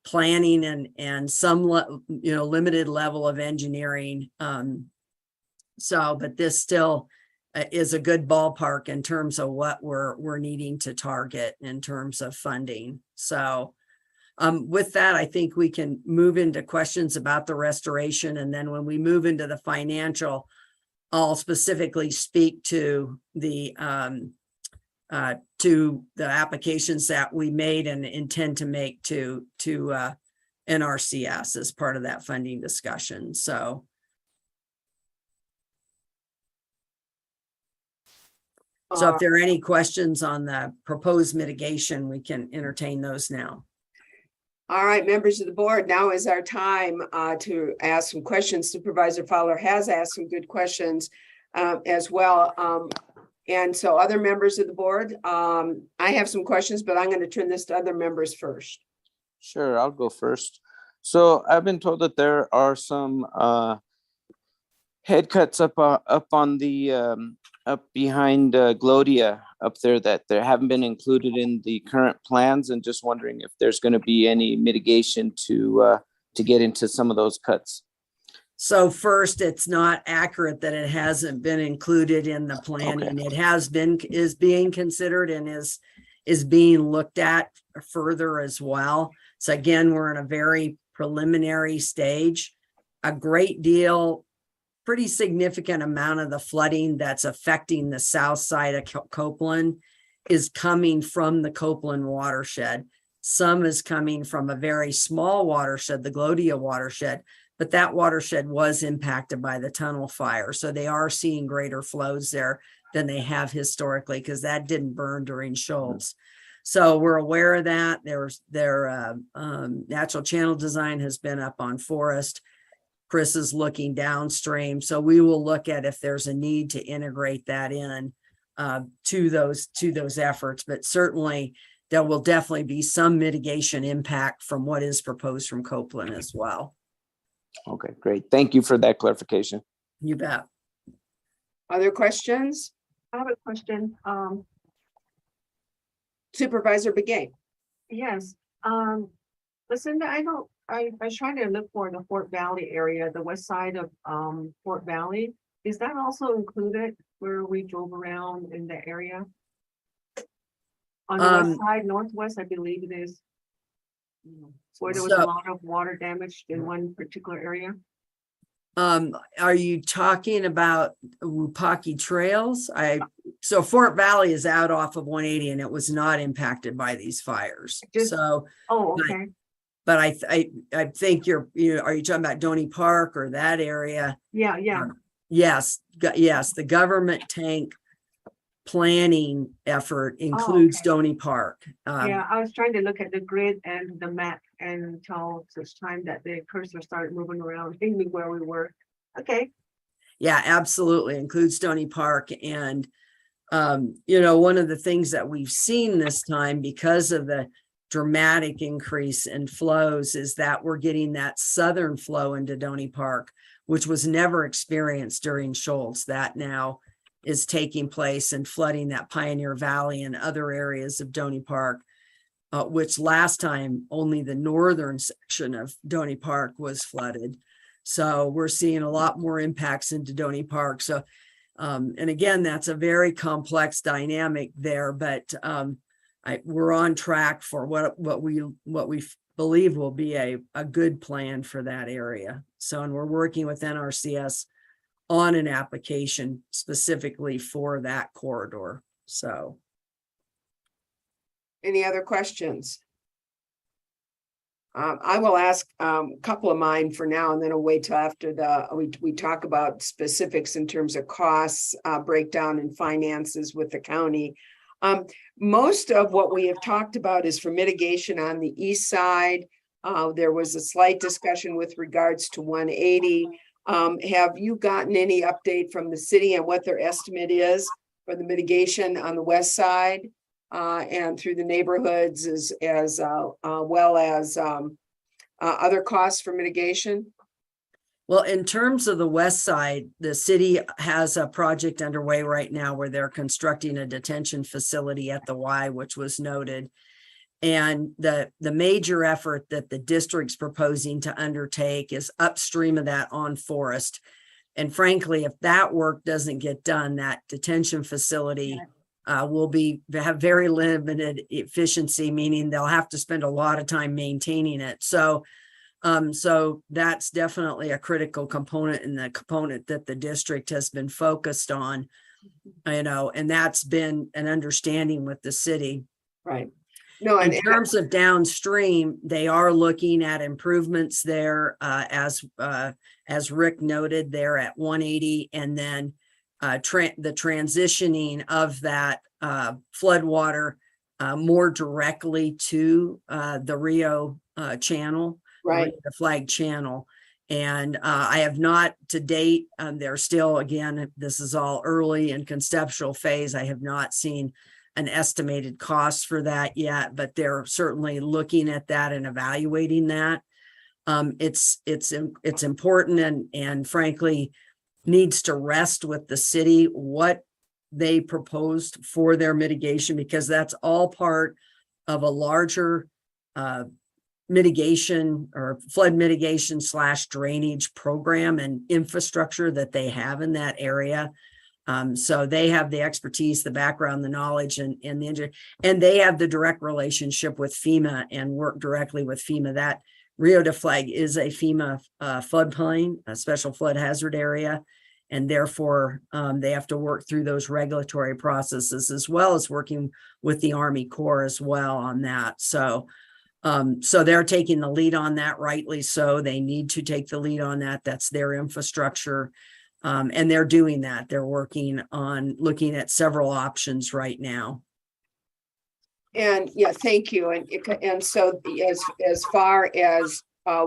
planning and some limited level of engineering. But this still is a good ballpark in terms of what we're needing to target in terms of funding. So with that, I think we can move into questions about the restoration. And then when we move into the financial, I'll specifically speak to the applications that we made and intend to make to NRCS as part of that funding discussion. So if there are any questions on the proposed mitigation, we can entertain those now. All right, members of the board, now is our time to ask some questions. Supervisor Fowler has asked some good questions as well. And so other members of the board, I have some questions, but I'm going to turn this to other members first. Sure, I'll go first. So I've been told that there are some head cuts up on the up behind Glodia up there that there haven't been included in the current plans, and just wondering if there's going to be any mitigation to get into some of those cuts. So first, it's not accurate that it hasn't been included in the planning. It has been, is being considered and is being looked at further as well. So again, we're in a very preliminary stage. A great deal, pretty significant amount of the flooding that's affecting the south side of Copeland is coming from the Copeland watershed. Some is coming from a very small watershed, the Glodia watershed, but that watershed was impacted by the tunnel fire. So they are seeing greater flows there than they have historically, because that didn't burn during Schultz. So we're aware of that. Their natural channel design has been up on Forest. Chris is looking downstream. So we will look at if there's a need to integrate that in to those efforts. But certainly there will definitely be some mitigation impact from what is proposed from Copeland as well. Okay, great. Thank you for that clarification. You bet. Other questions? I have a question. Supervisor Begay. Yes, Lucinda, I was trying to look for the Fort Valley area, the west side of Fort Valley. Is that also included where we drove around in the area? On the west side, northwest, I believe it is. Where there was a lot of water damage in one particular area. Are you talking about Wupaki Trails? So Fort Valley is out off of 180 and it was not impacted by these fires. Okay. But I think are you talking about Donny Park or that area? Yeah. Yes. The government tank planning effort includes Donny Park. Yeah, I was trying to look at the grid and the map until such time that the cursor started moving around, thinking where we were. Okay. Yeah, absolutely. Includes Donny Park. And, one of the things that we've seen this time because of the dramatic increase in flows is that we're getting that southern flow into Donny Park, which was never experienced during Schultz. That now is taking place and flooding that Pioneer Valley and other areas of Donny Park, which last time only the northern section of Donny Park was flooded. So we're seeing a lot more impacts into Donny Park. So, and again, that's a very complex dynamic there, but we're on track for what we believe will be a good plan for that area. So, and we're working with NRCS on an application specifically for that corridor. So. Any other questions? I will ask a couple of mine for now, and then I'll wait till after we talk about specifics in terms of costs, breakdown and finances with the county. Most of what we have talked about is for mitigation on the east side. There was a slight discussion with regards to 180. Have you gotten any update from the city on what their estimate is for the mitigation on the west side and through the neighborhoods as well as other costs for mitigation? Well, in terms of the west side, the city has a project underway right now where they're constructing a detention facility at the Y, which was noted. And the major effort that the district's proposing to undertake is upstream of that on Forest. And frankly, if that work doesn't get done, that detention facility will have very limited efficiency, meaning they'll have to spend a lot of time maintaining it. So that's definitely a critical component and the component that the district has been focused on, and that's been an understanding with the city. Right. No, in terms of downstream, they are looking at improvements there, as Rick noted there at 180, and then the transitioning of that floodwater more directly to the Rio channel, right? The flag channel. And I have not to date, they're still, again, this is all early and conceptual phase. I have not seen an estimated cost for that yet, but they're certainly looking at that and evaluating that. It's important and frankly needs to rest with the city what they proposed for their mitigation, because that's all part of a larger mitigation or flood mitigation / drainage program and infrastructure that they have in that area. So they have the expertise, the background, the knowledge, and the engineer, and they have the direct relationship with FEMA and work directly with FEMA. That Rio de Flag is a FEMA floodplain, a special flood hazard area, and therefore they have to work through those regulatory processes as well as working with the Army Corps as well on that. So they're taking the lead on that, rightly so. They need to take the lead on that. That's their infrastructure. And they're doing that. They're working on looking at several options right now. And yeah, thank you. And so as far as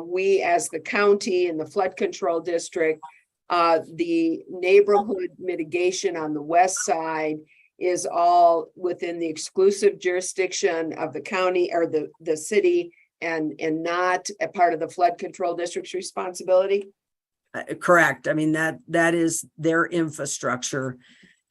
we as the county and the flood control district, the neighborhood mitigation on the west side is all within the exclusive jurisdiction of the county or the city and not a part of the flood control district's responsibility. Correct. I mean, that is their infrastructure.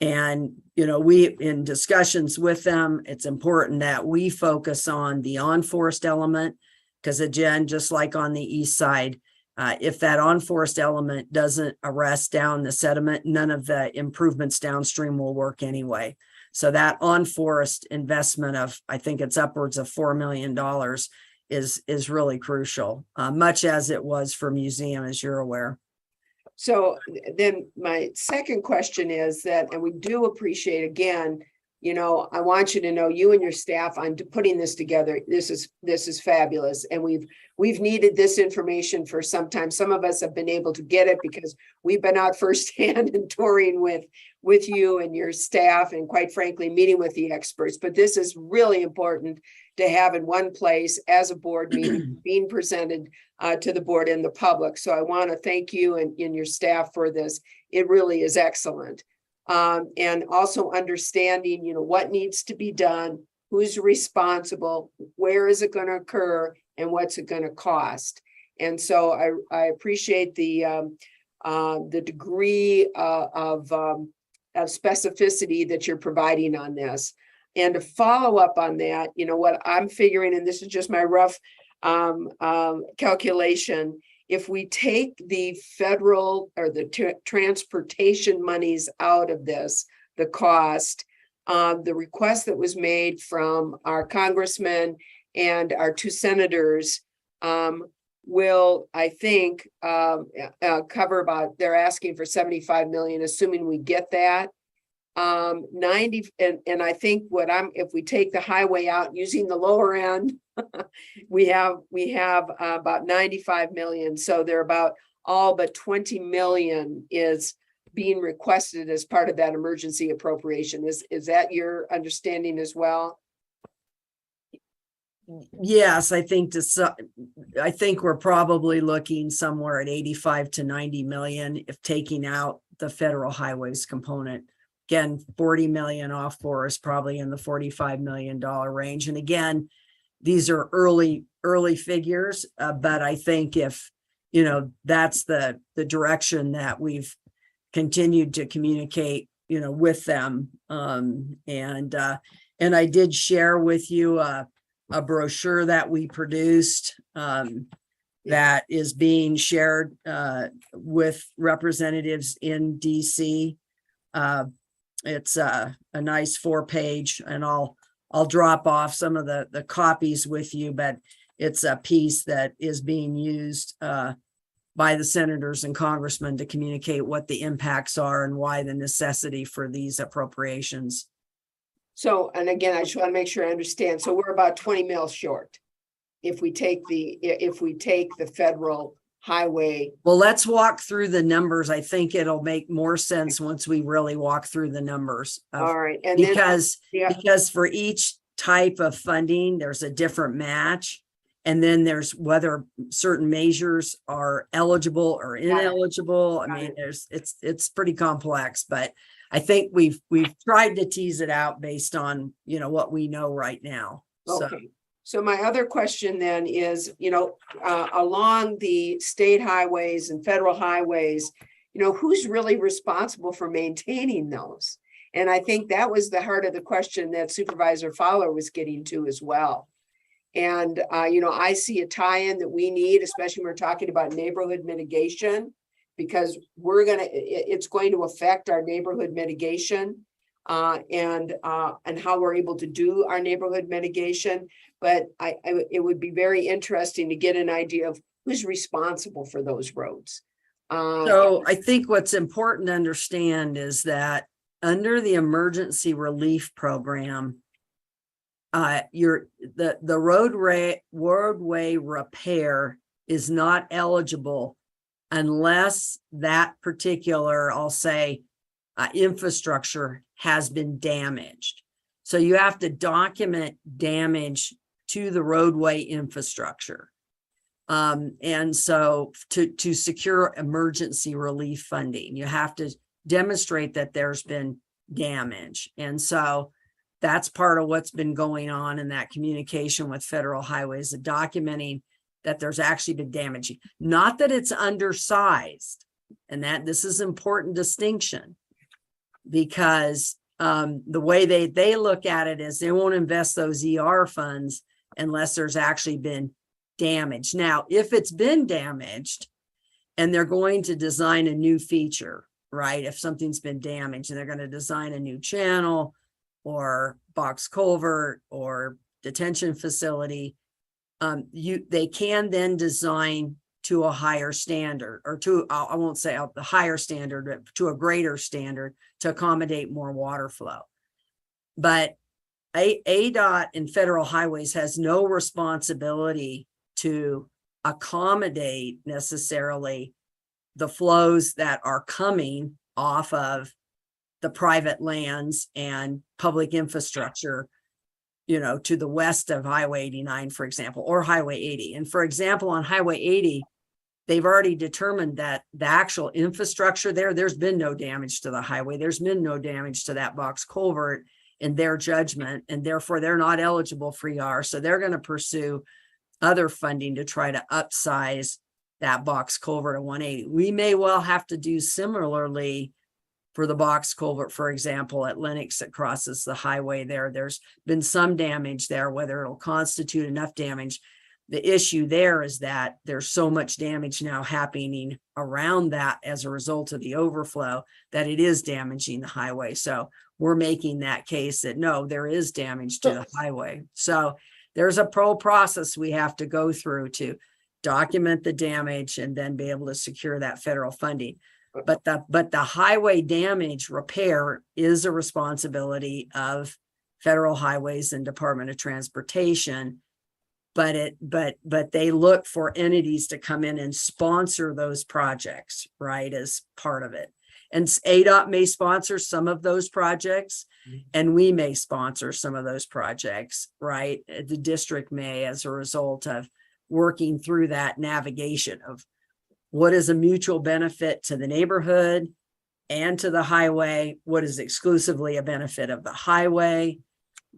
And, you know, we, in discussions with them, it's important that we focus on the on-forest element, because again, just like on the east side, if that on-forest element doesn't arrest down the sediment, none of the improvements downstream will work anyway. So that on-forest investment of, I think it's upwards of $4 million is really crucial, much as it was for museum, as you're aware. So then my second question is that, and we do appreciate, again, you know, I want you to know, you and your staff, I'm putting this together. This is fabulous. And we've needed this information for some time. Some of us have been able to get it because we've been out firsthand and touring with you and your staff, and quite frankly, meeting with the experts. But this is really important to have in one place as a board meeting being presented to the board and the public. So I want to thank you and your staff for this. It really is excellent. And also understanding, you know, what needs to be done, who's responsible, where is it going to occur, and what's it going to cost. And so I appreciate the degree of specificity that you're providing on this. And to follow up on that, you know, what I'm figuring, and this is just my rough calculation, if we take the federal or the transportation monies out of this, the cost, the request that was made from our congressman and our two senators will, I think, cover about, they're asking for 75 million, assuming we get that. 90, and I think if we take the highway out using the lower end, we have about 95 million. So they're about all but 20 million is being requested as part of that emergency appropriation. Is that your understanding as well? Yes, I think we're probably looking somewhere at 85 to 90 million if taking out the federal highways component. Again, 40 million off for us, probably in the $45 million range. And again, these are early figures, but I think if, you know, that's the direction that we've continued to communicate, you know, with them. And I did share with you a brochure that we produced that is being shared with representatives in DC. It's a nice 4-page, and I'll drop off some of the copies with you, but it's a piece that is being used by the senators and congressmen to communicate what the impacts are and why the necessity for these appropriations. So, and again, I just want to make sure I understand. So we're about 20 mil short if we take the federal highway. Well, let's walk through the numbers. I think it'll make more sense once we really walk through the numbers. All right. And because then, for each type of funding, there's a different match. And then there's whether certain measures are eligible or ineligible. I mean, it's pretty complex, but I think we've tried to tease it out based on, what we know right now. So, Okay. So my other question then is, along the state highways and federal highways, who's really responsible for maintaining those? And I think that was the heart of the question that Supervisor Fowler was getting to as well. And, I see a tie-in that we need, especially when we're talking about neighborhood mitigation, because it's going to affect our neighborhood mitigation and how we're able to do our neighborhood mitigation. But it would be very interesting to get an idea of who's responsible for those roads. So I think what's important to understand is that under the emergency relief program, the roadway repair is not eligible unless that particular, I'll say, infrastructure has been damaged. So you have to document damage to the roadway infrastructure. And so to secure emergency relief funding, you have to demonstrate that there's been damage. And so that's part of what's been going on in that communication with federal highways, documenting that there's actually been damage. Not that it's undersized, and that this is important distinction, because the way they look at it is they won't invest those ER funds unless there's actually been damage. Now, if it's been damaged and they're going to design a new feature, right? If something's been damaged and they're going to design a new channel or box culvert or detention facility, they can then design to a higher standard, or I won't say the higher standard, but to a greater standard to accommodate more water flow. But ADOT and federal highways has no responsibility to accommodate necessarily the flows that are coming off of the private lands and public infrastructure, to the west of Highway 89, for example, or Highway 80. And for example, on Highway 80, they've already determined that the actual infrastructure there's been no damage to the highway. There's been no damage to that box culvert in their judgment, and therefore they're not eligible for ER. So they're going to pursue other funding to try to upsize that box culvert to 180. We may well have to do similarly for the box culvert, for example, at Lenox that crosses the highway there. There's been some damage there, whether it'll constitute enough damage. The issue there is that there's so much damage now happening around that as a result of the overflow that it is damaging the highway. So we're making that case that no, there is damage to the highway. So there's a process we have to go through to document the damage and then be able to secure that federal funding. But the highway damage repair is a responsibility of federal highways and Department of Transportation. But they look for entities to come in and sponsor those projects, right, as part of it. And ADOT may sponsor some of those projects, and we may sponsor some of those projects, right? The district may, as a result of working through that navigation of what is a mutual benefit to the neighborhood and to the highway, what is exclusively a benefit of the highway,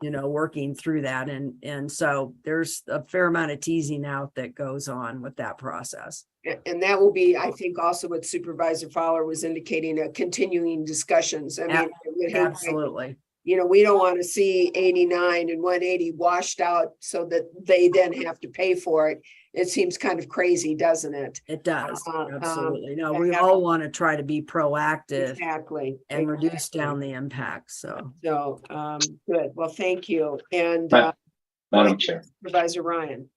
working through that. And so there's a fair amount of teasing out that goes on with that process. And that will be, I think, also what Supervisor Fowler was indicating, continuing discussions. I mean, absolutely. We don't want to see 89 and 180 washed out so that they then have to pay for it. It seems kind of crazy, doesn't it? It does. Absolutely. No, we all want to try to be proactive. Exactly. And reduce down the impact. So good. Well, thank you. And Madam Chair. Supervisor Ryan.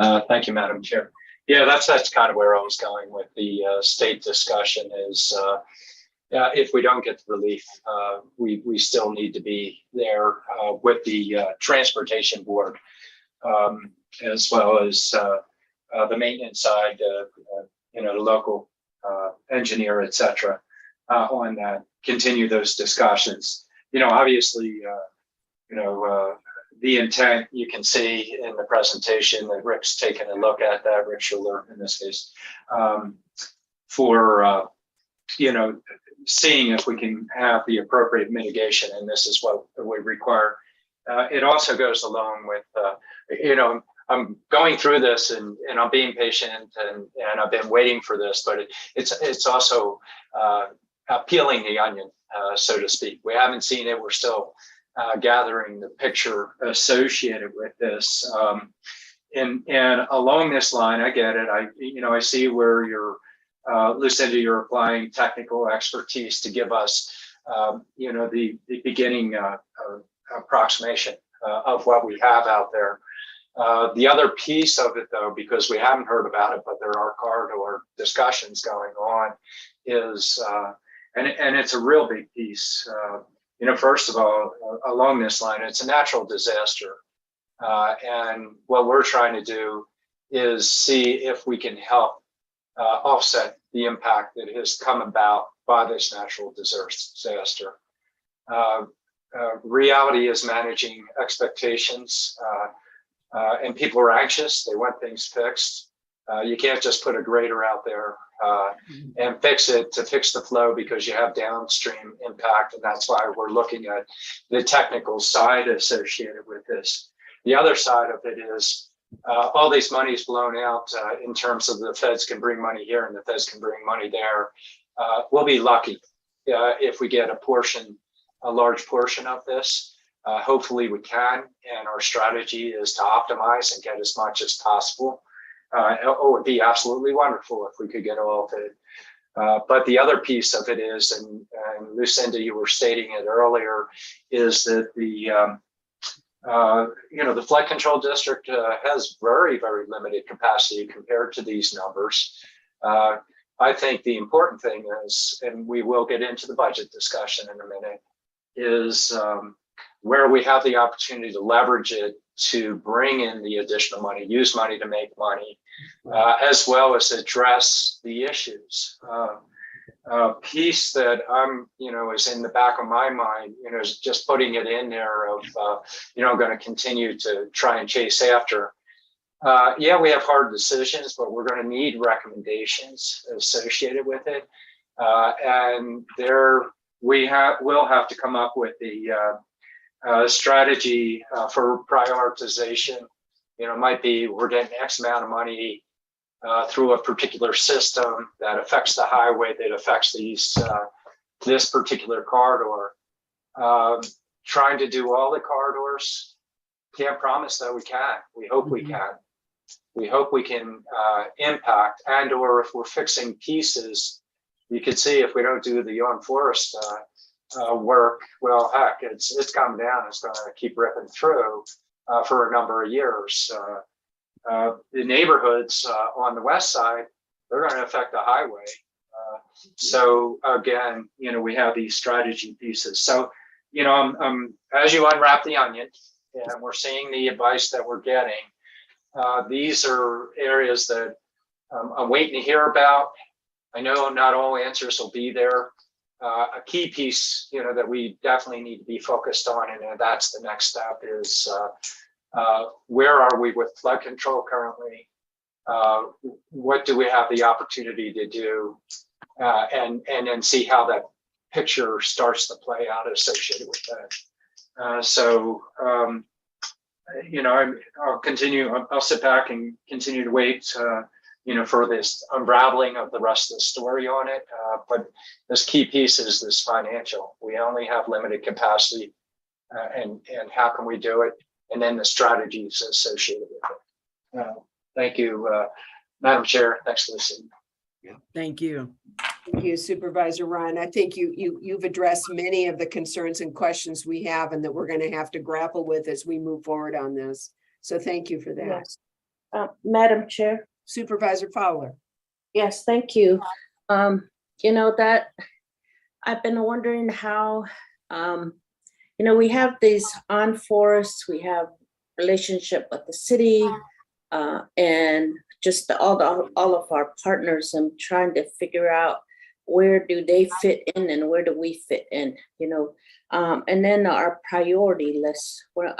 Thank you, Madam Chair. Yeah, that's kind of where I was going with the state discussion is if we don't get the relief, we still need to be there with the transportation board, as well as the maintenance side, the local engineer, et cetera, on that, continue those discussions. Obviously, the intent you can see in the presentation that Rick's taken a look at that, Rick Schuler in this case, for seeing if we can have the appropriate mitigation, and this is what we require. It also goes along with, I'm going through this and I'm being patient and I've been waiting for this, but it's also peeling the onion, so to speak. We haven't seen it. We're still gathering the picture associated with this. And along this line, I get it. I see where you're, Lucinda, you're applying technical expertise to give us, the beginning approximation of what we have out there. The other piece of it, though, because we haven't heard about it, but there are corridor discussions going on, is, and it's a real big piece. First of all, along this line, it's a natural disaster. And what we're trying to do is see if we can help offset the impact that has come about by this natural disaster. Reality is managing expectations, and people are anxious. They want things fixed. You can't just put a grader out there and fix it to fix the flow, because you have downstream impact. And that's why we're looking at the technical side associated with this. The other side of it is all these money's blown out in terms of the feds can bring money here and the feds can bring money there. We'll be lucky if we get a large portion of this. Hopefully we can, and our strategy is to optimize and get as much as possible. It would be absolutely wonderful if we could get all of it. But the other piece of it is, and Lucinda, you were stating it earlier, is that the flood control district has very, very limited capacity compared to these numbers. I think the important thing is, and we will get into the budget discussion in a minute, is where we have the opportunity to leverage it to bring in the additional money, use money to make money, as well as address the issues. Piece that is in the back of my mind, is just putting it in there of, I'm going to continue to try and chase after. Yeah, we have hard decisions, but we're going to need recommendations associated with it. And we'll have to come up with the strategy for prioritization. It might be we're getting X amount of money through a particular system that affects the highway, that affects this particular corridor. Trying to do all the corridors, can't promise that we can. We hope we can. We hope we can impact, and or if we're fixing pieces, you could see if we don't do the on forest work, well, heck, it's coming down. It's going to keep ripping through for a number of years. The neighborhoods on the west side, they're going to affect the highway. So again, we have these strategy pieces. So, as you unwrap the onion, and we're seeing the advice that we're getting, these are areas that I'm waiting to hear about. I know not all answers will be there. A key piece, that we definitely need to be focused on, and that's the next step, is where are we with flood control currently? What do we have the opportunity to do? And then see how that picture starts to play out associated with that. I'll continue. I'll sit back and continue to wait, for this unraveling of the rest of the story on it. But this key piece is this financial. We only have limited capacity, and how can we do it? And then the strategies associated with it. Thank you, Madam Chair. Thanks for listening. Thank you. Thank you, Supervisor Ryan. I think you've addressed many of the concerns and questions we have, and that we're going to have to grapple with as we move forward on this. So thank you for that. Yes. Madam Chair. Supervisor Fowler. Yes, thank you. That I've been wondering how, we have these on forests, we have relationship with the city, and just all of our partners, and trying to figure out where do they fit in and where do we fit in, and then our priority list, where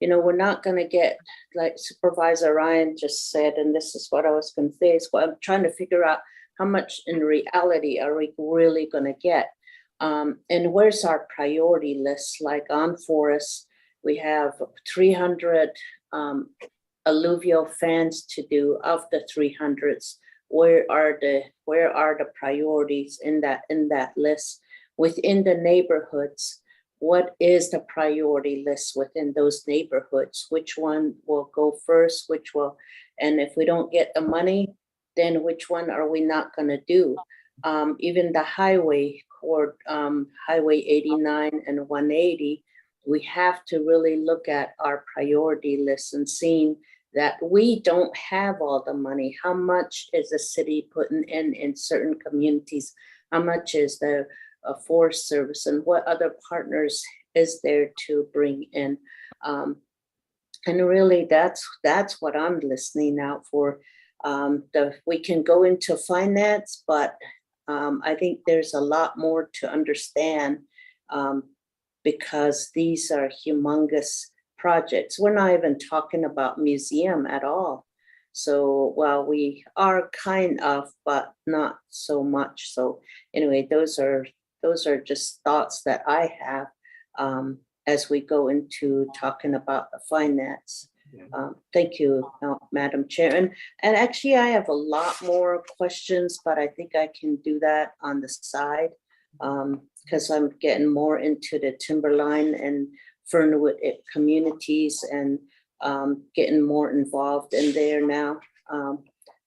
we're not going to get, like Supervisor Ryan just said, and this is what I was going to say, is what I'm trying to figure out, how much in reality are we really gonna get? And where's our priority list? Like on Forest, we have 300 alluvial fans to do. Of the 300s, where are the priorities in that list? Within the neighborhoods, what is the priority list within those neighborhoods? Which one will go first, and if we don't get the money, then which one are we not gonna do? Even the highway or Highway 89 and 180, we have to really look at our priority list and seeing that we don't have all the money. How much is the city putting in certain communities? How much is the Forest Service, and what other partners is there to bring in? And really, that's what I'm listening out for. We can go into finance, but I think there's a lot more to understand, because these are humongous projects. We're not even talking about museum at all. So while we are kind of, but not so much. So anyway, those are just thoughts that I have as we go into talking about the finance. Thank you, Madam Chair. And actually, I have a lot more questions, but I think I can do that on the side, because I'm getting more into the Timberline and Fernwood communities, and getting more involved in there now.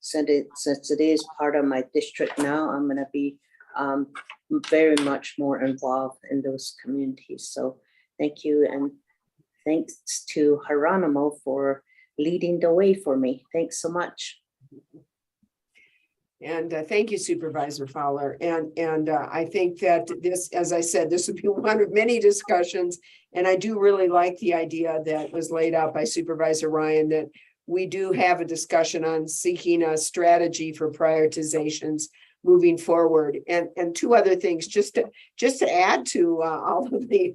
Since it is part of my district now, I'm going to be very much more involved in those communities. So thank you, and thanks to Geronimo for leading the way for me. Thanks so much. And thank you, Supervisor Fowler. And I think that this, as I said, this would be one of many discussions. And I do really like the idea that was laid out by Supervisor Ryan, that we do have a discussion on seeking a strategy for prioritizations moving forward. And two other things, just to add to all of the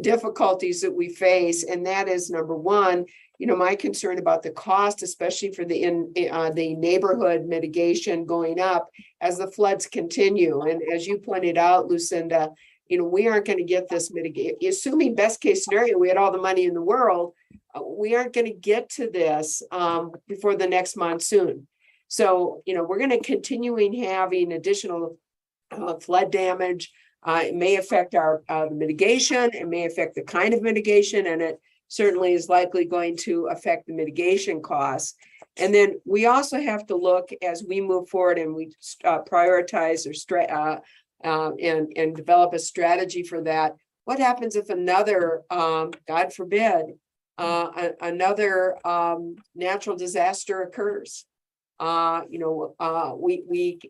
difficulties that we face. And that is, number one, my concern about the cost, especially for the neighborhood mitigation going up as the floods continue. And as you pointed out, Lucinda, we aren't going to get this mitigated. Assuming best case scenario, we had all the money in the world, we aren't going to get to this before the next monsoon. So, we're going to continuing having additional flood damage. It may affect our mitigation. It may affect the kind of mitigation, and it certainly is likely going to affect the mitigation costs. And then we also have to look as we move forward and we prioritize and develop a strategy for that. What happens if another, God forbid, another natural disaster occurs? We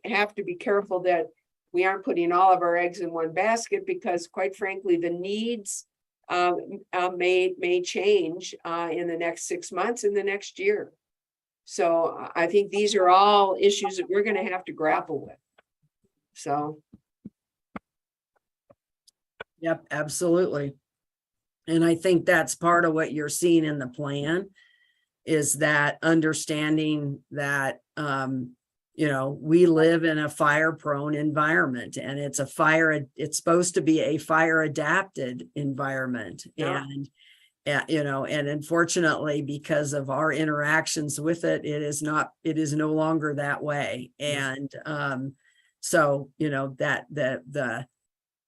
have to be careful that we aren't putting all of our eggs in one basket, because quite frankly, the needs may change in the next 6 months, in the next year. So I think these are all issues that we're going to have to grapple with. So. Yep, absolutely. And I think that's part of what you're seeing in the plan, is that understanding that, we live in a fire-prone environment, and it's supposed to be a fire-adapted environment. Yeah. And unfortunately, because of our interactions with it, it is no longer that way. And so,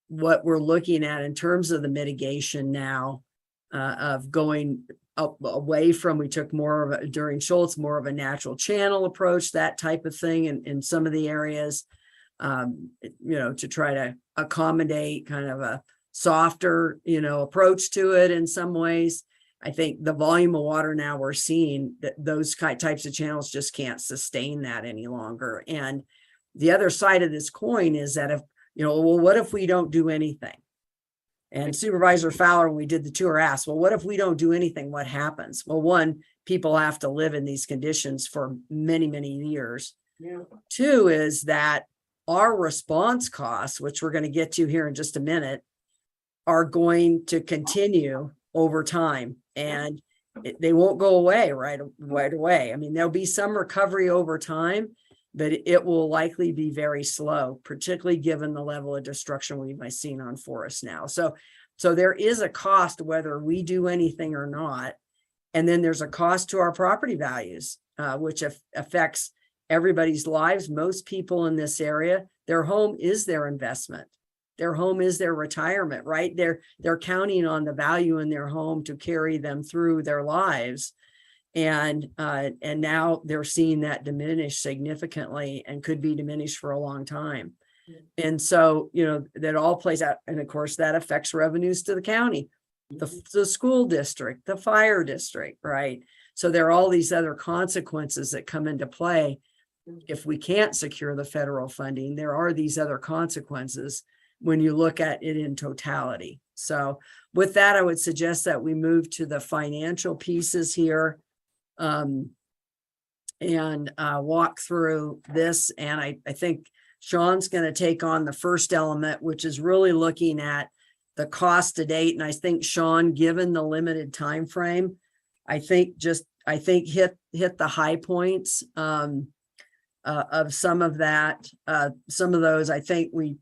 what we're looking at in terms of the mitigation now, of going away from, we took more of a, during Schultz, more of a natural channel approach, that type of thing in some of the areas, to try to accommodate kind of a softer, approach to it in some ways. I think the volume of water now we're seeing, that those types of channels just can't sustain that any longer. And the other side of this coin is that if, well, what if we don't do anything? And Supervisor Fowler, when we did the tour, asked, well, what if we don't do anything? What happens? Well, one, people have to live in these conditions for many, many years. Yeah. Two is that our response costs, which we're going to get to here in just a minute, are going to continue over time, and they won't go away right away. I mean, there'll be some recovery over time, but it will likely be very slow, particularly given the level of destruction we've seen on forests now. So there is a cost whether we do anything or not. And then there's a cost to our property values, which affects everybody's lives. Most people in this area, their home is their investment. Their home is their retirement, right? They're counting on the value in their home to carry them through their lives. And now they're seeing that diminish significantly and could be diminished for a long time. And so, that all plays out. And of course, that affects revenues to the county, the school district, the fire district, right? So there are all these other consequences that come into play. If we can't secure the federal funding, there are these other consequences when you look at it in totality. So with that, I would suggest that we move to the financial pieces here and walk through this. And I think Sean's going to take on the first element, which is really looking at the cost to date. And I think Sean, given the limited time frame, I think hit the high points of some of that. Some of those, I think we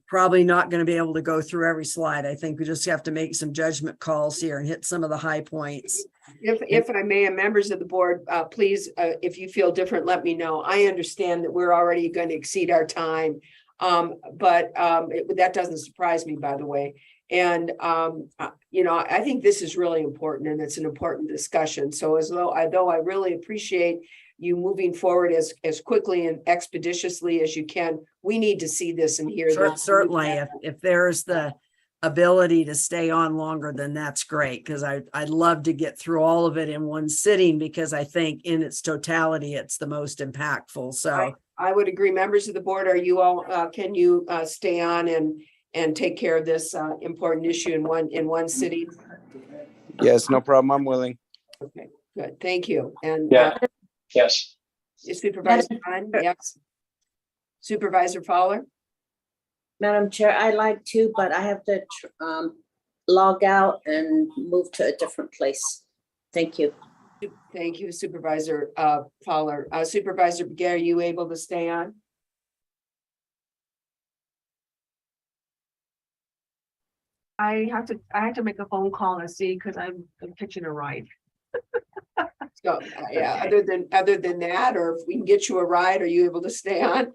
probably not going to be able to go through every slide. I think we just have to make some judgment calls here and hit some of the high points. If I may, and members of the board, please, if you feel different, let me know. I understand that we're already going to exceed our time. But that doesn't surprise me, by the way. And, I think this is really important and it's an important discussion. So though I really appreciate you moving forward as quickly and expeditiously as you can, we need to see this and hear this. Certainly, if there's the ability to stay on longer, then that's great, because I'd love to get through all of it in one sitting, because I think in its totality, it's the most impactful. So I would agree. Members of the board, are you all, can you stay on and take care of this important issue in one sitting? Yes, no problem. I'm willing. Okay, good. Thank you. And Yes. Supervisor Ryan, yes. Supervisor Fowler? Madam Chair, I like to, but I have to log out and move to a different place. Thank you. Thank you, Supervisor Fowler. Supervisor Begay, are you able to stay on? I have to make a phone call and see, because I'm catching a ride. So yeah, other than that, or if we can get you a ride, are you able to stay on?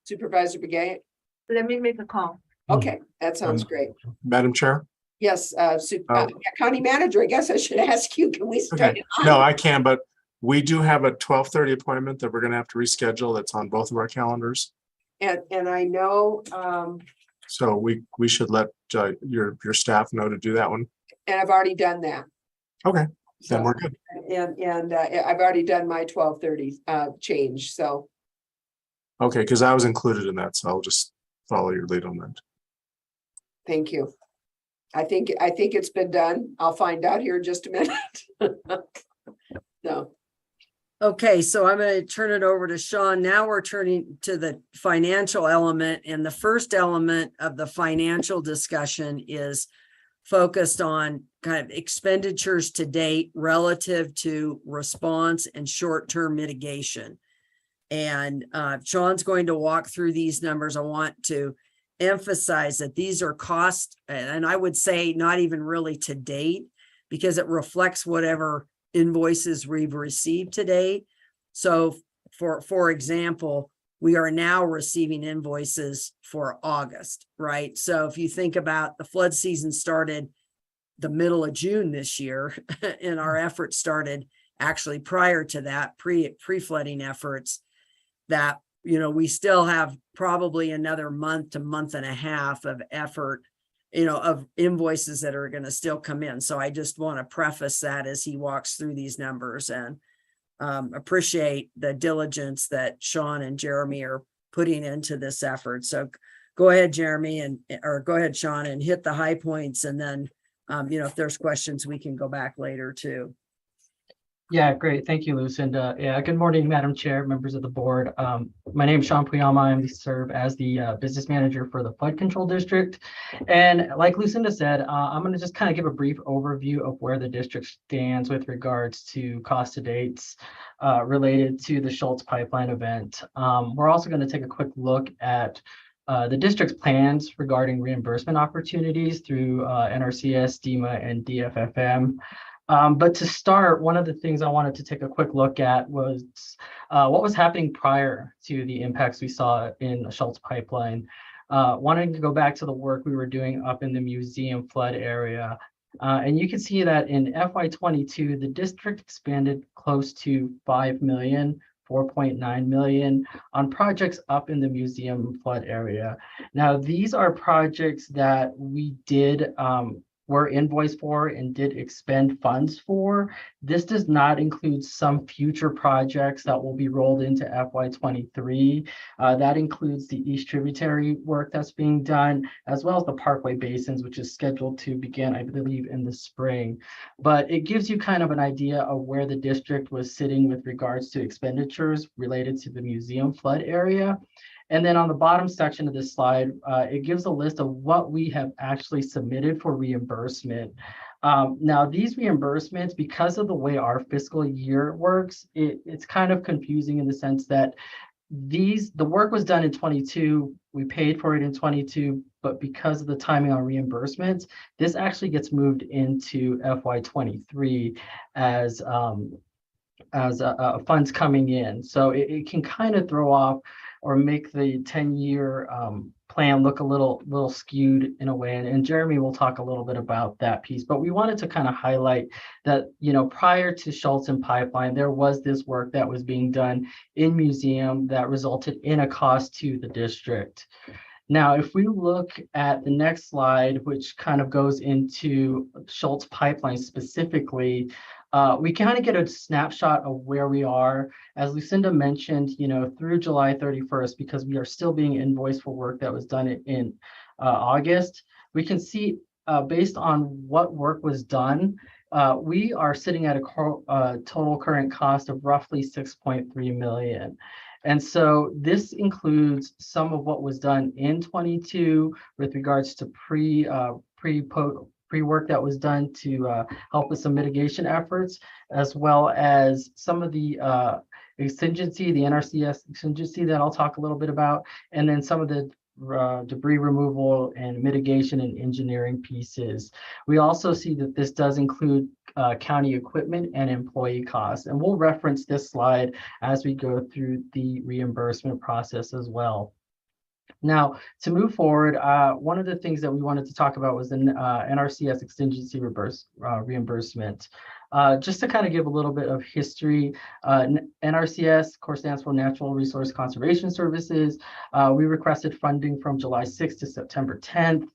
Supervisor Begay? Let me make a call. Okay, that sounds great. Madam Chair? Yes, County Manager, I guess I should ask you, can we start? Okay. No, I can, but we do have a 12:30 appointment that we're going to have to reschedule. That's on both of our calendars. And I know, So we should let your staff know to do that one. and I've already done that. Okay, then we're good. And I've already done my 12:30 change, so. Okay, because I was included in that, so I'll just follow your lead on that. Thank you. I think it's been done. I'll find out here in just a minute. No. okay, so I'm going to turn it over to Sean. Now we're turning to the financial element, and the first element of the financial discussion is focused on kind of expenditures to date relative to response and short-term mitigation. And Sean's going to walk through these numbers. I want to emphasize that these are costs, and I would say not even really to date, because it reflects whatever invoices we've received to date. So for example, we are now receiving invoices for August, right? So if you think about the flood season started the middle of June this year, and our efforts started actually prior to that, pre-flooding efforts, that, we still have probably another month to month and a half of effort, of invoices that are going to still come in. So I just want to preface that as he walks through these numbers, and appreciate the diligence that Sean and Jeremy are putting into this effort. So go ahead, Jeremy, or go ahead, Sean, and hit the high points. And then, if there's questions, we can go back later too. Yeah, great. Thank you, Lucinda. Yeah, good morning, Madam Chair, members of the board. My name is Sean Puyama. I serve as the business manager for the Flood Control District. And like Lucinda said, I'm going to just kind of give a brief overview of where the district stands with regards to cost to dates related to the Schultz pipeline event. We're also going to take a quick look at the district's plans regarding reimbursement opportunities through NRCS, DEMA, and DFFM. But to start, one of the things I wanted to take a quick look at was what was happening prior to the impacts we saw in the Schultz pipeline. Wanting to go back to the work we were doing up in the museum flood area. And you can see that in FY22, the district expanded close to 5 million, 4.9 million on projects up in the museum flood area. Now, these are projects that we did were invoiced for and did expend funds for. This does not include some future projects that will be rolled into FY23. That includes the East Tributary work that's being done, as well as the Parkway Basins, which is scheduled to begin, I believe, in the spring. But it gives you kind of an idea of where the district was sitting with regards to expenditures related to the museum flood area. And then on the bottom section of this slide, it gives a list of what we have actually submitted for reimbursement. Now, these reimbursements, because of the way our fiscal year works, it's kind of confusing in the sense that the work was done in 22, we paid for it in 22, but because of the timing on reimbursements, this actually gets moved into FY23 as funds coming in. So it can kind of throw off or make the 10-year plan look a little skewed in a way. And Jeremy will talk a little bit about that piece. But we wanted to kind of highlight that, prior to Schultz and Pipeline, there was this work that was being done in museum that resulted in a cost to the district. Now, if we look at the next slide, which kind of goes into Schultz Pipeline specifically, we kind of get a snapshot of where we are. As Lucinda mentioned, through July 31st, because we are still being invoiced for work that was done in August, we can see based on what work was done, we are sitting at a total current cost of roughly 6.3 million. And so this includes some of what was done in 22 with regards to pre-work that was done to help with some mitigation efforts, as well as some of the exigency, the NRCS exigency that I'll talk a little bit about, and then some of the debris removal and mitigation and engineering pieces. We also see that this does include county equipment and employee costs, and we'll reference this slide as we go through the reimbursement process as well. Now, to move forward, one of the things that we wanted to talk about was the NRCS exigency reimbursement. Just to kind of give a little bit of history, NRCS, of course, stands for Natural Resource Conservation Services. We requested funding from July 6th to September 10th.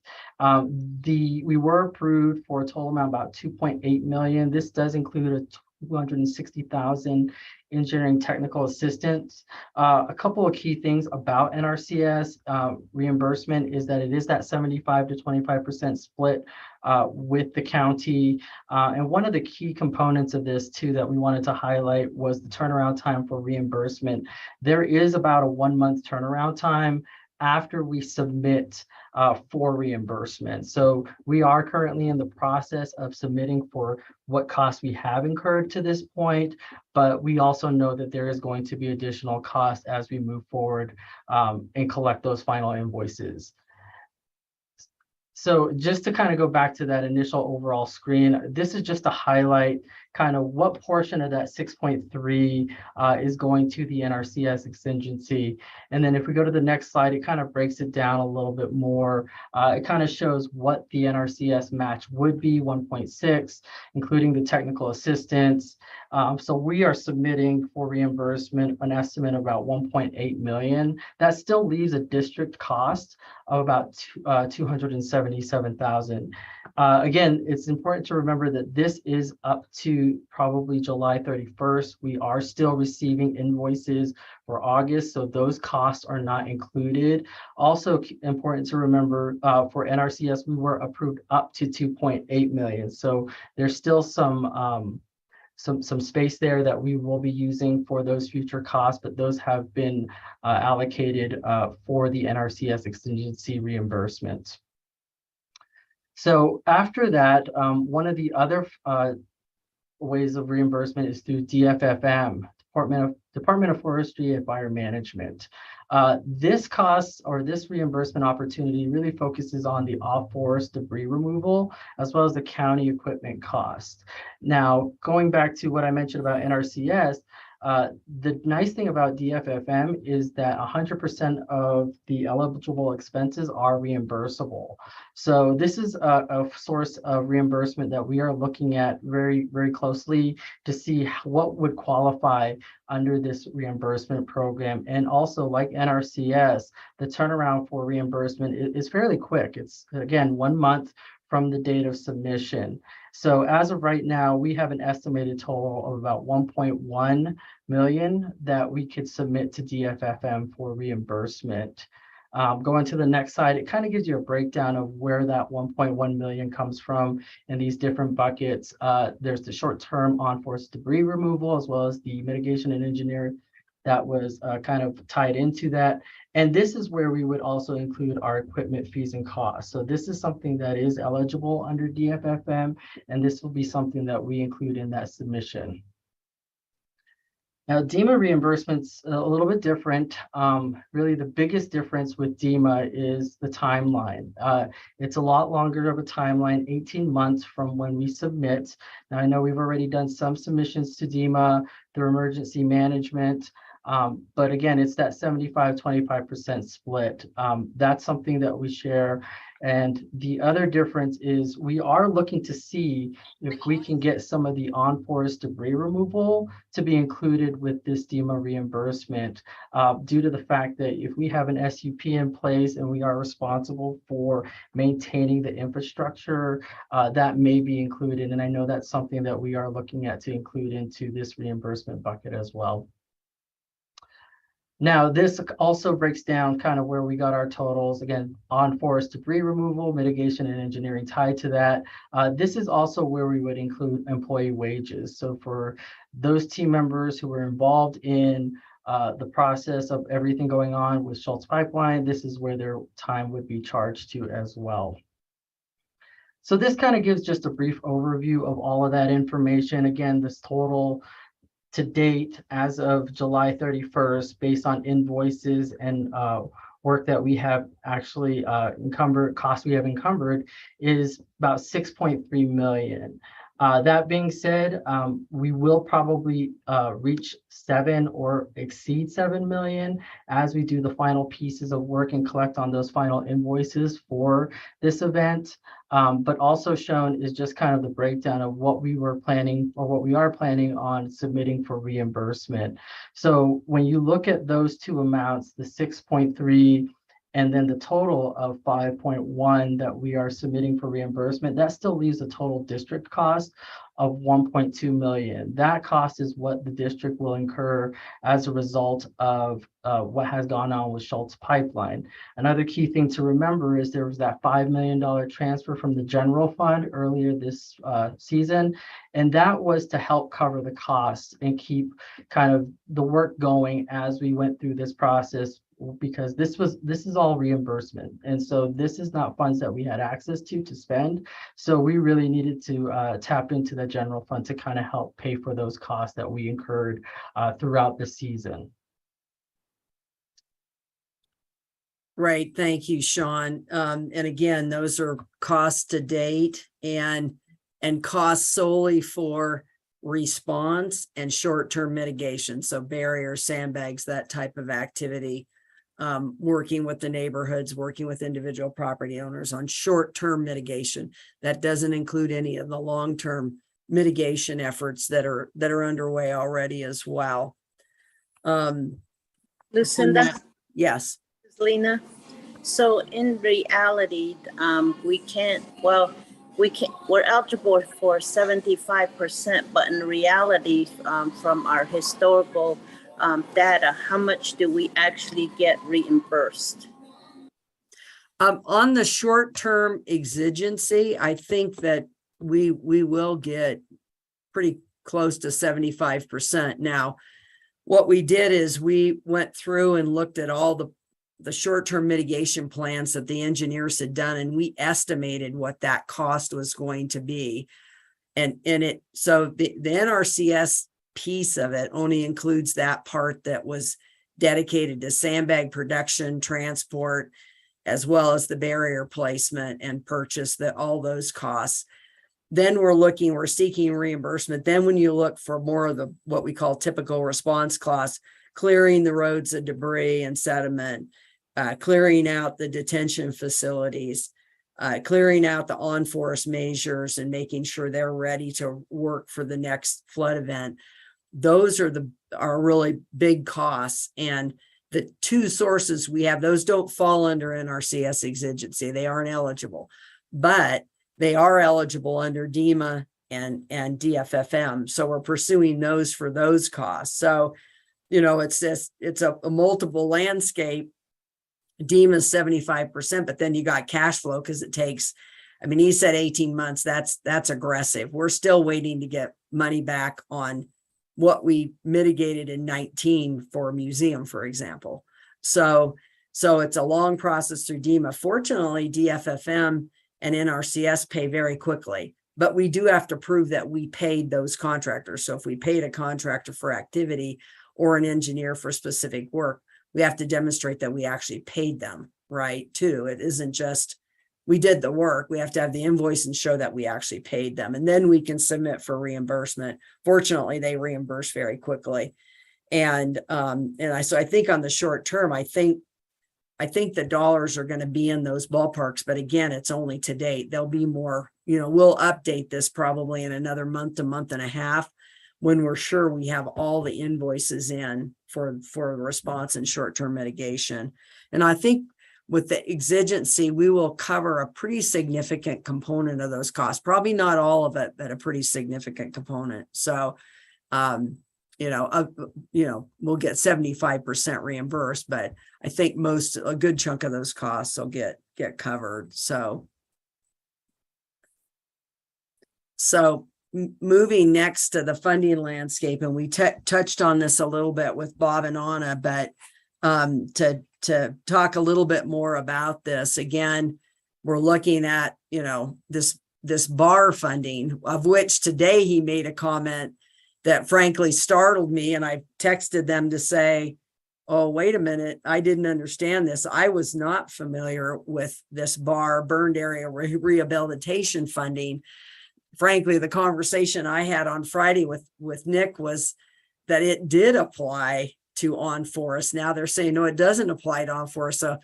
We were approved for a total amount of about 2.8 million. This does include a 260,000 engineering technical assistance. A couple of key things about NRCS reimbursement is that it is that 75 to 25% split with the county. And one of the key components of this too that we wanted to highlight was the turnaround time for reimbursement. There is about a 1-month turnaround time after we submit for reimbursement. So we are currently in the process of submitting for what costs we have incurred to this point, but we also know that there is going to be additional cost as we move forward and collect those final invoices. So just to kind of go back to that initial overall screen, this is just to highlight kind of what portion of that 6.3 is going to the NRCS exigency. And then if we go to the next slide, it kind of breaks it down a little bit more. It kind of shows what the NRCS match would be, 1.6, including the technical assistance. So we are submitting for reimbursement an estimate of about 1.8 million. That still leaves a district cost of about 277,000. Again, it's important to remember that this is up to probably July 31st. We are still receiving invoices for August, so those costs are not included. Also important to remember for NRCS, we were approved up to 2.8 million. So there's still some some space there that we will be using for those future costs, but those have been allocated for the NRCS contingency reimbursement. So after that, one of the other ways of reimbursement is through DFFM, Department of Forestry and Fire Management. This cost or this reimbursement opportunity really focuses on the off-forest debris removal as well as the county equipment cost. Now, going back to what I mentioned about NRCS, the nice thing about DFFM is that 100% of the eligible expenses are reimbursable. So this is a source of reimbursement that we are looking at very, very closely to see what would qualify under this reimbursement program. And also, like NRCS, the turnaround for reimbursement is fairly quick. It's, again, 1 month from the date of submission. So as of right now, we have an estimated total of about 1.1 million that we could submit to DFFM for reimbursement. Going to the next slide, it kind of gives you a breakdown of where that 1.1 million comes from in these different buckets. There's the short-term on-forest debris removal, as well as the mitigation and engineering that was kind of tied into that. And this is where we would also include our equipment fees and costs. So this is something that is eligible under DFFM, and this will be something that we include in that submission. Now, DEMA reimbursement's a little bit different. Really, the biggest difference with DEMA is the timeline. It's a lot longer of a timeline, 18 months from when we submit. Now, I know we've already done some submissions to DEMA through emergency management. But again, it's that 75-25% split. That's something that we share. And the other difference is we are looking to see if we can get some of the on-forest debris removal to be included with this DEMA reimbursement, due to the fact that if we have an SUP in place and we are responsible for maintaining the infrastructure, that may be included. And I know that's something that we are looking at to include into this reimbursement bucket as well. Now, this also breaks down kind of where we got our totals. Again, on forest debris removal, mitigation and engineering tied to that. This is also where we would include employee wages. So for those team members who were involved in the process of everything going on with Schultz Pipeline, this is where their time would be charged to as well. So this kind of gives just a brief overview of all of that information. Again, this total to date as of July 31st, based on invoices and work that we have actually encumbered, costs we have encumbered, is about 6.3 million. That being said, we will probably reach 7 or exceed 7 million as we do the final pieces of work and collect on those final invoices for this event. But also shown is just kind of the breakdown of what we were planning or what we are planning on submitting for reimbursement. So when you look at those two amounts, the 6.3 and then the total of 5.1 that we are submitting for reimbursement, that still leaves a total district cost of 1.2 million. That cost is what the district will incur as a result of what has gone on with Schultz Pipeline. Another key thing to remember is there was that $5 million transfer from the general fund earlier this season, and that was to help cover the costs and keep kind of the work going as we went through this process, because this is all reimbursement. And so this is not funds that we had access to spend. So we really needed to tap into the general fund to kind of help pay for those costs that we incurred throughout the season. Right. Thank you, Sean. And again, those are costs to date and costs solely for response and short-term mitigation. So barriers, sandbags, that type of activity. Working with the neighborhoods, working with individual property owners on short-term mitigation. That doesn't include any of the long-term mitigation efforts that are underway already as well. Lucinda? Yes. Lena, so in reality, we're eligible for 75%, but in reality, from our historical data, how much do we actually get reimbursed? On the short-term exigency, I think that we will get pretty close to 75%. Now, what we did is we went through and looked at all the short-term mitigation plans that the engineers had done, and we estimated what that cost was going to be. So the NRCS piece of it only includes that part that was dedicated to sandbag production, transport, as well as the barrier placement and purchase, that all those costs. Then we're seeking reimbursement. Then when you look for more of the, what we call typical response costs, clearing the roads of debris and sediment, clearing out the detention facilities, clearing out the on-forest measures and making sure they're ready to work for the next flood event. Those are really big costs. And the two sources we have, those don't fall under NRCS exigency. They aren't eligible, but they are eligible under DEMA and DFFM. So we're pursuing those for those costs. So, it's a multiple landscape. DEMA is 75%, but then you got cash flow because it takes, he said 18 months. That's aggressive. We're still waiting to get money back on what we mitigated in 19 for a museum, for example. So it's a long process through DEMA. Fortunately, DFFM and NRCS pay very quickly, but we do have to prove that we paid those contractors. So if we paid a contractor for activity or an engineer for specific work, we have to demonstrate that we actually paid them, right, too. It isn't just we did the work. We have to have the invoice and show that we actually paid them, and then we can submit for reimbursement. Fortunately, they reimburse very quickly. So I think on the short term, I think the dollars are going to be in those ballparks, but again, it's only to date. There'll be more, we'll update this probably in another month to month and a half when we're sure we have all the invoices in for response and short-term mitigation. And I think with the exigency, we will cover a pretty significant component of those costs, probably not all of it, but a pretty significant component. So, we'll get 75% reimbursed, but I think a good chunk of those costs will get covered. So moving next to the funding landscape, and we touched on this a little bit with Bob and Anna, but to talk a little bit more about this, again, we're looking at, this BAR funding, of which today he made a comment that frankly startled me. And I texted them to say, oh, wait a minute, I didn't understand this. I was not familiar with this BAR, burned area rehabilitation funding. Frankly, the conversation I had on Friday with Nick was that it did apply to on forest. Now they're saying, no, it doesn't apply to on forest. So,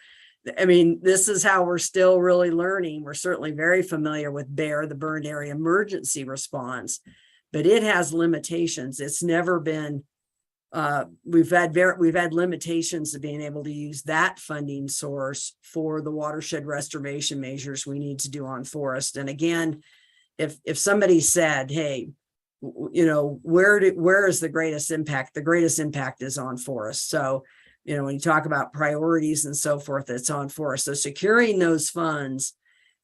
this is how we're still really learning. We're certainly very familiar with BEAR, the burned area emergency response, but it has limitations. It's never been, we've had limitations of being able to use that funding source for the watershed restoration measures we need to do on forest. And again, if somebody said, hey, where is the greatest impact? The greatest impact is on forest. So, when you talk about priorities and so forth, it's on forest. So securing those funds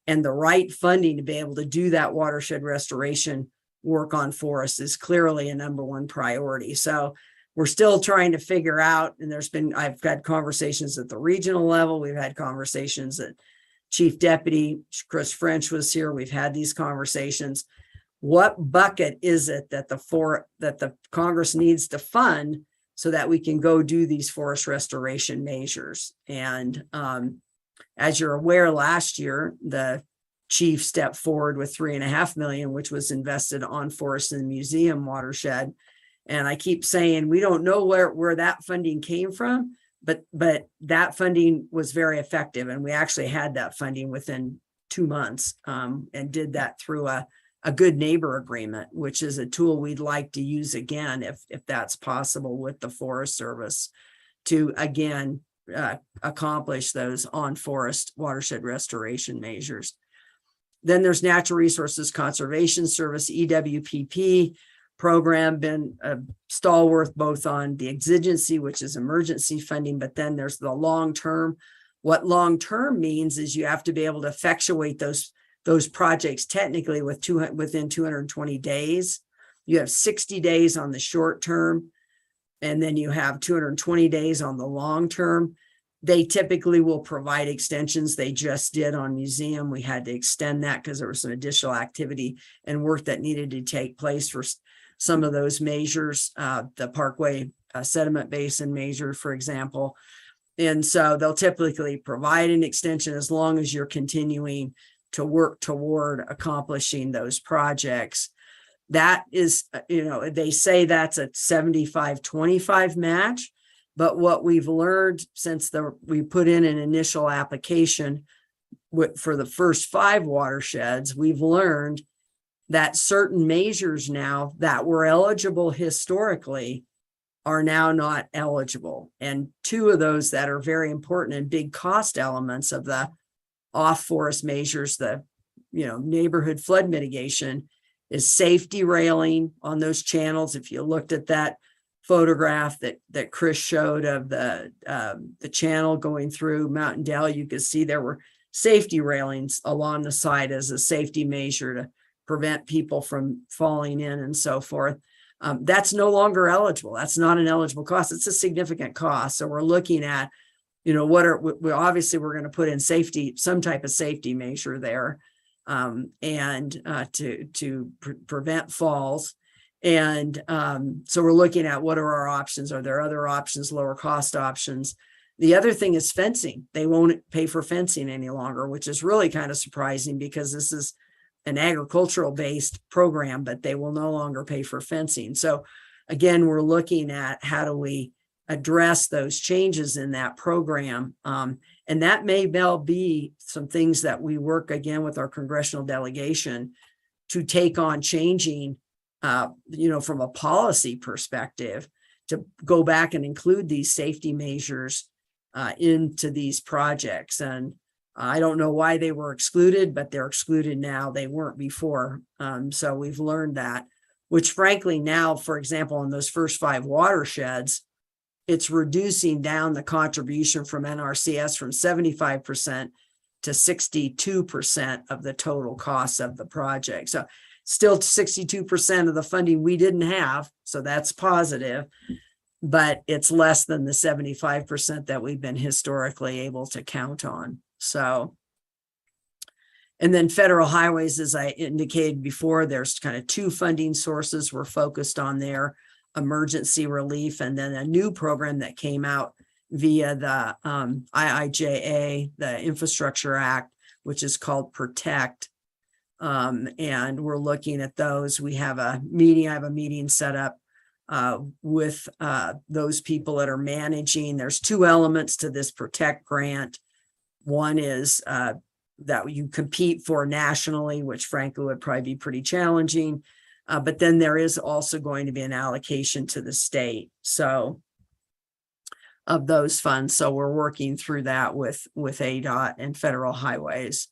and the right funding to be able to do that watershed restoration work on forest is clearly a number one priority. So we're still trying to figure out, and I've had conversations at the regional level. We've had conversations at Chief Deputy Chris French was here. We've had these conversations. What bucket is it that the Congress needs to fund so that we can go do these forest restoration measures? And as you're aware, last year, the chief stepped forward with $3.5 million, which was invested on forest and museum watershed. And I keep saying, we don't know where that funding came from, but that funding was very effective. And we actually had that funding within 2 months, and did that through a good neighbor agreement, which is a tool we'd like to use again, if that's possible with the Forest Service, to again, accomplish those on forest watershed restoration measures. Then there's Natural Resources Conservation Service, EWPP program, been a stalwart both on the exigency, which is emergency funding, but then there's the long-term. What long-term means is you have to be able to effectuate those projects technically within 220 days. you have 60 days on the short term, and then you have 220 days on the long term. They typically will provide extensions. They just did on museum. We had to extend that because there was some additional activity and work that needed to take place for some of those measures, the Parkway sediment basin measure, for example. And so they'll typically provide an extension as long as you're continuing to work toward accomplishing those projects. That is, they say that's a 75-25 match. But what we've learned since we put in an initial application for the first 5 watersheds, we've learned that certain measures now that were eligible historically are now not eligible. And 2 of those that are very important and big cost elements of the off-forest measures, the neighborhood flood mitigation, is safety railing on those channels. If you looked at that photograph that Chris showed of the channel going through Mountain Dell, you could see there were safety railings along the side as a safety measure to prevent people from falling in and so forth. That's no longer eligible. That's not an eligible cost. It's a significant cost. So we're looking at, obviously we're going to put in some type of safety measure there, and to prevent falls. And so we're looking at what are our options. Are there other options, lower cost options? The other thing is fencing. They won't pay for fencing any longer, which is really kind of surprising because this is an agricultural based program, but they will no longer pay for fencing. So again, we're looking at how do we address those changes in that program. And that may well be some things that we work again with our congressional delegation to take on changing, from a policy perspective, to go back and include these safety measures into these projects. And I don't know why they were excluded, but they're excluded now. They weren't before. So we've learned that, which frankly now, for example, in those first 5 watersheds, it's reducing down the contribution from NRCS from 75% to 62% of the total cost of the project. So still 62% of the funding we didn't have. So that's positive, but it's less than the 75% that we've been historically able to count on. So, and then federal highways, as I indicated before, there's kind of 2 funding sources we're focused on there: emergency relief, and then a new program that came out via the IIJA, the Infrastructure Act, which is called Protect. And we're looking at those. I have a meeting set up with those people that are managing. There's 2 elements to this Protect grant. One is that you compete for nationally, which frankly would probably be pretty challenging. But then there is also going to be an allocation to the state, so of those funds. So we're working through that with ADOT and federal highways.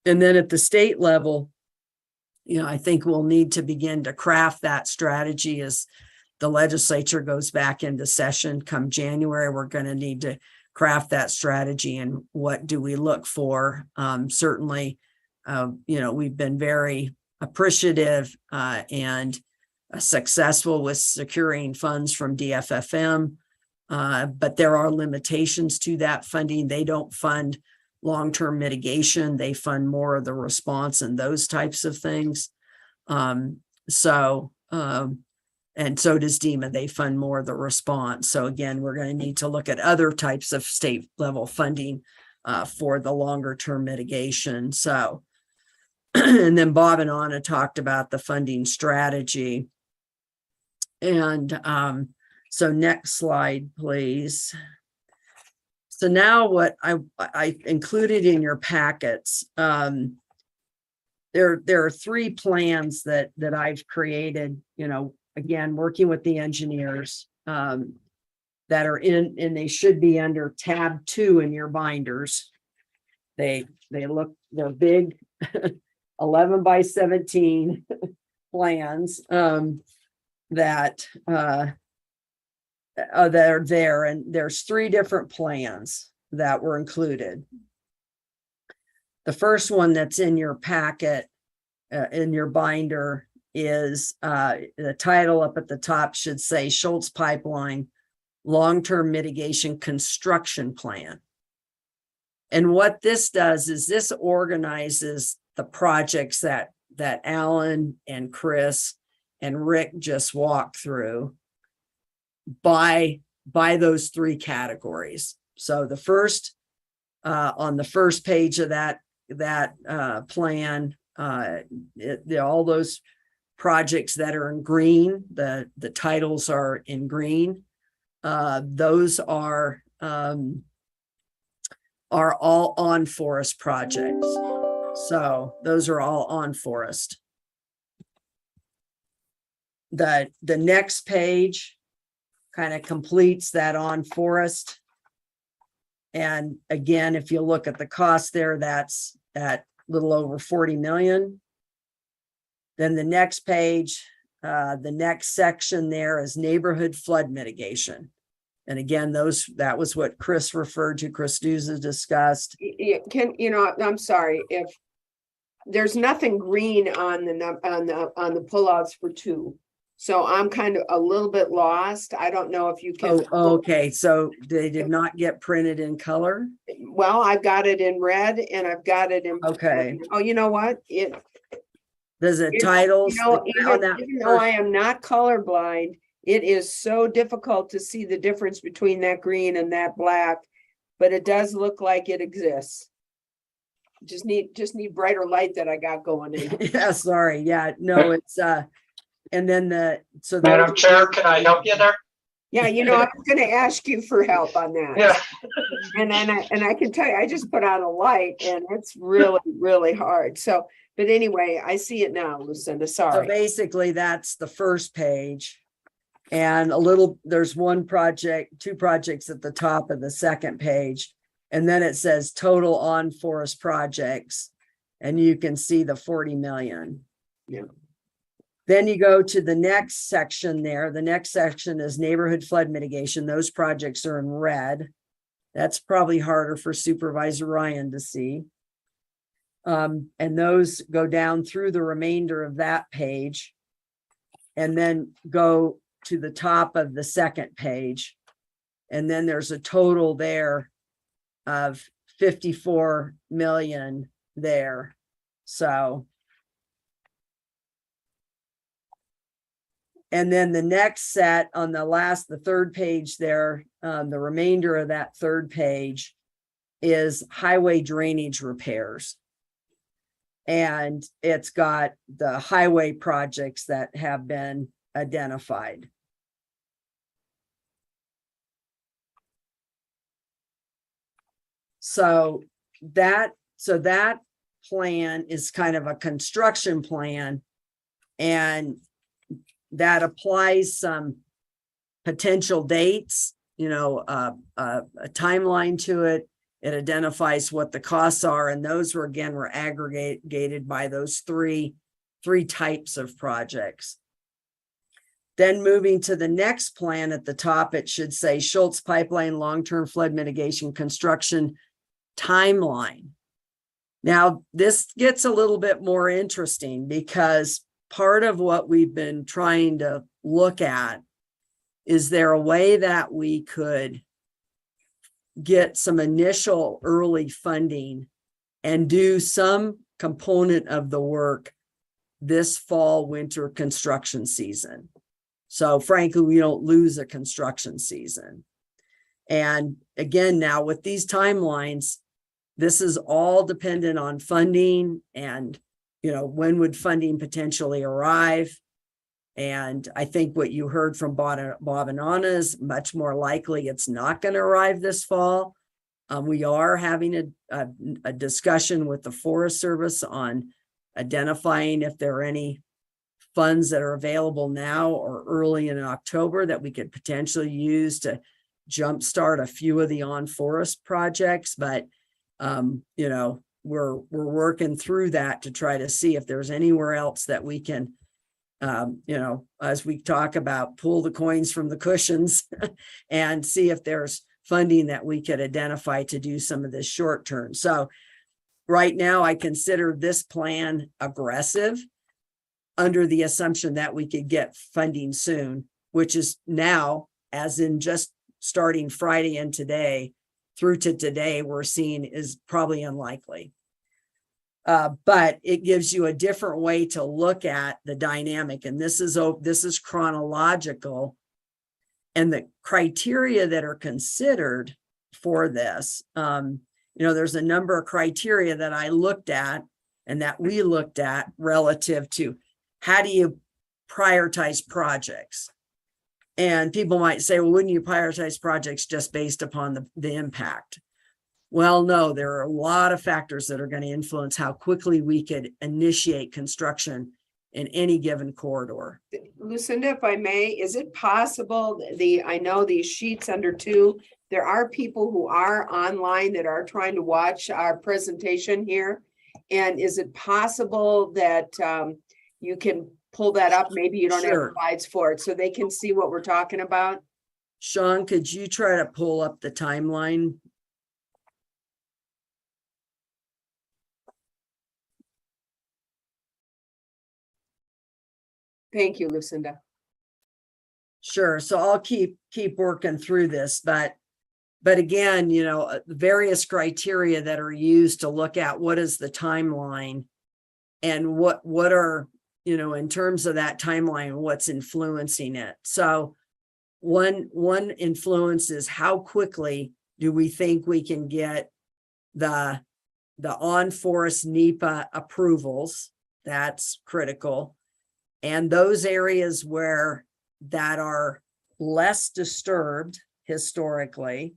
And then at the state level, I think we'll need to begin to craft that strategy as the legislature goes back into session come January. We're going to need to craft that strategy and what do we look for. Certainly, we've been very appreciative and successful with securing funds from DFFM, but there are limitations to that funding. They don't fund long-term mitigation. They fund more of the response and those types of things. And so does DEMA. They fund more of the response. So again, we're going to need to look at other types of state level funding for the longer term mitigation. So, and then Bob and Anna talked about the funding strategy. And so next slide, please. So now what I included in your packets, there are 3 plans that I've created, again, working with the engineers that are in, and they should be under tab 2 in your binders. They're big 11 by 17 plans that are there, and there's 3 different plans that were included. The first one that's in your packet, in your binder, is the title up at the top should say Schultz Pipeline Long-Term Mitigation Construction Plan. And what this does is this organizes the projects that Alan and Chris and Rick just walked through by those three categories. So the first on the first page of that plan, all those projects that are in green, the titles are in green. Those are all on forest projects. So those are all on forest. The next page kind of completes that on forest. And again, if you look at the cost there, that's at little over 40 million. Then the next page, the next section there is neighborhood flood mitigation. And again, that was what Chris referred to, Chris Duza discussed. I'm sorry, if there's nothing green on the pullouts for 2. So I'm kind of a little bit lost. I don't know if you can. Oh, okay, so they did not get printed in color? Well, I've got it in red and I've got it in. Okay. Oh, you know what? There's a titles. Even though I am not colorblind, it is so difficult to see the difference between that green and that black, but it does look like it exists. Just need brighter light that I got going in. Yeah, sorry. Yeah, no, it's and then Madam Chair, can I help you there? Yeah, I was going to ask you for help on that. Yeah. And I can tell you, I just put on a light and it's really, really hard. So, but anyway, I see it now, Lucinda. Sorry. So basically, that's the first page. And there's two projects at the top of the second page. And then it says total on forest projects. And you can see the 40 million. Yeah. Then you go to the next section there. The next section is neighborhood flood mitigation. Those projects are in red. That's probably harder for Supervisor Ryan to see. And those go down through the remainder of that page and then go to the top of the second page. And then there's a total there of 54 million there. So, and then the next set on the third page there, the remainder of that third page is highway drainage repairs. And it's got the highway projects that have been identified. So that plan is kind of a construction plan, and that applies some potential dates, a timeline to it. It identifies what the costs are, and those were aggregated by those three types of projects. Then moving to the next plan at the top, it should say Schultz Pipeline Long-Term Flood Mitigation Construction Timeline. Now, this gets a little bit more interesting because part of what we've been trying to look at is there a way that we could get some initial early funding and do some component of the work this fall, winter construction season. So frankly, we don't lose a construction season. And again, now with these timelines, this is all dependent on funding and, when would funding potentially arrive? And I think what you heard from Bob and Anna is much more likely it's not going to arrive this fall. We are having a discussion with the Forest Service on identifying if there are any funds that are available now or early in October that we could potentially use to jumpstart a few of the on-forest projects. But, we're working through that to try to see if there's anywhere else that we can, as we talk about, pull the coins from the cushions and see if there's funding that we could identify to do some of this short term. So right now I consider this plan aggressive. under the assumption that we could get funding soon, which is now, as in just starting Friday and today, through to today, we're seeing is probably unlikely. But it gives you a different way to look at the dynamic, and this is chronological, and the criteria that are considered for this. There's a number of criteria that I looked at and that we looked at relative to how do you prioritize projects. And people might say, well, wouldn't you prioritize projects just based upon the impact? Well, no, there are a lot of factors that are going to influence how quickly we could initiate construction in any given corridor. Lucinda, if I may, is it possible, I know these sheets under 2, there are people who are online that are trying to watch our presentation here. And is it possible that you can pull that up? Maybe you don't Sure. have slides for it, so they can see what we're talking about. Sean, could you try to pull up the timeline? Thank you, Lucinda. Sure. So I'll keep working through this, but again, various criteria that are used to look at what is the timeline and what are, in terms of that timeline, what's influencing it. So one influence is how quickly do we think we can get the on-forest NEPA approvals. That's critical. And those areas that are less disturbed historically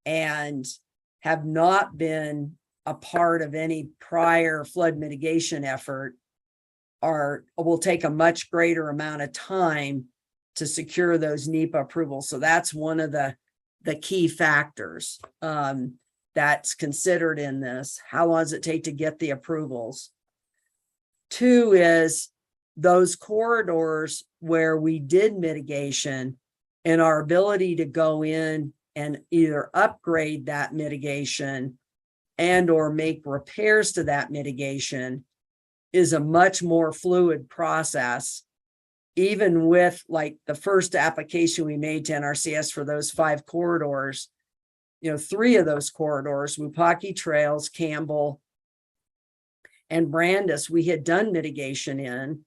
and have not been a part of any prior flood mitigation effort will take a much greater amount of time to secure those NEPA approvals. So that's one of the key factors that's considered in this. How long does it take to get the approvals? 2 is those corridors where we did mitigation and our ability to go in and either upgrade that mitigation and or make repairs to that mitigation is a much more fluid process. Even with like the first application we made to NRCS for those 5 corridors, 3 of those corridors, Wupaki Trails, Campbell, and Brandis, we had done mitigation in.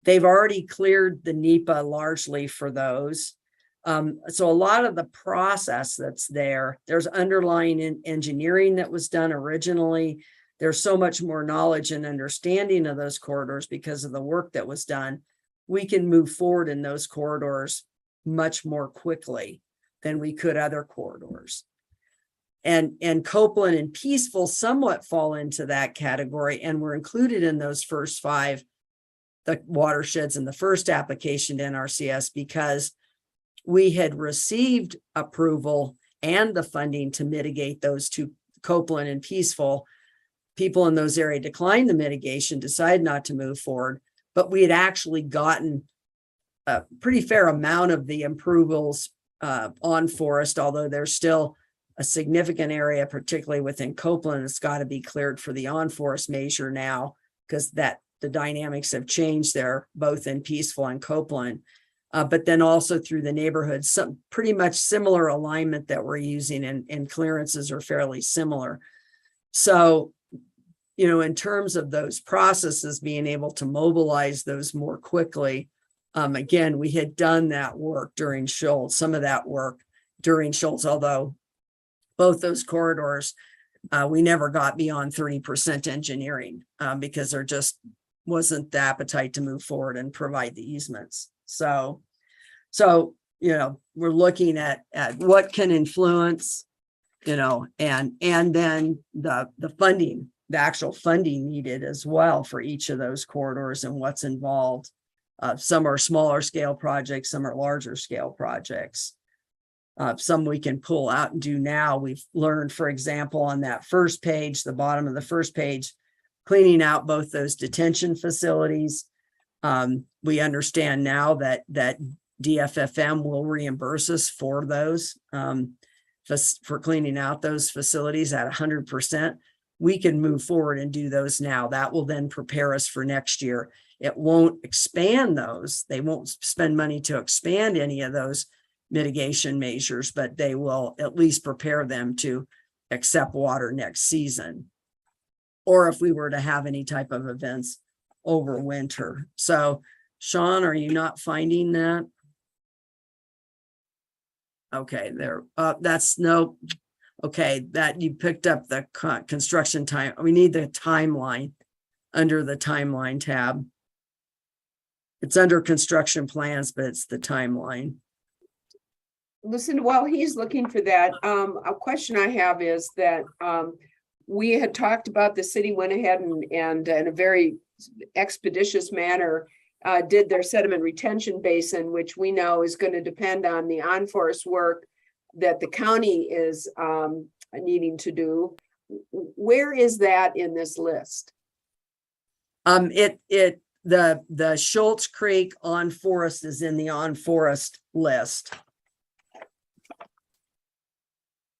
They've already cleared the NEPA largely for those. So a lot of the process that's there's underlying engineering that was done originally. There's so much more knowledge and understanding of those corridors because of the work that was done. We can move forward in those corridors much more quickly than we could other corridors. And Copeland and Peaceful somewhat fall into that category and were included in those first 5, the watersheds in the first application to NRCS, because we had received approval and the funding to mitigate those 2, Copeland and Peaceful. People in those areas declined the mitigation, decided not to move forward, but we had actually gotten a pretty fair amount of the approvals on forest, although there's still a significant area, particularly within Copeland, that's got to be cleared for the on-forest measure now, because the dynamics have changed there, both in Peaceful and Copeland. But then also through the neighborhoods, some pretty much similar alignment that we're using, and clearances are fairly similar. So, in terms of those processes, being able to mobilize those more quickly, again, we had done that work during Schultz, some of that work during Schultz, although both those corridors, we never got beyond 30% engineering because there just wasn't the appetite to move forward and provide the easements. So we're looking at what can influence, and then the funding, the actual funding needed as well for each of those corridors and what's involved. Some are smaller scale projects, some are larger scale projects. Some we can pull out and do now. We've learned, for example, on that first page, the bottom of the first page, cleaning out both those detention facilities. We understand now that DFFM will reimburse us for those, for cleaning out those facilities at 100%. We can move forward and do those now. That will then prepare us for next year. it won't expand those. They won't spend money to expand any of those mitigation measures, but they will at least prepare them to accept water next season. Or if we were to have any type of events over winter. So Sean, are you not finding that? Okay, there, that's no, okay, that you picked up the construction time. We need the timeline under the timeline tab. It's under construction plans, but it's the timeline. Listen, while he's looking for that, a question I have is that, we had talked about the city went ahead and in a very expeditious manner, did their sediment retention basin, which we know is going to depend on the on-forest work that the county is needing to do. Where is that in this list? The Schultz Creek on forest is in the on forest list.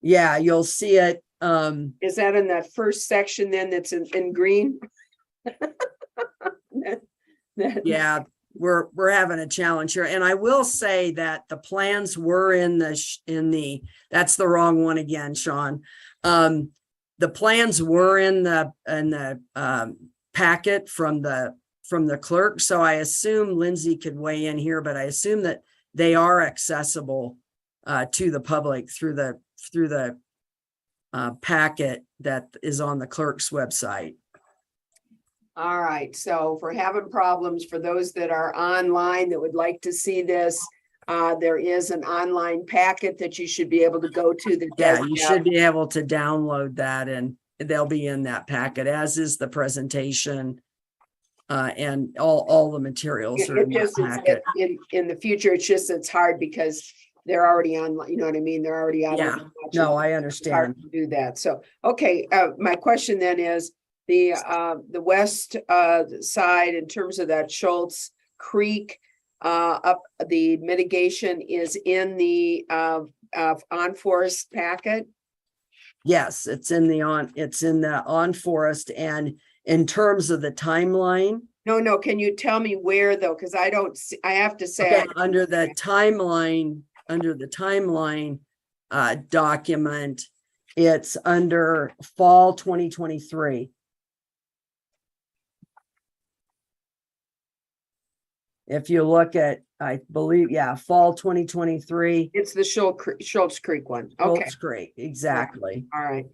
Yeah, you'll see it. Is that in that first section then that's in green? Yeah, we're having a challenge here. And I will say that the plans were in the that's the wrong one again, Sean. The plans were in the packet from the clerk. So I assume Lindsay could weigh in here, but I assume that they are accessible to the public through the packet that is on the clerk's website. All right, so if we're having problems for those that are online that would like to see this, there is an online packet that you should be able to go to. That Yeah, you should be able to download that and they'll be in that packet, as is the presentation and all the materials are in that packet. In the future, it's just, it's hard because they're already on, you know what I mean? They're already on. Yeah, no, I understand. To do that. So, okay, my question then is the west side in terms of that Schultz Creek up the mitigation is in the on forest packet. Yes, it's in the on forest, and in terms of the timeline. No, can you tell me where though? Because I don't see, I have to say. Okay, under the timeline document, it's under fall 2023. If you look at, I believe, yeah, fall 2023. It's the Schultz Creek one. Okay. Schultz Creek, exactly. All right.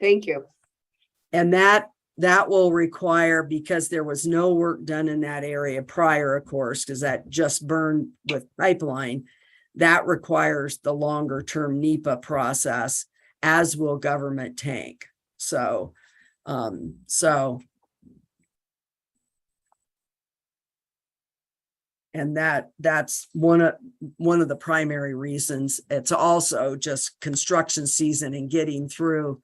Thank you. And that will require, because there was no work done in that area prior, of course, because that just burned with pipeline, that requires the longer term NEPA process, as will government tank. So, and that's one of the primary reasons. It's also just construction season and getting through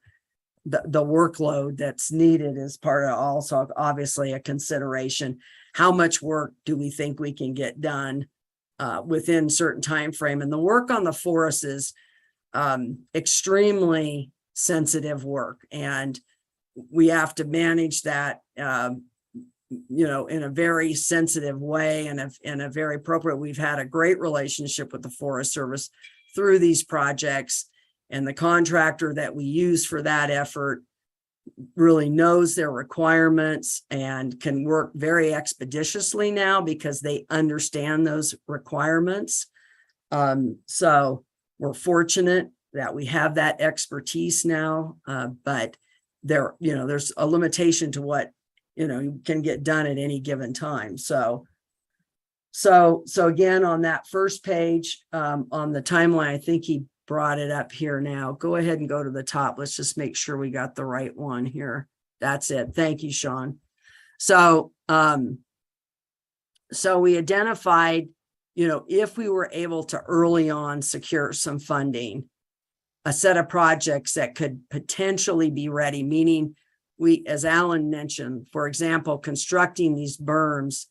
the workload that's needed is part of also obviously a consideration. How much work do we think we can get done within certain time frame? And the work on the forest is extremely sensitive work, and we have to manage that in a very sensitive way and in a very appropriate. We've had a great relationship with the Forest Service through these projects, and the contractor that we use for that effort really knows their requirements and can work very expeditiously now because they understand those requirements. So we're fortunate that we have that expertise now, but there's a limitation to what you can get done at any given time. So again, on that first page, on the timeline, I think he brought it up here now. Go ahead and go to the top. Let's just make sure we got the right one here. That's it. Thank you, Sean. So we identified, if we were able to early on secure some funding, a set of projects that could potentially be ready, meaning we, as Alan mentioned, for example, constructing these berms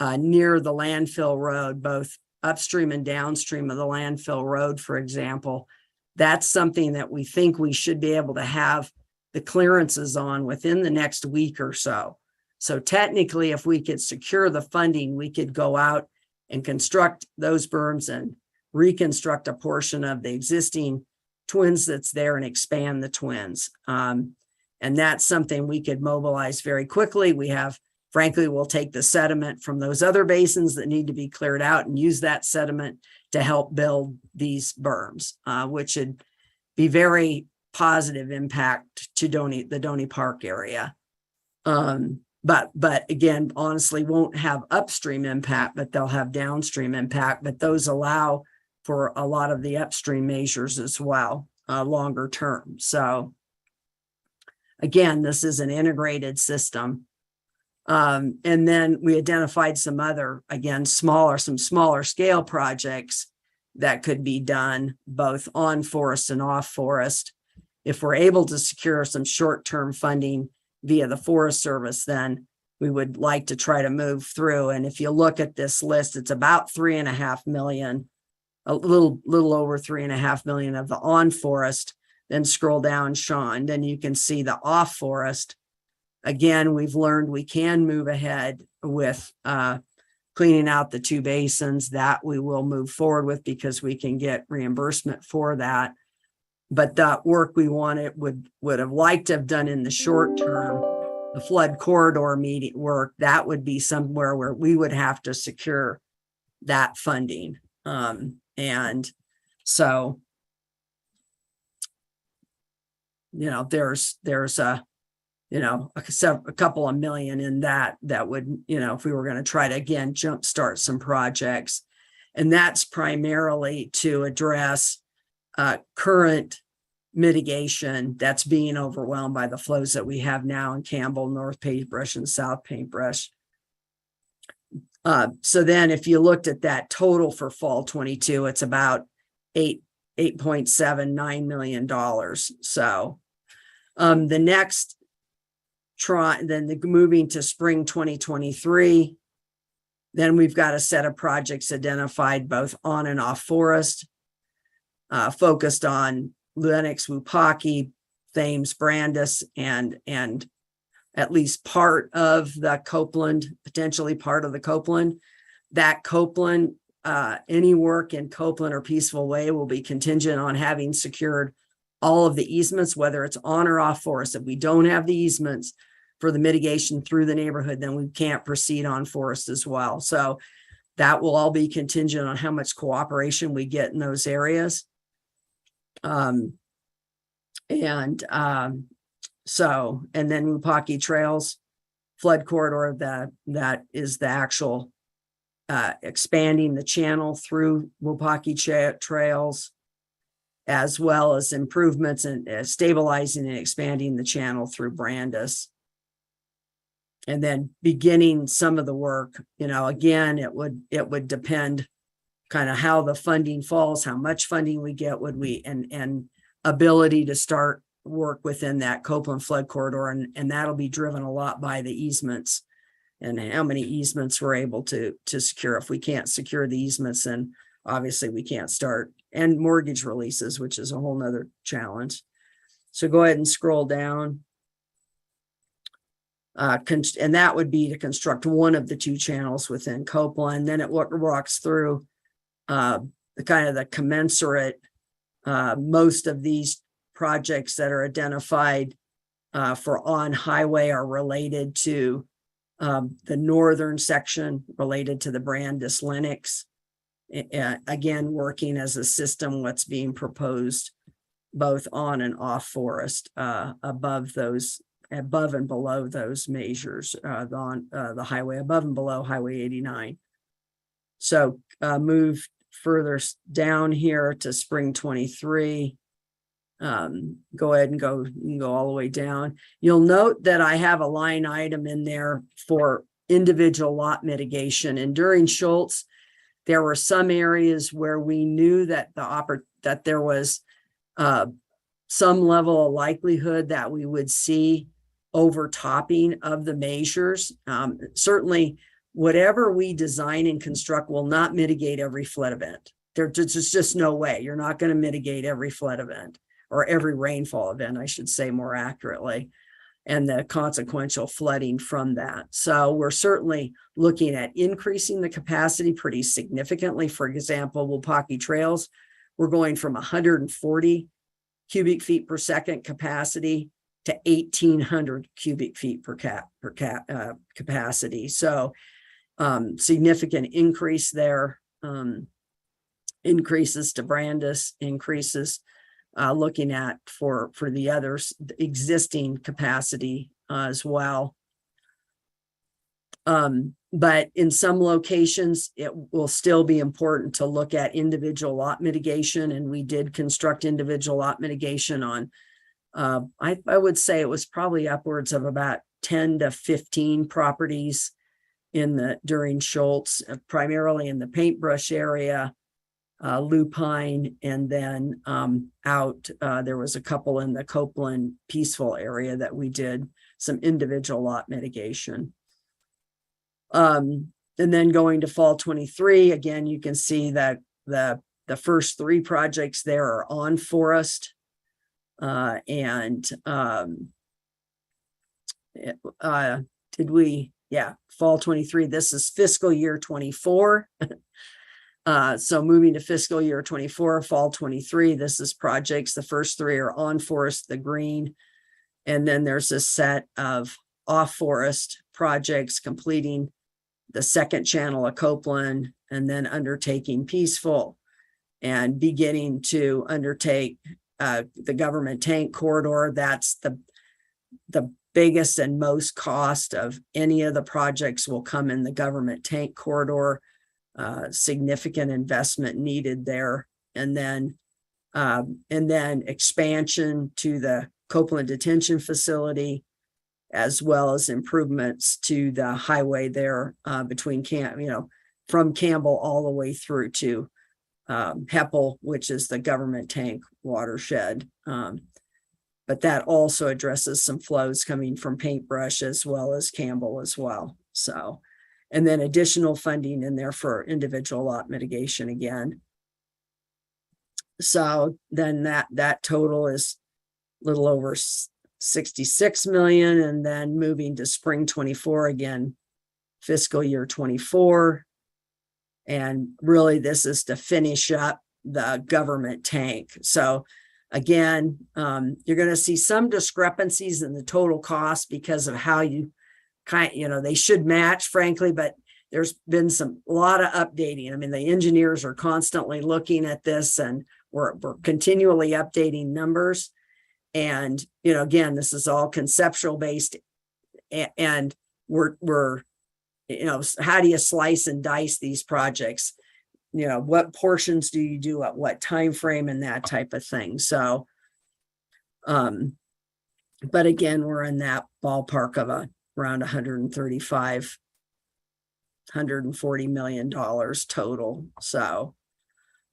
near the landfill road, both upstream and downstream of the landfill road, for example, that's something that we think we should be able to have the clearances on within the next week or so. So technically, if we could secure the funding, we could go out and construct those berms and reconstruct a portion of the existing twins that's there and expand the twins. And that's something we could mobilize very quickly. We have, frankly, we'll take the sediment from those other basins that need to be cleared out and use that sediment to help build these berms, which would be very positive impact to the Donny Park area. But again, honestly, won't have upstream impact, but they'll have downstream impact. But those allow for a lot of the upstream measures as well, longer term. So again, this is an integrated system. And then we identified some other, again, some smaller scale projects that could be done both on forest and off forest. If we're able to secure some short-term funding via the Forest Service, then we would like to try to move through. And if you look at this list, it's about 3.5 million, a little over 3.5 million of the on forest. Then scroll down, Sean, then you can see the off forest. Again, we've learned we can move ahead with cleaning out the 2 basins. That we will move forward with because we can get reimbursement for that. But that work we wanted would have liked to have done in the short term, the flood corridor meeting work, that would be somewhere where we would have to secure that funding. And so, you know, there's a, you know, a couple of million in that would, you know, if we were going to try to, again, jumpstart some projects. And that's primarily to address current mitigation that's being overwhelmed by the flows that we have now in Campbell, North Paintbrush, and South Paintbrush. So then if you looked at that total for fall 22, it's about $8.79 million. So the next moving to spring 2023, then we've got a set of projects identified both on and off forest, focused on Lennox, Wupaki, Thames, Brandis, and at least part of the Copeland, potentially part of the Copeland. That Copeland, any work in Copeland or Peaceful Way will be contingent on having secured all of the easements, whether it's on or off forest. If we don't have the easements for the mitigation through the neighborhood, then we can't proceed on forest as well. So that will all be contingent on how much cooperation we get in those areas. So, and then Wupaki Trails flood corridor, that is the actual expanding the channel through Wupaki Trails, as well as improvements in stabilizing and expanding the channel through Brandis. And then beginning some of the work, you know, again, it would depend kind of how the funding falls, how much funding we get, and ability to start work within that Copeland flood corridor. And that'll be driven a lot by the easements and how many easements we're able to secure. If we can't secure the easements, then obviously we can't start, and mortgage releases, which is a whole nother challenge. So go ahead and scroll down. And that would be to construct one of the 2 channels within Copeland. Then it walks through the kind of the commensurate, most of these projects that are identified for on highway are related to the northern section, related to the Brandis Lennox. Again, working as a system, what's being proposed both on and off forest, above and below those measures, on the highway, above and below Highway 89. So move further down here to spring 23. Go ahead and go all the way down. You'll note that I have a line item in there for individual lot mitigation. And during Schultz, there were some areas where we knew that that there was some level of likelihood that we would see overtopping of the measures. Certainly, whatever we design and construct will not mitigate every flood event. There's just no way. You're not going to mitigate every flood event, or every rainfall event, I should say more accurately. and the consequential flooding from that. So we're certainly looking at increasing the capacity pretty significantly. For example, Wapaki Trails, we're going from 140 cubic feet per second capacity to 1,800 cubic feet per capacity. So significant increase there. Increases to Brandis, increases looking at for the others, the existing capacity as well. But in some locations, it will still be important to look at individual lot mitigation. And we did construct individual lot mitigation on, I would say it was probably upwards of about 10 to 15 properties during Schultz, primarily in the paintbrush area, Lupine, and then there was a couple in the Copeland Peaceful area that we did some individual lot mitigation. And then going to fall 23, again, you can see that the first 3 projects there are on forest. Fall 23, this is fiscal year 24. So moving to fiscal year 24, fall 23, this is projects. The first 3 are on forest, the green. And then there's a set of off forest projects completing the second channel of Copeland, and then undertaking Peaceful, and beginning to undertake the government tank corridor. That's the biggest and most cost of any of the projects will come in the government tank corridor. Significant investment needed there. And then expansion to the Copeland detention facility, as well as improvements to the highway there between from Campbell all the way through to Heppel, which is the government tank watershed. But that also addresses some flows coming from Paintbrush as well as Campbell as well. So, and then additional funding in there for individual lot mitigation again. So then that total is a little over 66 million, and then moving to spring 24 again, fiscal year 24. And really this is to finish up the government tank. So again, you're going to see some discrepancies in the total cost because of how you they should match, frankly, but there's been a lot of updating. I mean, the engineers are constantly looking at this, and we're continually updating numbers. And, again, this is all conceptual based, and we're how do you slice and dice these projects? What portions do you do at what time frame and that type of thing. So, but again, we're in that ballpark of around 135, $140 million total. So,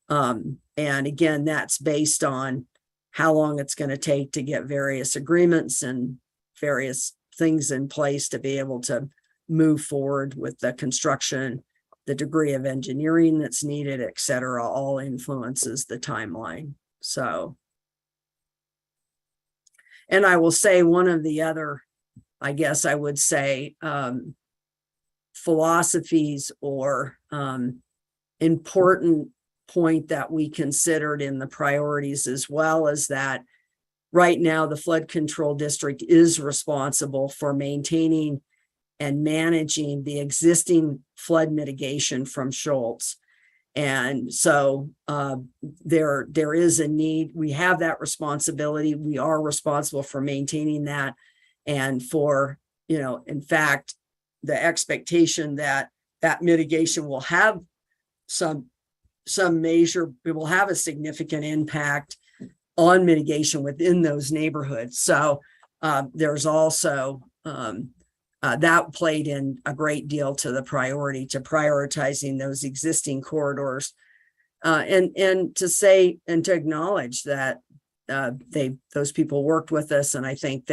and again, that's based on how long it's going to take to get various agreements and various things in place to be able to move forward with the construction, the degree of engineering that's needed, et cetera, all influences the timeline. So, and I will say one of the other, I guess I would say, philosophies or important point that we considered in the priorities as well is that right now the flood control district is responsible for maintaining and managing the existing flood mitigation from Schultz. And so there is a need. We have that responsibility. We are responsible for maintaining that. And for, in fact, the expectation that mitigation will have some measure, it will have a significant impact on mitigation within those neighborhoods. So there's also that played in a great deal to the priority to prioritizing those existing corridors, and to say and to acknowledge that those people worked with us, and I think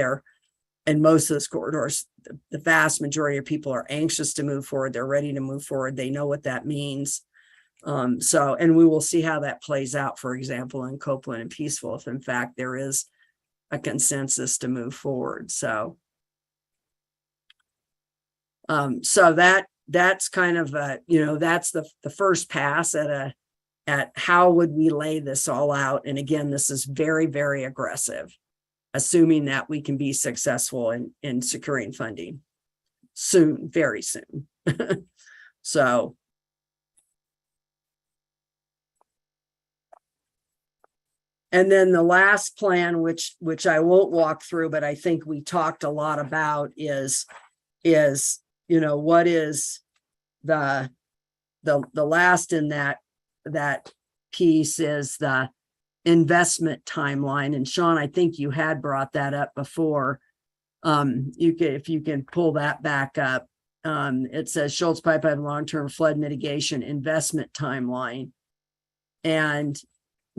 in most of those corridors, the vast majority of people are anxious to move forward. They're ready to move forward. They know what that means. And we will see how that plays out, for example, in Copeland and Peaceful, if in fact there is a consensus to move forward. So, So that's kind of that's the first pass at how would we lay this all out. And again, this is very, very aggressive, assuming that we can be successful in securing funding soon, very soon. So. And then the last plan, which I won't walk through, but I think we talked a lot about is what is the last in that piece is the investment timeline. And Sean, I think you had brought that up before. If you can pull that back up. It says Schultz Pipeline long-term flood mitigation investment timeline. And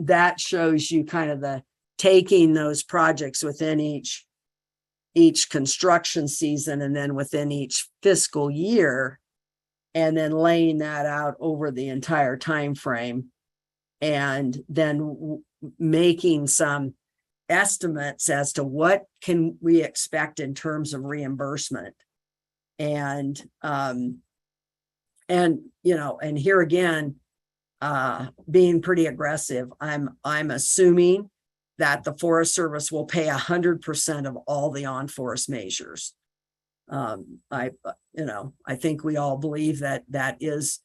that shows you kind of the taking those projects within each construction season and then within each fiscal year, and then laying that out over the entire time frame, and then making some estimates as to what can we expect in terms of reimbursement. And here again, being pretty aggressive, I'm assuming that the Forest Service will pay 100% of all the on-forest measures. I think we all believe that is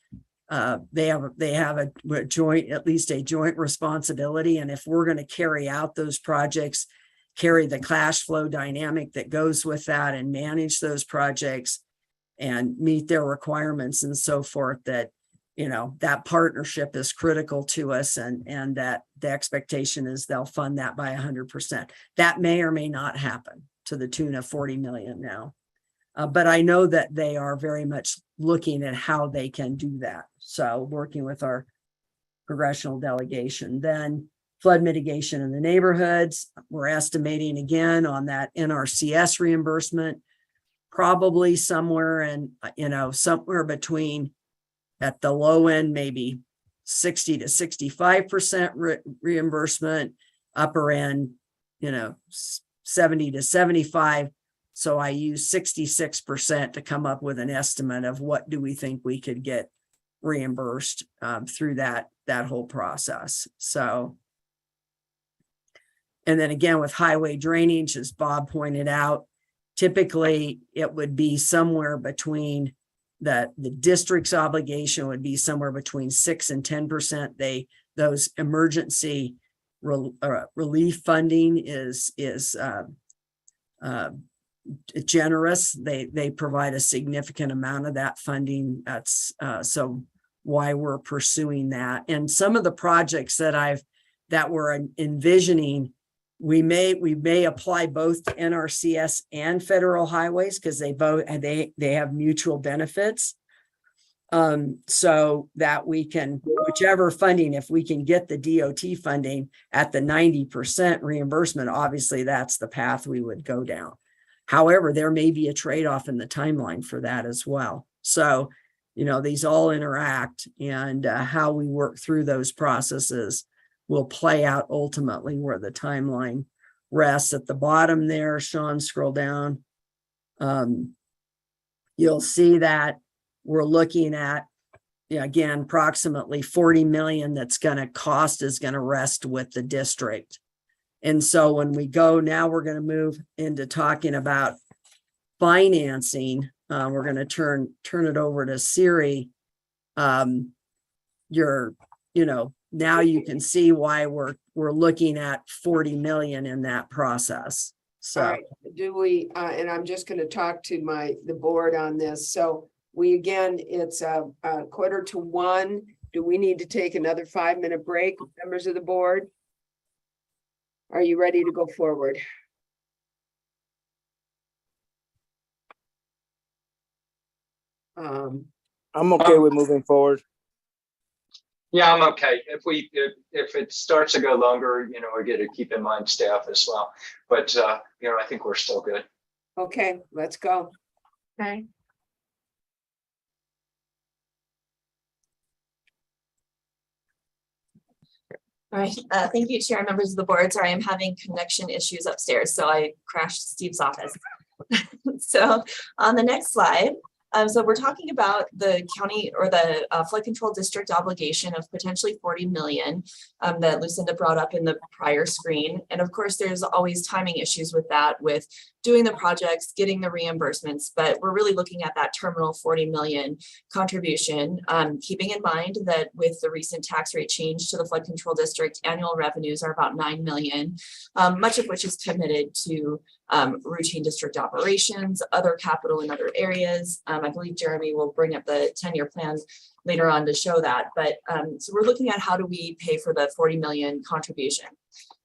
they have a joint, at least a joint responsibility. And if we're going to carry out those projects, carry the cash flow dynamic that goes with that, and manage those projects and meet their requirements and so forth, that that partnership is critical to us, and that the expectation is they'll fund that by 100%. That may or may not happen to the tune of 40 million now. But I know that they are very much looking at how they can do that. So working with our congressional delegation. Then flood mitigation in the neighborhoods, we're estimating again on that NRCS reimbursement, probably somewhere somewhere between, at the low end, maybe 60 to 65% reimbursement, upper end, 70 to 75. So I use 66% to come up with an estimate of what do we think we could get reimbursed through that whole process. So, and then again, with highway drainage, as Bob pointed out, typically it would be somewhere between the district's obligation would be somewhere between 6 and 10%. Those emergency relief funding is generous. They provide a significant amount of that funding. That's so why we're pursuing that. And some of the projects that we're envisioning, we may apply both to NRCS and federal highways, because they have mutual benefits. So that we can, whichever funding, if we can get the DOT funding at the 90% reimbursement, obviously that's the path we would go down. However, there may be a trade-off in the timeline for that as well. So, these all interact, and how we work through those processes will play out ultimately where the timeline rests. At the bottom there, Sean, scroll down. You'll see that we're looking at, again, approximately 40 million that's going to cost is going to rest with the district. And so when we go now, we're going to move into talking about financing. We're going to turn it over to Siri. Now you can see why we're looking at 40 million in that process. So all right. Do we, and I'm just going to talk to the board on this. So it's a 12:45. Do we need to take another 5-minute break, members of the board? Are you ready to go forward? I'm okay with moving forward. Yeah, I'm okay. If it starts to go longer, we got to keep in mind staff as well. But I think we're still good. Okay, let's go. Okay. All right, thank you, Chair, members of the board. Sorry, I'm having connection issues upstairs, so I crashed Steve's office. So on the next slide, So we're talking about the county or the flood control district obligation of potentially 40 million that Lucinda brought up in the prior screen. And of course, there's always timing issues with that, with doing the projects, getting the reimbursements, but we're really looking at that terminal 40 million contribution, keeping in mind that with the recent tax rate change to the flood control district, annual revenues are about 9 million, much of which is committed to routine district operations, other capital in other areas. I believe Jeremy will bring up the 10-year plan later on to show that. But so we're looking at how do we pay for the 40 million contribution.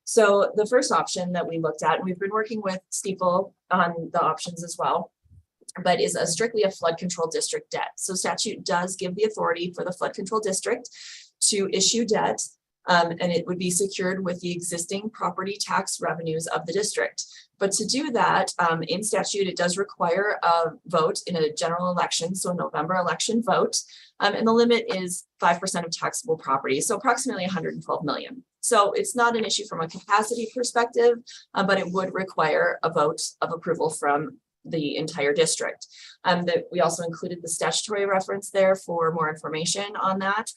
So the first option that we looked at, and we've been working with Steeple on the options as well, but is strictly a flood control district debt. So statute does give the authority for the flood control district to issue debt, and it would be secured with the existing property tax revenues of the district. But to do that, in statute, it does require a vote in a general election, so a November election vote, and the limit is 5% of taxable property, so approximately 112 million. So it's not an issue from a capacity perspective, but it would require a vote of approval from the entire district. That we also included the statutory reference there for more information on that.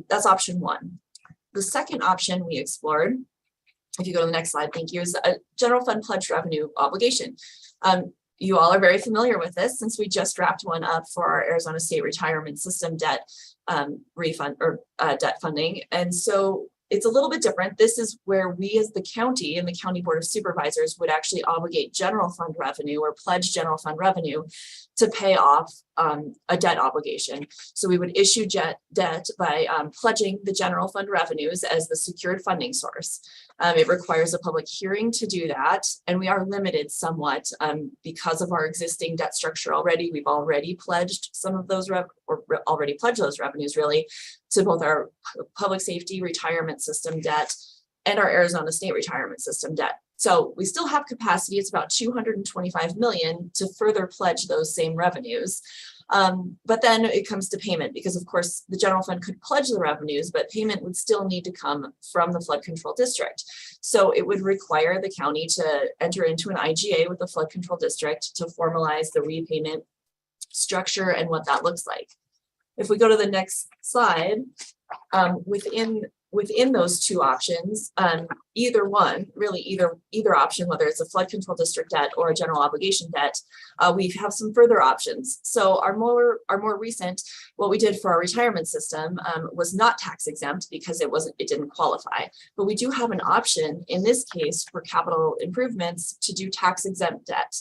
That's option one. The second option we explored, if you go to the next slide, thank you, is a general fund pledge revenue obligation. You all are very familiar with this since we just wrapped one up for our Arizona State Retirement System debt refund or debt funding. And so it's a little bit different. This is where we as the county and the County Board of Supervisors would actually obligate general fund revenue or pledge general fund revenue to pay off a debt obligation. So we would issue debt by pledging the general fund revenues as the secured funding source. It requires a public hearing to do that, and we are limited somewhat because of our existing debt structure already. We've already pledged some of those already pledged those revenues really to both our public safety retirement system debt and our Arizona State Retirement System debt. So we still have capacity. It's about 225 million to further pledge those same revenues. But then it comes to payment because of course the general fund could pledge the revenues, but payment would still need to come from the flood control district. So it would require the county to enter into an IGA with the flood control district to formalize the repayment structure and what that looks like. If we go to the next slide, within those two options, either one, really either option, whether it's a flood control district debt or a general obligation debt, we have some further options. So our more recent, what we did for our retirement system was not tax exempt because it didn't qualify. But we do have an option in this case for capital improvements to do tax exempt debt.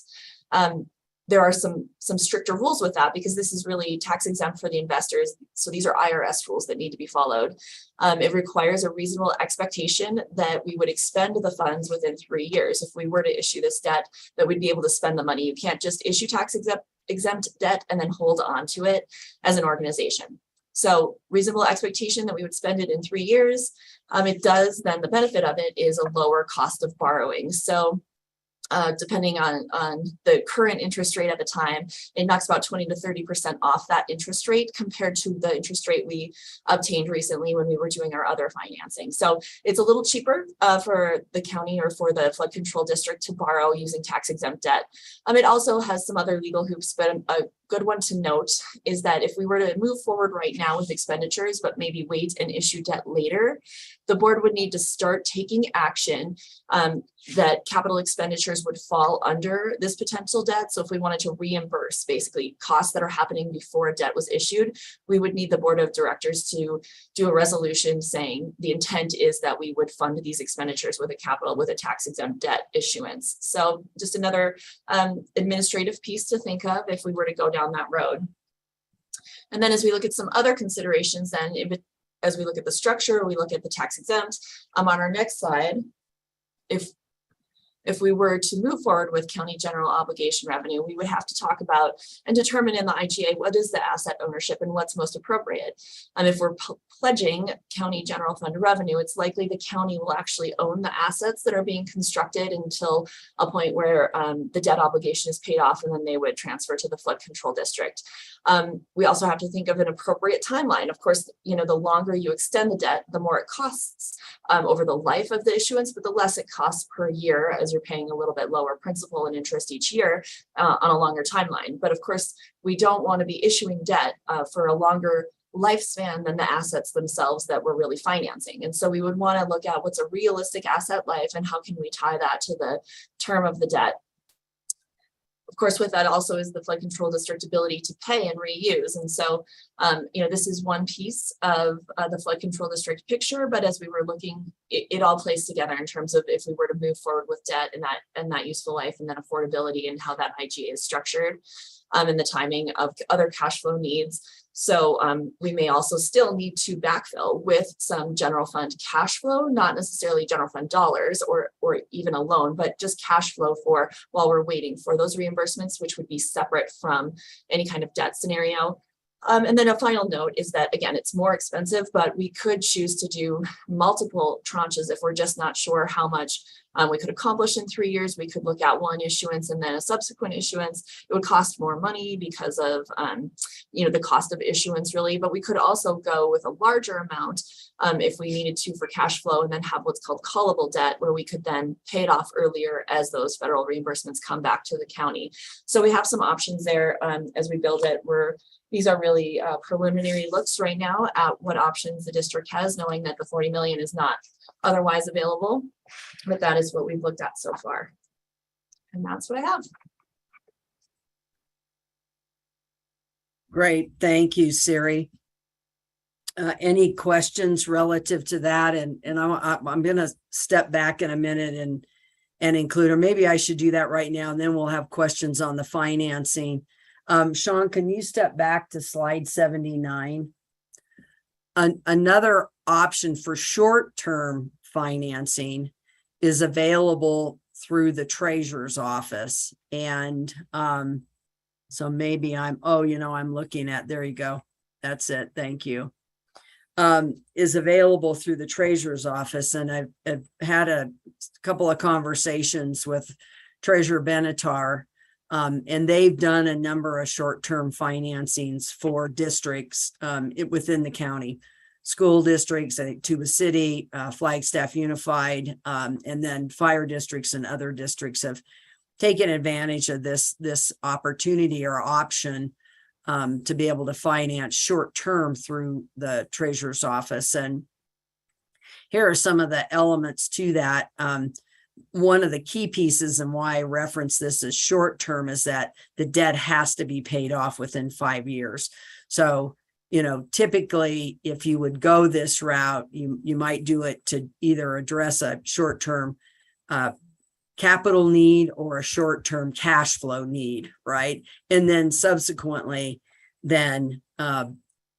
There are some stricter rules with that because this is really tax exempt for the investors. So these are IRS rules that need to be followed. It requires a reasonable expectation that we would expend the funds within 3 years. If we were to issue this debt, that we'd be able to spend the money. You can't just issue tax exempt debt and then hold on to it as an organization. So reasonable expectation that we would spend it in 3 years. It does, then the benefit of it is a lower cost of borrowing. So depending on the current interest rate at the time, it knocks about 20 to 30% off that interest rate compared to the interest rate we obtained recently when we were doing our other financing. So it's a little cheaper for the county or for the flood control district to borrow using tax exempt debt. It also has some other legal hoops, but a good one to note is that if we were to move forward right now with expenditures, but maybe wait and issue debt later, the board would need to start taking action that capital expenditures would fall under this potential debt. So if we wanted to reimburse basically costs that are happening before a debt was issued, we would need the board of directors to do a resolution saying the intent is that we would fund these expenditures with a tax exempt debt issuance. So just another administrative piece to think of if we were to go down that road. And then as we look at some other considerations, then as we look at the structure, we look at the tax exempt. On our next slide, if we were to move forward with county general obligation revenue, we would have to talk about and determine in the IGA what is the asset ownership and what's most appropriate. If we're pledging county general fund revenue, it's likely the county will actually own the assets that are being constructed until a point where the debt obligation is paid off, and then they would transfer to the flood control district. We also have to think of an appropriate timeline. Of course, the longer you extend the debt, the more it costs over the life of the issuance, but the less it costs per year as because you're paying a little bit lower principal and interest each year on a longer timeline. But of course, we don't want to be issuing debt for a longer lifespan than the assets themselves that we're really financing. And so we would want to look at what's a realistic asset life and how can we tie that to the term of the debt. Of course, with that also is the flood control district ability to pay and reuse. And so, this is one piece of the flood control district picture, but as we were looking, it all plays together in terms of if we were to move forward with debt and that useful life and then affordability and how that IGA is structured and the timing of other cash flow needs. So we may also still need to backfill with some general fund cash flow, not necessarily general fund dollars or even a loan, but just cash flow for while we're waiting for those reimbursements, which would be separate from any kind of debt scenario. And then a final note is that, again, it's more expensive, but we could choose to do multiple tranches if we're just not sure how much we could accomplish in 3 years. We could look at one issuance and then a subsequent issuance. It would cost more money because of, the cost of issuance really, but we could also go with a larger amount if we needed to for cash flow and then have what's called callable debt where we could then pay it off earlier as those federal reimbursements come back to the county. So we have some options there as we build it. These are really preliminary looks right now at what options the district has, knowing that the 40 million is not otherwise available, but that is what we've looked at so far. And that's what I have. Great, thank you, Siri. Any questions relative to that? And I'm going to step back in a minute and include, or maybe I should do that right now, and then we'll have questions on the financing. Sean, can you step back to slide 79? Another option for short-term financing is available through the treasurer's office. And so maybe I'm looking at, there you go. That's it. Thank you. Is available through the treasurer's office. And I've had a couple of conversations with Treasurer Benatar. And they've done a number of short-term financings for districts within the county, school districts, I think Tuba City, Flagstaff Unified, and then fire districts and other districts have taken advantage of this opportunity or option to be able to finance short-term through the treasurer's office. And here are some of the elements to that. One of the key pieces and why I reference this as short term is that the debt has to be paid off within 5 years. So, typically if you would go this route, you might do it to either address a short term capital need or a short term cash flow need, right? And then subsequently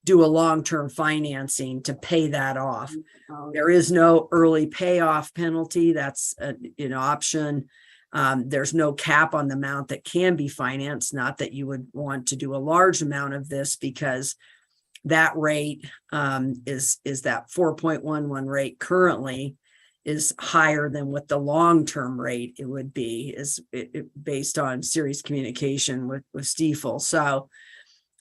do a long-term financing to pay that off. There is no early payoff penalty. That's an option. There's no cap on the amount that can be financed. Not that you would want to do a large amount of this because that rate is that 4.11 rate currently is higher than what the long-term rate it would be based on serious communication with Stiefel. So,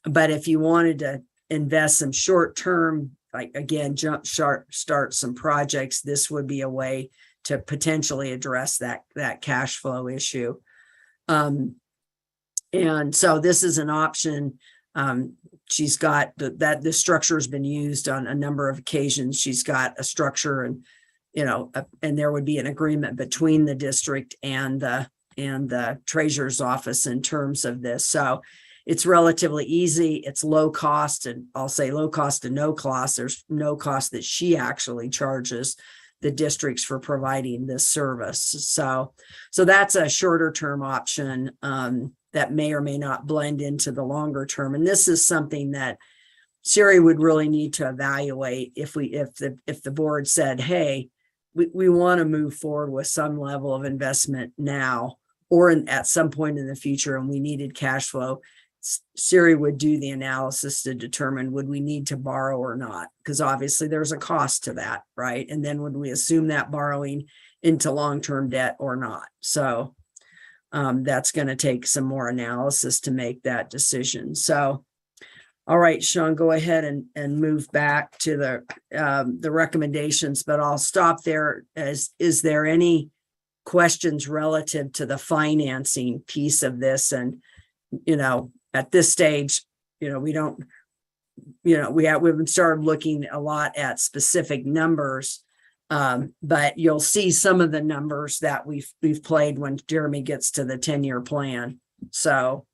but if you wanted to invest some short-term, like again, start some projects, this would be a way to potentially address that cash flow issue. And so this is an option. She's got the structure has been used on a number of occasions. She's got a structure and, and there would be an agreement between the district and the treasurer's office in terms of this. So it's relatively easy. It's low cost, and I'll say low cost to no cost. There's no cost that she actually charges the districts for providing this service. So that's a shorter term option that may or may not blend into the longer term. And this is something that Siri would really need to evaluate if the board said, hey, we want to move forward with some level of investment now or at some point in the future, and we needed cash flow. Siri would do the analysis to determine would we need to borrow or not, because obviously there's a cost to that, right? And then would we assume that borrowing into long-term debt or not? So that's going to take some more analysis to make that decision. So, all right, Sean, go ahead and move back to the recommendations, but I'll stop there. Is there any questions relative to the financing piece of this. And, at this stage, we don't, we've started looking a lot at specific numbers. But you'll see some of the numbers that we've played when Jeremy gets to the 10-year plan. So.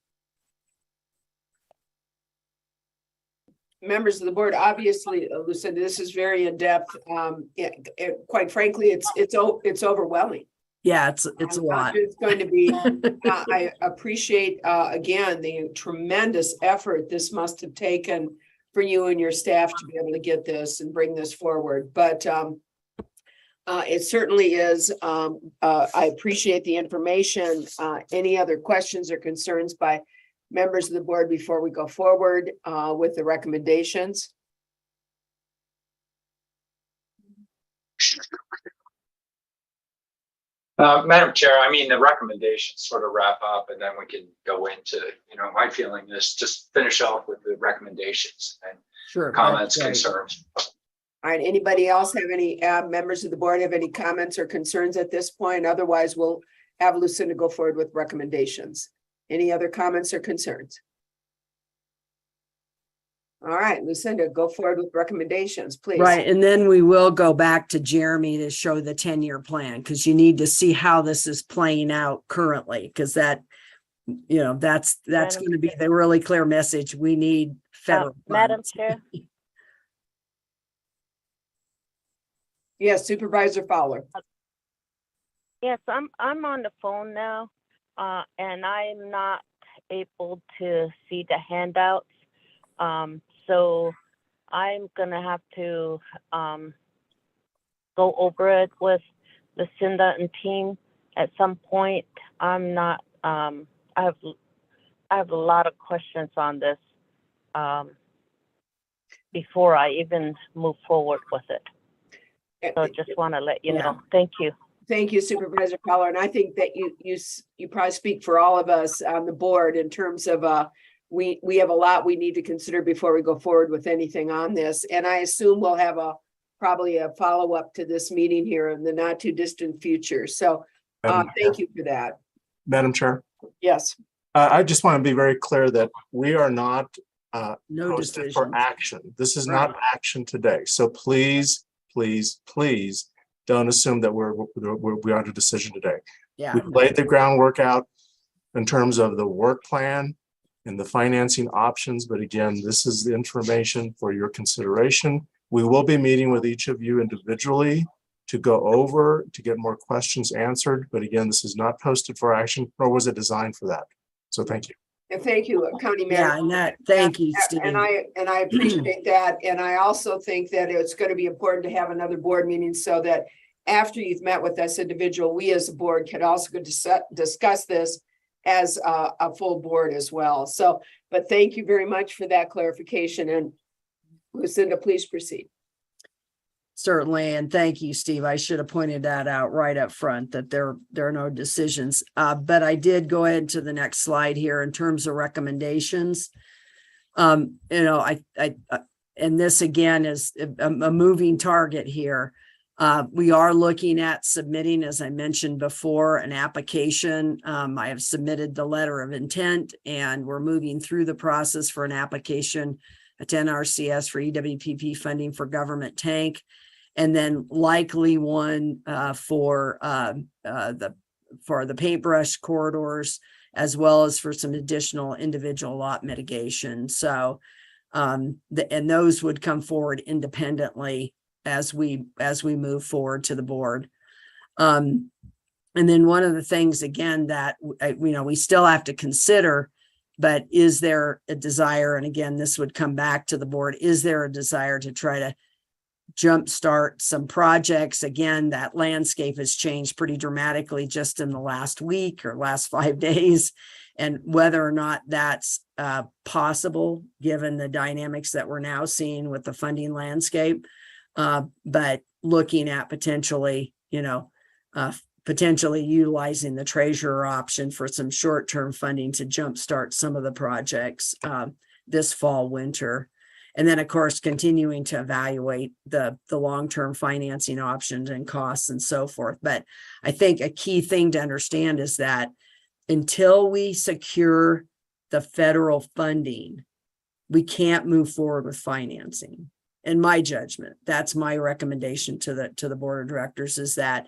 Members of the board, obviously, Lucinda, this is very in-depth. Quite frankly, it's overwhelming. Yeah, it's a lot. It's going to be, I appreciate, again, the tremendous effort this must have taken for you and your staff to be able to get this and bring this forward. But it certainly is. I appreciate the information. Any other questions or concerns by members of the board before we go forward with the recommendations? Madam Chair, I mean, the recommendations sort of wrap up and then we can go into, my feeling is just finish off with the recommendations and Sure, comments, that's great. concerns. All right, anybody else have any, members of the board have any comments or concerns at this point? Otherwise, we'll have Lucinda go forward with recommendations. Any other comments or concerns? All right, Lucinda, go forward with recommendations, please. Right, and then we will go back to Jeremy to show the 10-year plan, because you need to see how this is playing out currently, because that's going to be the really clear message. We need federal Madam funds. Chair, Yes, Supervisor Fowler. yes, I'm on the phone now, and I'm not able to see the handouts. So I'm gonna have to go over it with Lucinda and team at some point. I'm not. I have a lot of questions on this before I even move forward with it. So just want to let you know. Thank you. Thank you, Supervisor Fowler. And I think that you probably speak for all of us on the board in terms of we have a lot we need to consider before we go forward with anything on this. And I assume we'll have probably a follow-up to this meeting here in the not too distant future. So thank you for that. Madam Chair, Yes. I just want to be very clear that we are not No posted for decisions. action. This is not action today. So please don't assume that we're on a decision today. Yeah. We've laid the groundwork out in terms of the work plan and the financing options. But again, this is the information for your consideration. We will be meeting with each of you individually to go over, to get more questions answered. But again, this is not posted for action, nor was it designed for that. So thank you. And thank you, County Yeah, Manager. thank you, Steve. And I appreciate that. And I also think that it's going to be important to have another board meeting so that after you've met with this individual, we as a board can also go to discuss this as a full board as well. So, but thank you very much for that clarification. And Lucinda, please proceed. Certainly, and thank you, Steve. I should have pointed that out right up front, that there are no decisions. But I did go ahead to the next slide here in terms of recommendations. And this again is a moving target here. We are looking at submitting, as I mentioned before, an application. I have submitted the letter of intent, and we're moving through the process for an application, a 10 RCS for EWPP funding for government tank. And then likely one for the paintbrush corridors, as well as for some additional individual lot mitigation. So, and those would come forward independently as we move forward to the board. And then one of the things again that we still have to consider, but is there a desire? And again, this would come back to the board. Is there a desire to try to jumpstart some projects? Again, that landscape has changed pretty dramatically just in the last week or last 5 days, and whether or not that's possible given the dynamics that we're now seeing with the funding landscape. But looking at potentially utilizing the treasurer option for some short-term funding to jumpstart some of the projects this fall, winter. And then, of course, continuing to evaluate the long-term financing options and costs and so forth. But I think a key thing to understand is that until we secure the federal funding, we can't move forward with financing. In my judgment, that's my recommendation to the board of directors, is that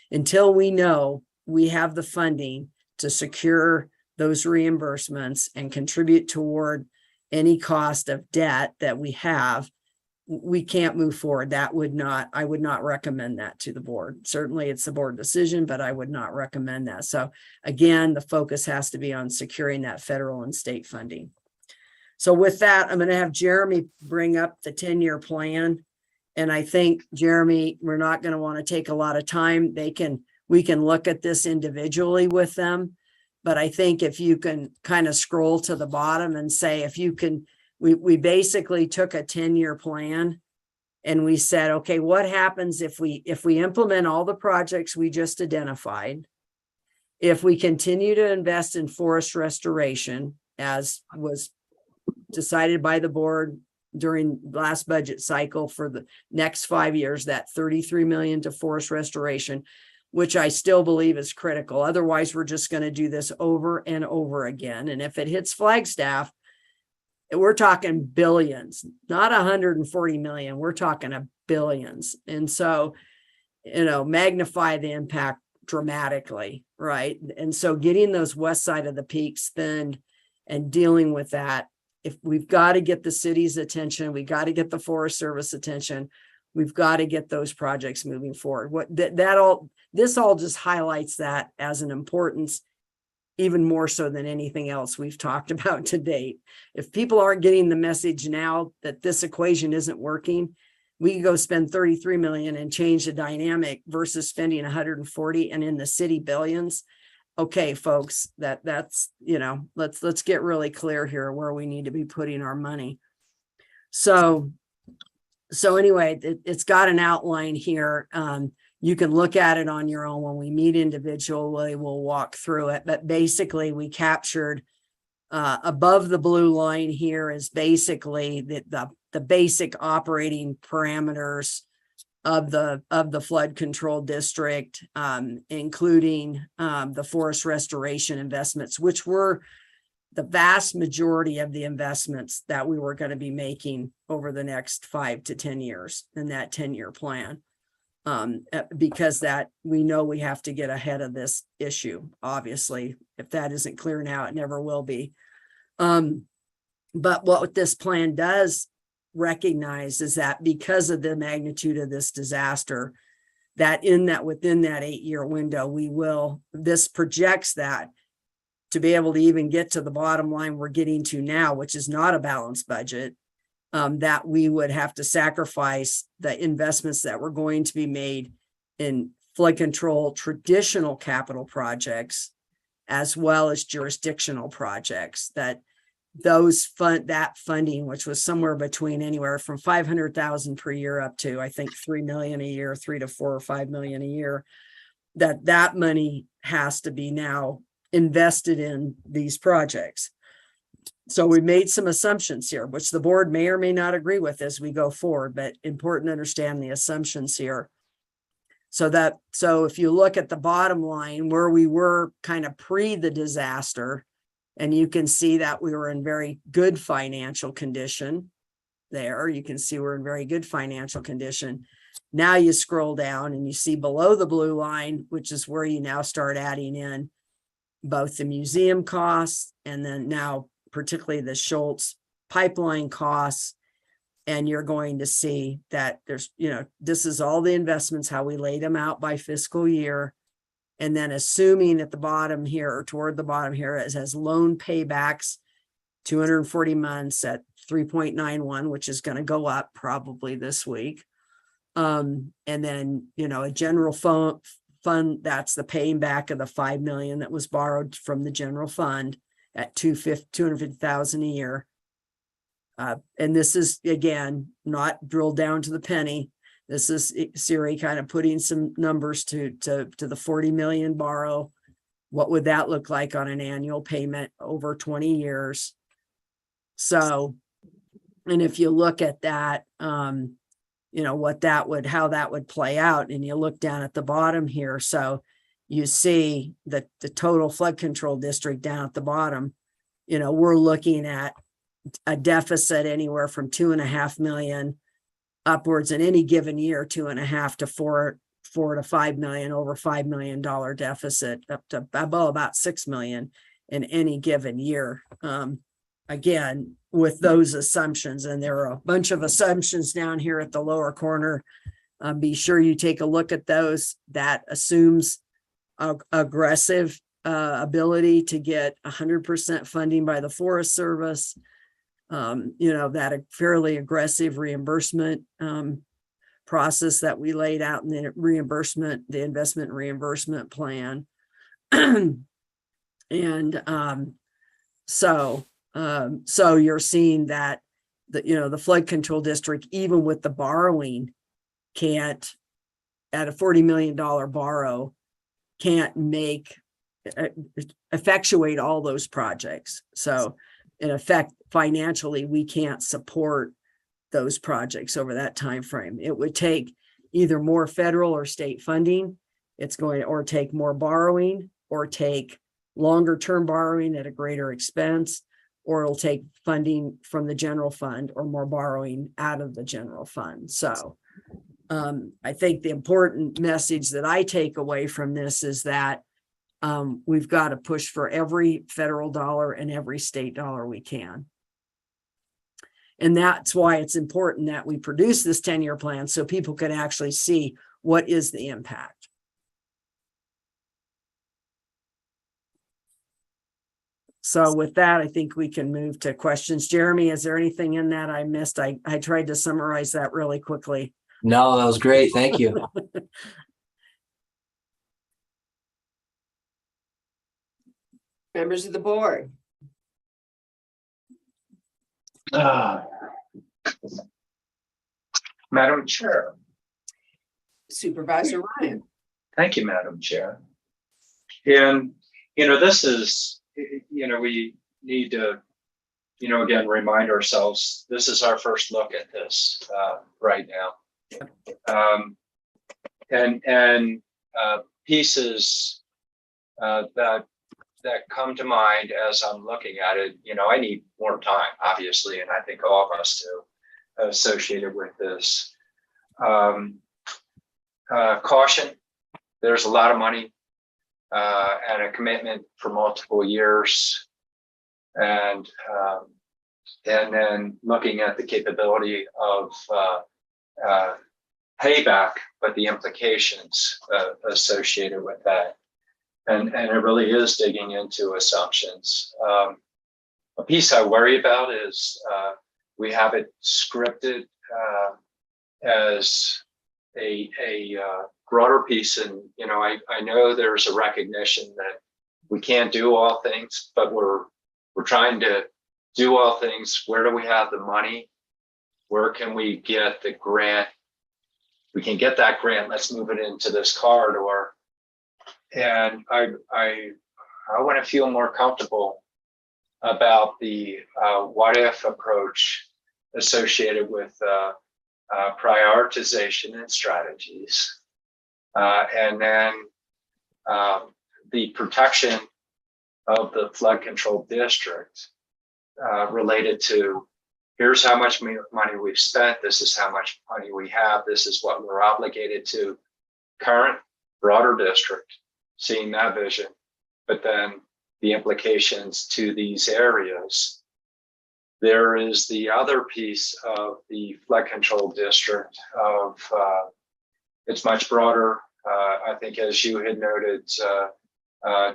until we know we have the funding to secure those reimbursements and contribute toward any cost of debt that we have, we can't move forward. I would not recommend that to the board. Certainly it's the board decision, but I would not recommend that. So again, the focus has to be on securing that federal and state funding. So with that, I'm going to have Jeremy bring up the 10-year plan. And I think, Jeremy, we're not going to want to take a lot of time. We can look at this individually with them. But I think if you can kind of scroll to the bottom and say, if you can, we basically took a 10-year plan and we said, okay, what happens if we implement all the projects we just identified, if we continue to invest in forest restoration, as was decided by the board during last budget cycle for the next 5 years, that 33 million to forest restoration, which I still believe is critical. Otherwise, we're just going to do this over and over again. And if it hits Flagstaff, we're talking billions, not 140 million. We're talking billions. And so, magnify the impact dramatically, right? And so getting those west side of the peaks thinned and dealing with that, if we've got to get the city's attention, we got to get the Forest Service attention, we've got to get those projects moving forward. This all just highlights that as an importance, even more so than anything else we've talked about to date. If people aren't getting the message now that this equation isn't working, we can go spend 33 million and change the dynamic versus spending 140 and in the city billions. Okay, folks, that's, let's get really clear here where we need to be putting our money. So anyway, it's got an outline here. You can look at it on your own. When we meet individually, we'll walk through it. But basically, we captured above the blue line here is basically the basic operating parameters of the flood control district, including the forest restoration investments, which were the vast majority of the investments that we were going to be making over the next 5 to 10 years in that 10-year plan. Because that we know we have to get ahead of this issue. Obviously, if that isn't clear now, it never will be. But what this plan does recognize is that because of the magnitude of this disaster, that within that 8-year window, this projects that to be able to even get to the bottom line we're getting to now, which is not a balanced budget, that we would have to sacrifice the investments that were going to be made in flood control, traditional capital projects, as well as jurisdictional projects. That funding, which was somewhere between anywhere from 500,000 per year up to, I think, 3 million a year, 3 to 4 or 5 million a year, that money has to be now invested in these projects. So we made some assumptions here, which the board may or may not agree with as we go forward, but important to understand the assumptions here. So if you look at the bottom line where we were kind of pre the disaster, and you can see that we were in very good financial condition there. You can see we're in very good financial condition. Now you scroll down and you see below the blue line, which is where you now start adding in both the museum costs and then now particularly the Schultz pipeline costs. And you're going to see that there's, this is all the investments, how we laid them out by fiscal year. And then assuming at the bottom here or toward the bottom here, it has loan paybacks, 240 months at 3.91, which is going to go up probably this week. And then, a general fund, that's the paying back of the 5 million that was borrowed from the general fund at 250,000 a year. And this is, again, not drilled down to the penny. This is Siri kind of putting some numbers to the 40 million borrow. What would that look like on an annual payment over 20 years? So, And if you look at that, you know, how that would play out, and you look down at the bottom here. So you see the total flood control district down at the bottom, you know, we're looking at a deficit anywhere from 2.5 million upwards in any given year, 2.5 to 4 to 5 million, over $5 million deficit, up to about 6 million in any given year. Again, with those assumptions, and there are a bunch of assumptions down here at the lower corner. Be sure you take a look at those. That assumes aggressive ability to get 100% funding by the Forest Service. You know, that a fairly aggressive reimbursement process that we laid out in the investment reimbursement plan. And so you're seeing that the flood control district, even with the borrowing, can't, at a $40 million borrow, can't effectuate all those projects. So in effect, financially, we can't support those projects over that time frame. It would take either more federal or state funding. It's going, or take more borrowing, or take longer term borrowing at a greater expense, or it'll take funding from the general fund or more borrowing out of the general fund. So I think the important message that I take away from this is that we've got to push for every federal dollar and every state dollar we can. And that's why it's important that we produce this 10-year plan so people can actually see what is the impact. So with that, I think we can move to questions. Jeremy, is there anything in that I missed? I tried to summarize that really quickly. No, that was great. Thank you. Members of the board. Madam Chair. Supervisor Ryan. Thank you, Madam Chair. And, this is, we need to, again, remind ourselves, this is our first look at this right now. And pieces that come to mind as I'm looking at it, I need more time, obviously, and I think all of us do, associated with this. Caution, there's a lot of money and a commitment for multiple years. And then looking at the capability of payback, but the implications associated with that. And it really is digging into assumptions. A piece I worry about is we have it scripted as a broader piece. And, I know there's a recognition that we can't do all things, but we're trying to do all things. Where do we have the money? Where can we get the grant? We can get that grant. Let's move it into this corridor. And I want to feel more comfortable about the what if approach associated with prioritization and strategies. And then the protection of the flood control district related to, here's how much money we've spent, this is how much money we have, this is what we're obligated to. Current broader district, seeing that vision, but then the implications to these areas. There is the other piece of the flood control district of, it's much broader. I think as you had noted,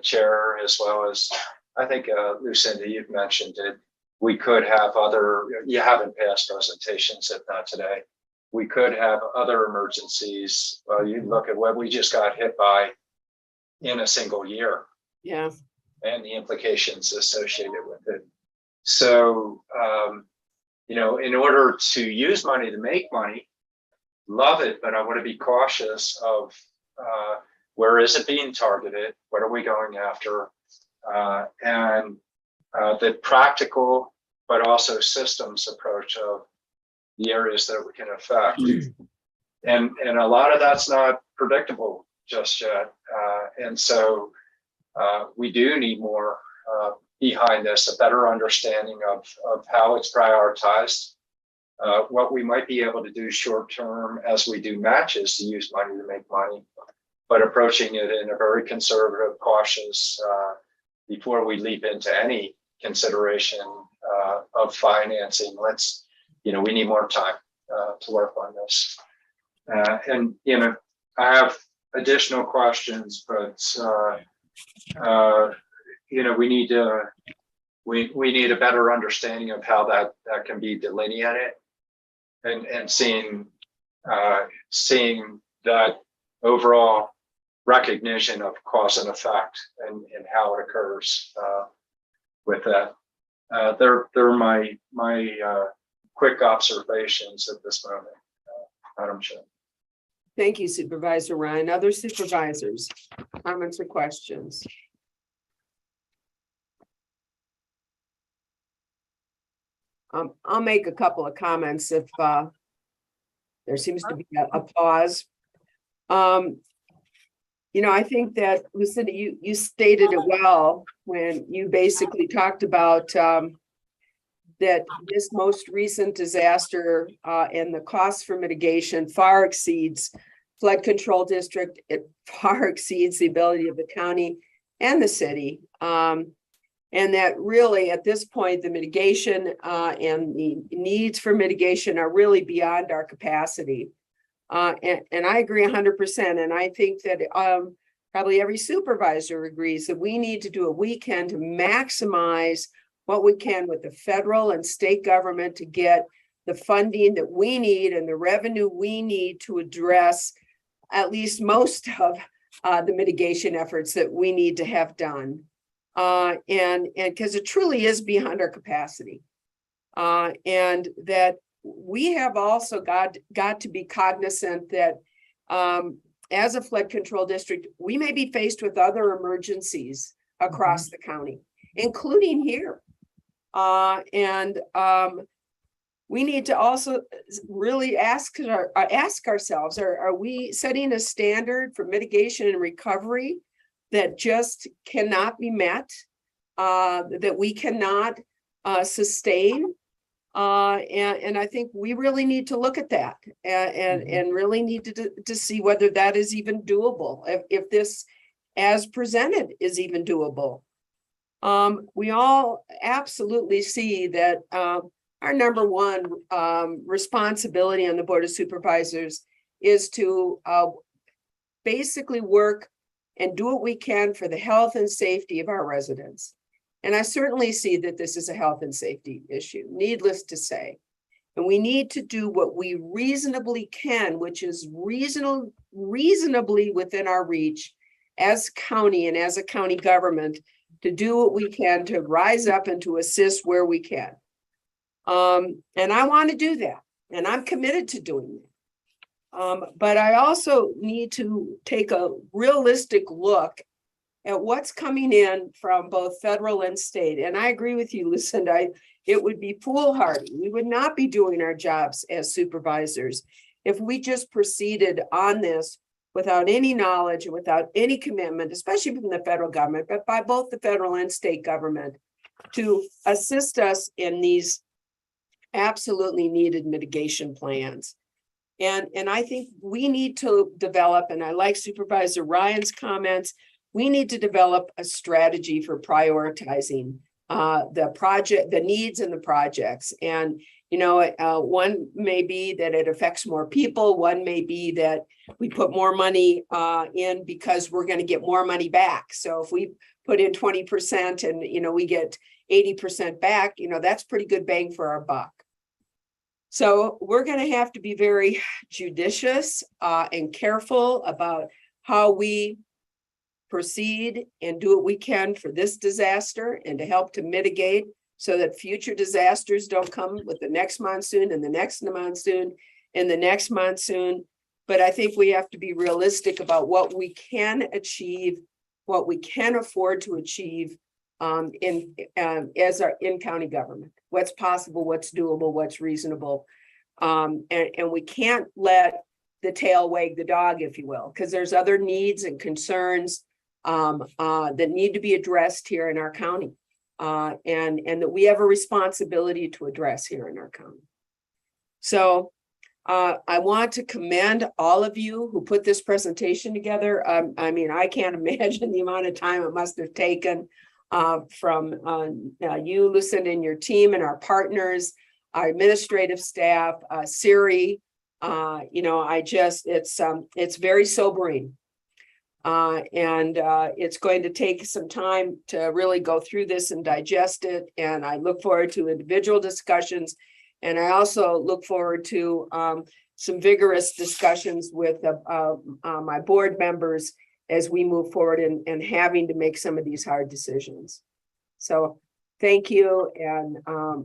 Chair, as well as I think Lucinda, you've mentioned it, we could have other, you haven't passed presentations, if not today, we could have other emergencies. You look at what we just got hit by in a single year. Yeah. And the implications associated with it. So, in order to use money to make money, love it, but I want to be cautious of where is it being targeted? What are we going after? And the practical but also systems approach of the areas that we can affect. And a lot of that's not predictable just yet. And so we do need more behind this, a better understanding of how it's prioritized, what we might be able to do short term as we do matches to use money to make money, but approaching it in a very conservative, cautious, before we leap into any consideration of financing. We need more time to work on this. And I have additional questions, but we need a better understanding of how that can be delineated, and seeing that overall recognition of cause and effect and how it occurs with that. They're my quick observations at this moment, Madam Chair. Thank you, Supervisor Ryan. Other supervisors, comments or questions? I'll make a couple of comments if there seems to be a pause. I think that, Lucinda, you stated it well when you basically talked about that this most recent disaster and the cost for mitigation far exceeds flood control district. It far exceeds the ability of the county and the city. And that really at this point, the mitigation and the needs for mitigation are really beyond our capacity. And I agree 100%. And I think that probably every supervisor agrees that we need to do what we can to maximize what we can with the federal and state government to get the funding that we need and the revenue we need to address at least most of the mitigation efforts that we need to have done. And because it truly is beyond our capacity. And that we have also got to be cognizant that as a flood control district, we may be faced with other emergencies across the county, including here. We need to also really ask ourselves, are we setting a standard for mitigation and recovery that just cannot be met, that we cannot sustain? And I think we really need to look at that and really need to see whether that is even doable, if this as presented is even doable. We all absolutely see that our number one responsibility on the Board of Supervisors is to basically work and do what we can for the health and safety of our residents. And I certainly see that this is a health and safety issue, needless to say. And we need to do what we reasonably can, which is reasonably within our reach as county and as a county government, to do what we can to rise up and to assist where we can. And I want to do that, and I'm committed to doing that. But I also need to take a realistic look at what's coming in from both federal and state. And I agree with you, Lucinda, it would be foolhardy. We would not be doing our jobs as supervisors if we just proceeded on this without any knowledge and without any commitment, especially from the federal government, but by both the federal and state government, to assist us in these absolutely needed mitigation plans. And I think we need to develop, and I like Supervisor Ryan's comments, we need to develop a strategy for prioritizing the needs and the projects. And, one may be that it affects more people. One may be that we put more money in because we're going to get more money back. So if we put in 20% and, we get 80% back, that's pretty good bang for our buck. So we're going to have to be very judicious and careful about how we proceed and do what we can for this disaster and to help to mitigate so that future disasters don't come with the next monsoon and the next monsoon and the next monsoon. But I think we have to be realistic about what we can achieve, what we can afford to achieve as our in county government. What's possible, what's doable, what's reasonable. And we can't let the tail wag the dog, if you will, because there's other needs and concerns that need to be addressed here in our county. And that we have a responsibility to address here in our county. So I want to commend all of you who put this presentation together. I mean, I can't imagine the amount of time it must have taken from you, Lucinda, and your team, and our partners, our administrative staff, Siri. It's very sobering. And it's going to take some time to really go through this and digest it. And I look forward to individual discussions. And I also look forward to some vigorous discussions with my board members as we move forward and having to make some of these hard decisions. So thank you, and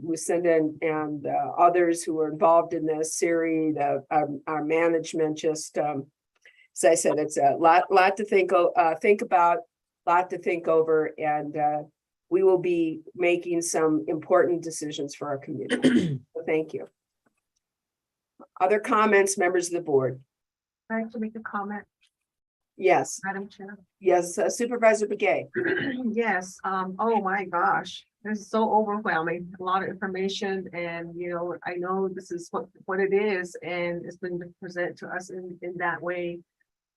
Lucinda and others who were involved in this, Siri, our management, just as I said, it's a lot to think about, lot to think over, and we will be making some important decisions for our community. So thank you. Other comments, members of the board? I'd like to make a comment, Yes, Madam Chair. yes, Supervisor Begay. Yes, oh my gosh, this is so overwhelming, a lot of information, and I know this is what it is, and it's been presented to us in that way.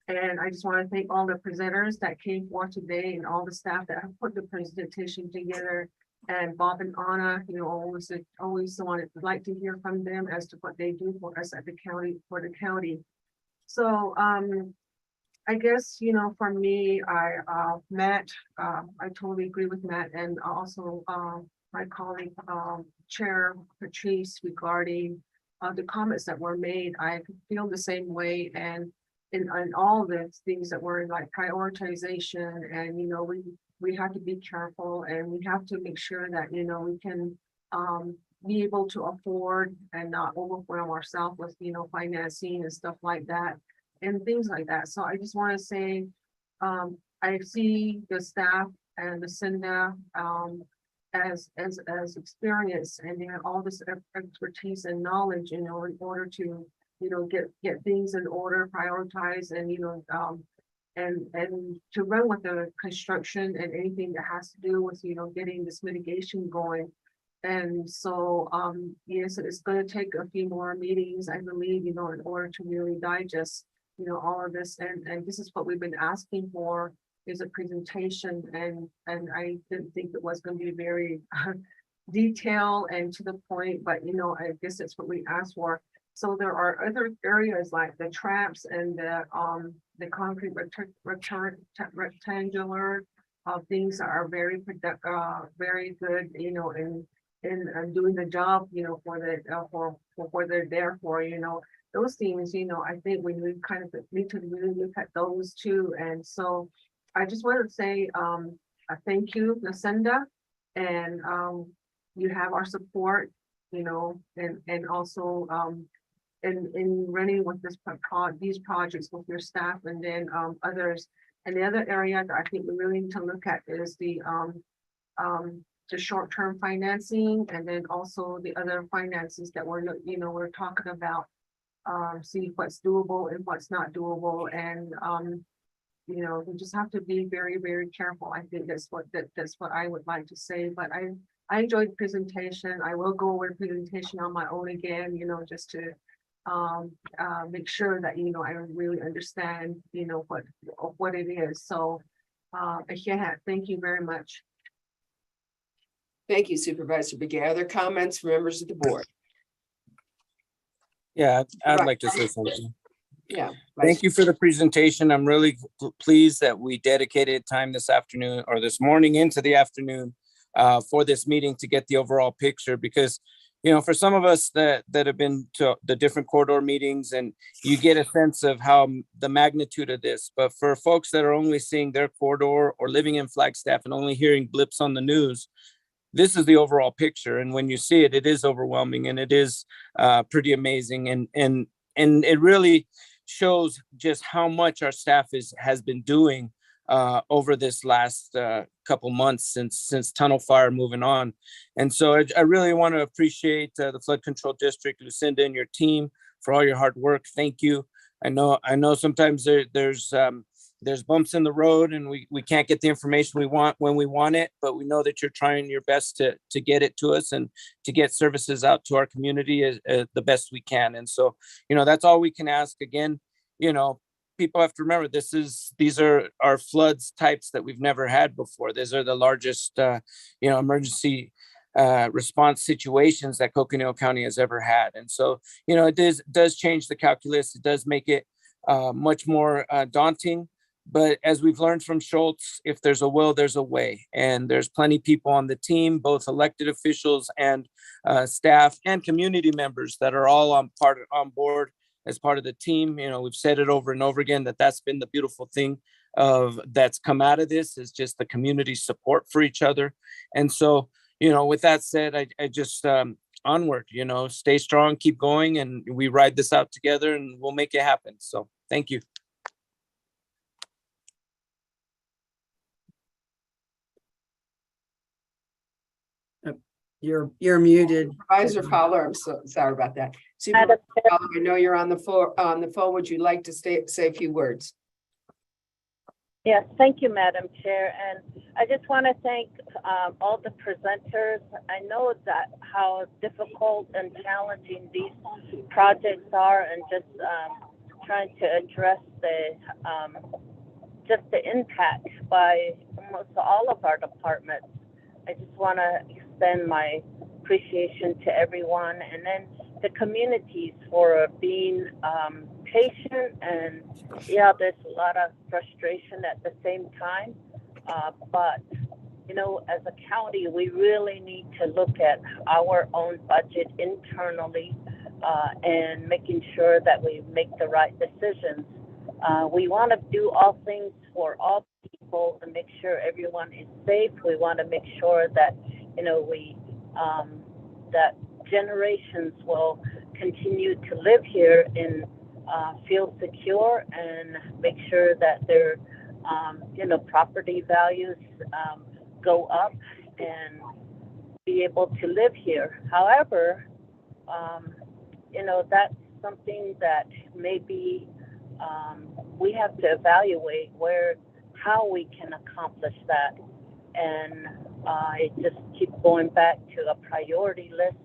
And I just want to thank all the presenters that came forth today and all the staff that have put the presentation together. And Bob and Anna, always wanted to like to hear from them as to what they do for us at the county, for the county. So I guess, for me, Matt, I totally agree with Matt, and also my colleague, Chair Patrice, regarding the comments that were made. I feel the same way, and in all the things that were like prioritization, and we have to be careful, and we have to make sure that we can be able to afford and not overwhelm ourselves with financing and stuff like that and things like that. So I just want to say I see the staff and the Lucinda as experience, and they have all this expertise and knowledge in order to get things in order, prioritize, and and to run with the construction and anything that has to do with getting this mitigation going. And so yes, it's going to take a few more meetings, I believe, in order to really digest all of this, and this is what we've been asking for, is a presentation, and I didn't think it was going to be very detailed and to the point, but I guess that's what we asked for. So there are other areas like the traps and the concrete rectangular things that are very very good, in doing the job, for what they're there for, those things, I think we kind of need to really look at those too. And so I just want to say a thank you, Lucinda, and you have our support, and also in running with these projects with your staff, and then others. And the other area that I think we really need to look at is the short-term financing, and then also the other finances that we're talking about. See what's doable and what's not doable, and we just have to be very, very careful. I think that's what I would like to say. But I enjoyed the presentation. I will go over the presentation on my own again, just to make sure that I really understand what it is. So yeah, thank you very much. Thank you, Supervisor Begay. Other comments from members of the board? Yeah, I'd like to say something. Yeah. Thank you for the presentation. I'm really pleased that we dedicated time this afternoon or this morning into the afternoon for this meeting to get the overall picture, because for some of us that have been to the different corridor meetings, and you get a sense of how the magnitude of this, but for folks that are only seeing their corridor or living in Flagstaff and only hearing blips on the news, this is the overall picture. And when you see it, it is overwhelming, and it is pretty amazing. And it really shows just how much our staff has been doing over this last couple months since tunnel fire moving on. And so I really want to appreciate the Flood Control District, Lucinda, and your team for all your hard work. Thank you. I know sometimes there's bumps in the road and we can't get the information we want when we want it, but we know that you're trying your best to get it to us and to get services out to our community as the best we can. And so, that's all we can ask. Again, people have to remember these are our floods types that we've never had before. These are the largest, emergency response situations that Coconino County has ever had. And so, it does change the calculus. It does make it much more daunting. But as we've learned from Schultz, if there's a will, there's a way. And there's plenty of people on the team, both elected officials and staff and community members that are all on board as part of the team. We've said it over and over again that's been the beautiful thing that's come out of this, is just the community support for each other. And so, with that said, I just onward, stay strong, keep going, and we ride this out together and we'll make it happen. So thank you. You're muted. Supervisor Fowler, I'm so sorry about that. Supervisor Fowler, I know you're on the phone. Would you like to say a few words? Yes, thank you, Madam Chair. And I just want to thank all the presenters. I know that how difficult and challenging these projects are, and just trying to address the impact by almost all of our departments. I just want to extend my appreciation to everyone, and then the communities for being patient. And yeah, there's a lot of frustration at the same time, but as a county, we really need to look at our own budget internally and making sure that we make the right decisions. We want to do all things for all people and make sure everyone is safe. We want to make sure that that generations will continue to live here and feel secure, and make sure that their property values go up and be able to live here. However, that's something that maybe we have to evaluate how we can accomplish that. And I just keep going back to a priority list,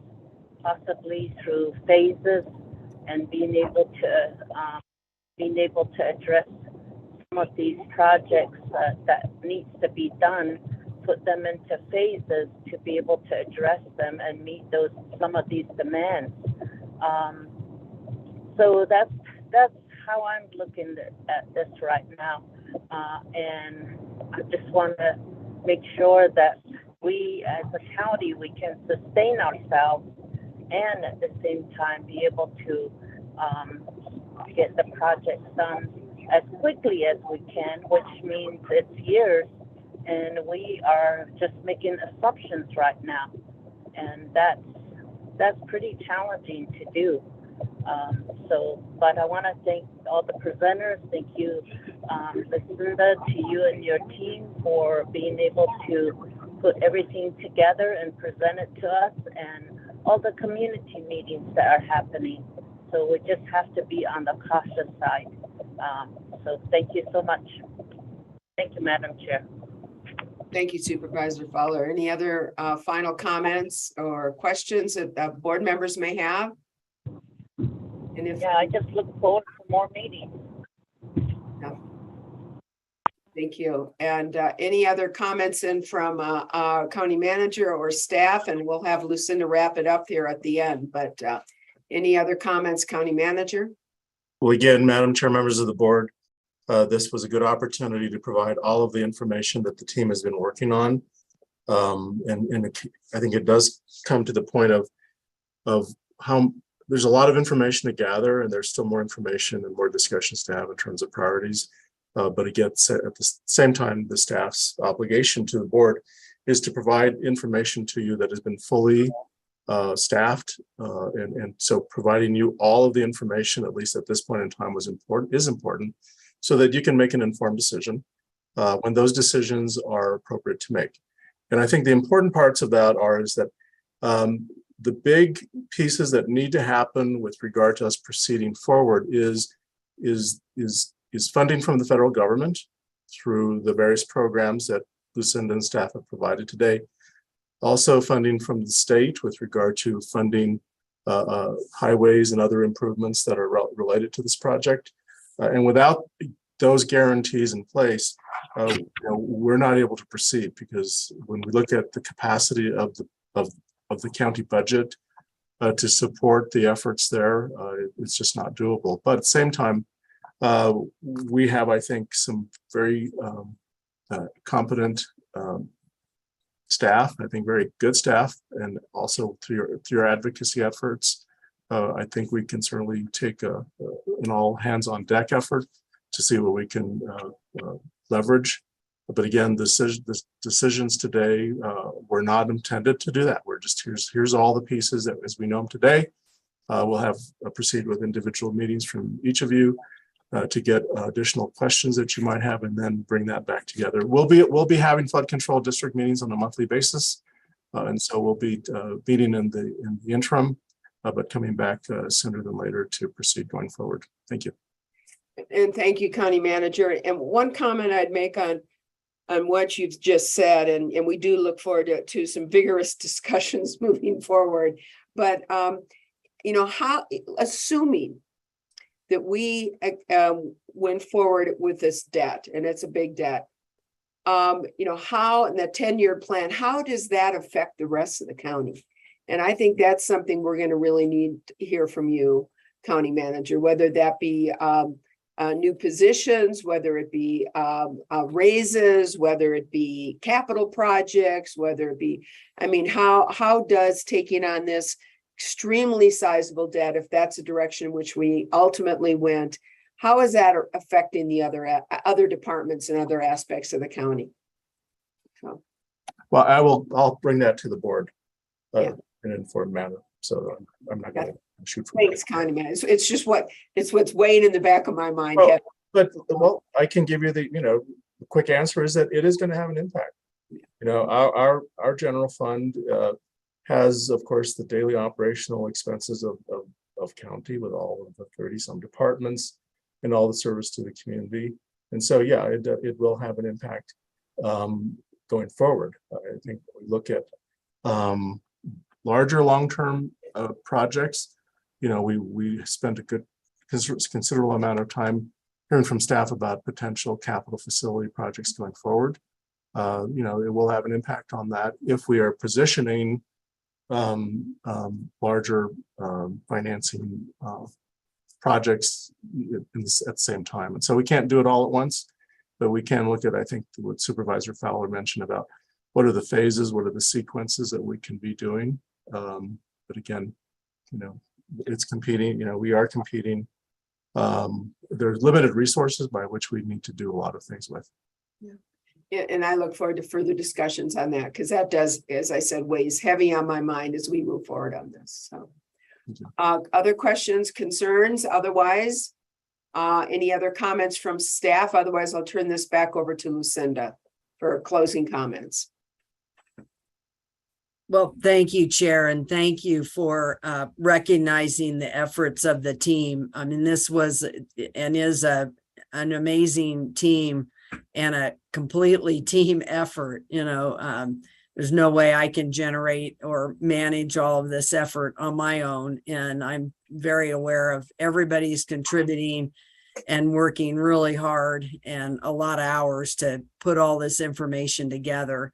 possibly through phases, and being able to address some of these projects that needs to be done, put them into phases to be able to address them and meet some of these demands. So that's how I'm looking at this right now, and I just want to make sure that we as a county, we can sustain ourselves and at the same time be able to get the projects done as quickly as we can, which means it's years, and we are just making assumptions right now, and that's pretty challenging to do. But I want to thank all the presenters. Thank you, Lucinda, to you and your team for being able to put everything together and present it to us, and all the community meetings that are happening. So we just have to be on the cautious side. So thank you so much. Thank you, Madam Chair. Thank you, Supervisor Fowler. Any other final comments or questions that board members may have? And yeah, I just look forward to more meetings. Yeah. Thank you. And any other comments in from our county manager or staff? And we'll have Lucinda wrap it up here at the end. But any other comments, county manager? Well, again, Madam Chair, members of the board, this was a good opportunity to provide all of the information that the team has been working on. And I think it does come to the point of how there's a lot of information to gather, and there's still more information and more discussions to have in terms of priorities. But again, at the same time, the staff's obligation to the board is to provide information to you that has been fully staffed. And so providing you all of the information, at least at this point in time, is important, so that you can make an informed decision. when those decisions are appropriate to make. And I think the important parts of that is that the big pieces that need to happen with regard to us proceeding forward is funding from the federal government through the various programs that Lucinda and staff have provided today. Also funding from the state with regard to funding highways and other improvements that are related to this project. And without those guarantees in place, we're not able to proceed, because when we look at the capacity of the county budget to support the efforts there, it's just not doable. But at the same time, we have, I think, some very competent staff, I think very good staff, and also through your advocacy efforts, I think we can certainly take an all hands on deck effort to see what we can leverage. But again, the decisions today were not intended to do that. We're just, here's all the pieces that as we know them today. We'll have proceed with individual meetings from each of you to get additional questions that you might have, and then bring that back together. We'll be having flood control district meetings on a monthly basis, and so we'll be meeting in the interim, but coming back sooner than later to proceed going forward. Thank you. And thank you, County Manager. And one comment I'd make on what you've just said, and we do look forward to some vigorous discussions moving forward. But how, assuming that we went forward with this debt, and it's a big debt, how in the 10-year plan, how does that affect the rest of the county? And I think that's something we're going to really need to hear from you, County Manager, whether that be new positions, whether it be raises, whether it be capital projects, whether it be, how does taking on this extremely sizable debt, if that's a direction in which we ultimately went, how is that affecting the other departments and other aspects of the county? So. Well, I'll bring that to the board in an informed manner. So I'm not going to shoot for thanks, County Manager. It's just what's weighing in the back of my mind. But I can give you the quick answer is that it is going to have an impact. Our general fund has, of course, the daily operational expenses of county with all of the 30-some departments and all the service to the community. And so, yeah, it will have an impact going forward. I think we look at larger long-term projects. We spent a good considerable amount of time hearing from staff about potential capital facility projects going forward. It will have an impact on that if we are positioning larger financing projects at the same time. And so we can't do it all at once, but we can look at, I think, what Supervisor Fowler mentioned about what are the phases, what are the sequences that we can be doing. But again, it's competing, we are competing. There's limited resources by which we need to do a lot of things with. Yeah, and I look forward to further discussions on that, because that does, as I said, weighs heavy on my mind as we move forward on this. So, other questions, concerns? Otherwise, any other comments from staff? Otherwise, I'll turn this back over to Lucinda for closing comments. Well, thank you, Chair, and thank you for recognizing the efforts of the team. This was and is an amazing team and a completely team effort. There's no way I can generate or manage all of this effort on my own. And I'm very aware of everybody's contributing and working really hard and a lot of hours to put all this information together.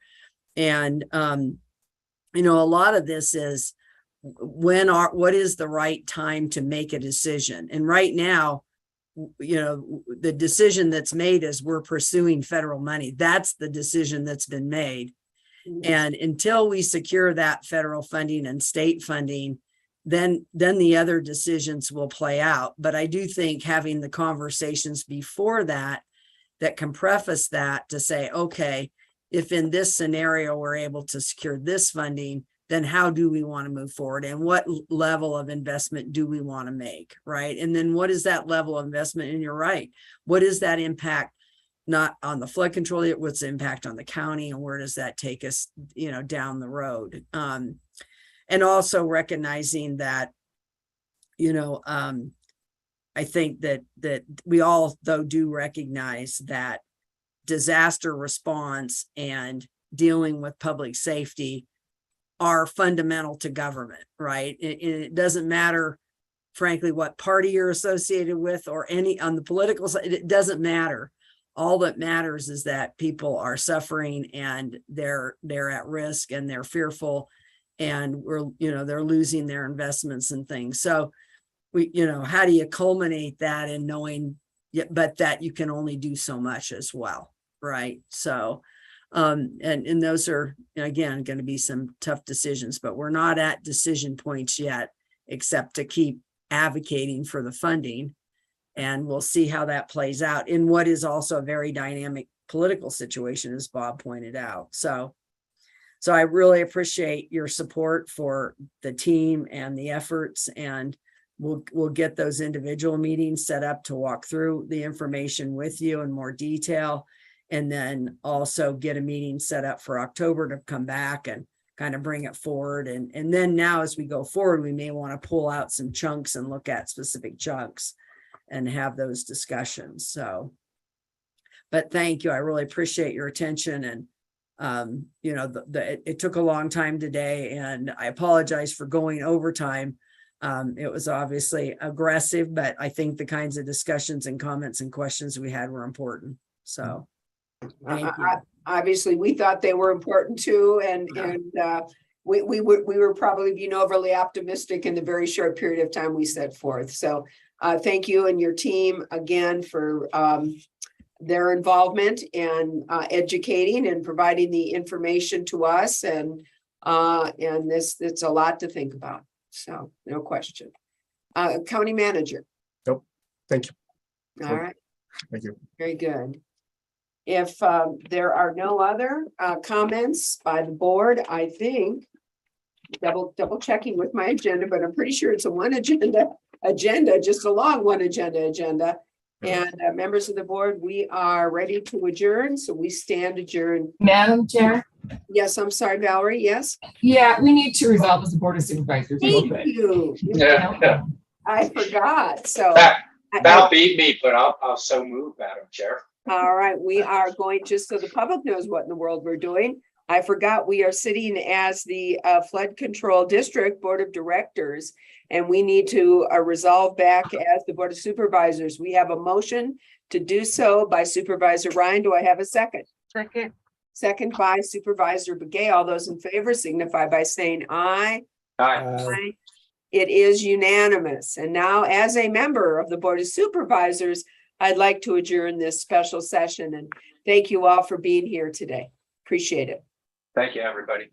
And, a lot of this is what is the right time to make a decision? And right now, the decision that's made is we're pursuing federal money. That's the decision that's been made. And until we secure that federal funding and state funding, then the other decisions will play out. But I do think having the conversations before that can preface that to say, okay, if in this scenario we're able to secure this funding, then how do we want to move forward, and what level of investment do we want to make, right? And then what is that level of investment? And you're right, what is that impact not on the flood control, yet what's the impact on the county and where does that take us, down the road? And also recognizing that, I think that we all, though, do recognize that disaster response and dealing with public safety are fundamental to government, right? It doesn't matter, frankly, what party you're associated with or any on the political side, it doesn't matter. All that matters is that people are suffering and they're at risk and they're fearful and they're losing their investments and things. So how do you culminate that in knowing, but that you can only do so much as well, right? So, and those are, again, going to be some tough decisions, but we're not at decision points yet, except to keep advocating for the funding. And we'll see how that plays out in what is also a very dynamic political situation, as Bob pointed out. So I really appreciate your support for the team and the efforts, and we'll get those individual meetings set up to walk through the information with you in more detail, and then also get a meeting set up for October to come back and kind of bring it forward. And then now as we go forward, we may want to pull out some chunks and look at specific chunks and have those discussions. So, but thank you. I really appreciate your attention. And, it took a long time today, and I apologize for going over time. It was obviously aggressive, but I think the kinds of discussions and comments and questions we had were important. So thank you. Obviously, we thought they were important too, and we were probably being overly optimistic in the very short period of time we set forth. So thank you and your team again for their involvement and educating and providing the information to us, and it's a lot to think about. So no question. County manager. Nope. Thank you. All right. Thank you. Very good. If there are no other comments by the board, I think double checking with my agenda, but I'm pretty sure it's a one agenda, just a long one agenda. And members of the board, we are ready to adjourn. So we stand adjourned. Madam Chair? Yes, I'm sorry, Valerie. Yes. Yeah, we need to resolve as a Board of Supervisors. Thank you. Yeah. I forgot. So Val beat me, but I'll so move, Madam Chair. all right, we are going, just so the public knows what in the world we're doing. I forgot we are sitting as the Flood Control District Board of Directors, and we need to resolve back as the Board of Supervisors. We have a motion to do so by Supervisor Ryan. Do I have a second? Second. Second by Supervisor Begay. All those in favor signify by saying aye. Aye. It is unanimous. And now, as a member of the Board of Supervisors, I'd like to adjourn this special session, and thank you all for being here today. Appreciate it. Thank you, everybody.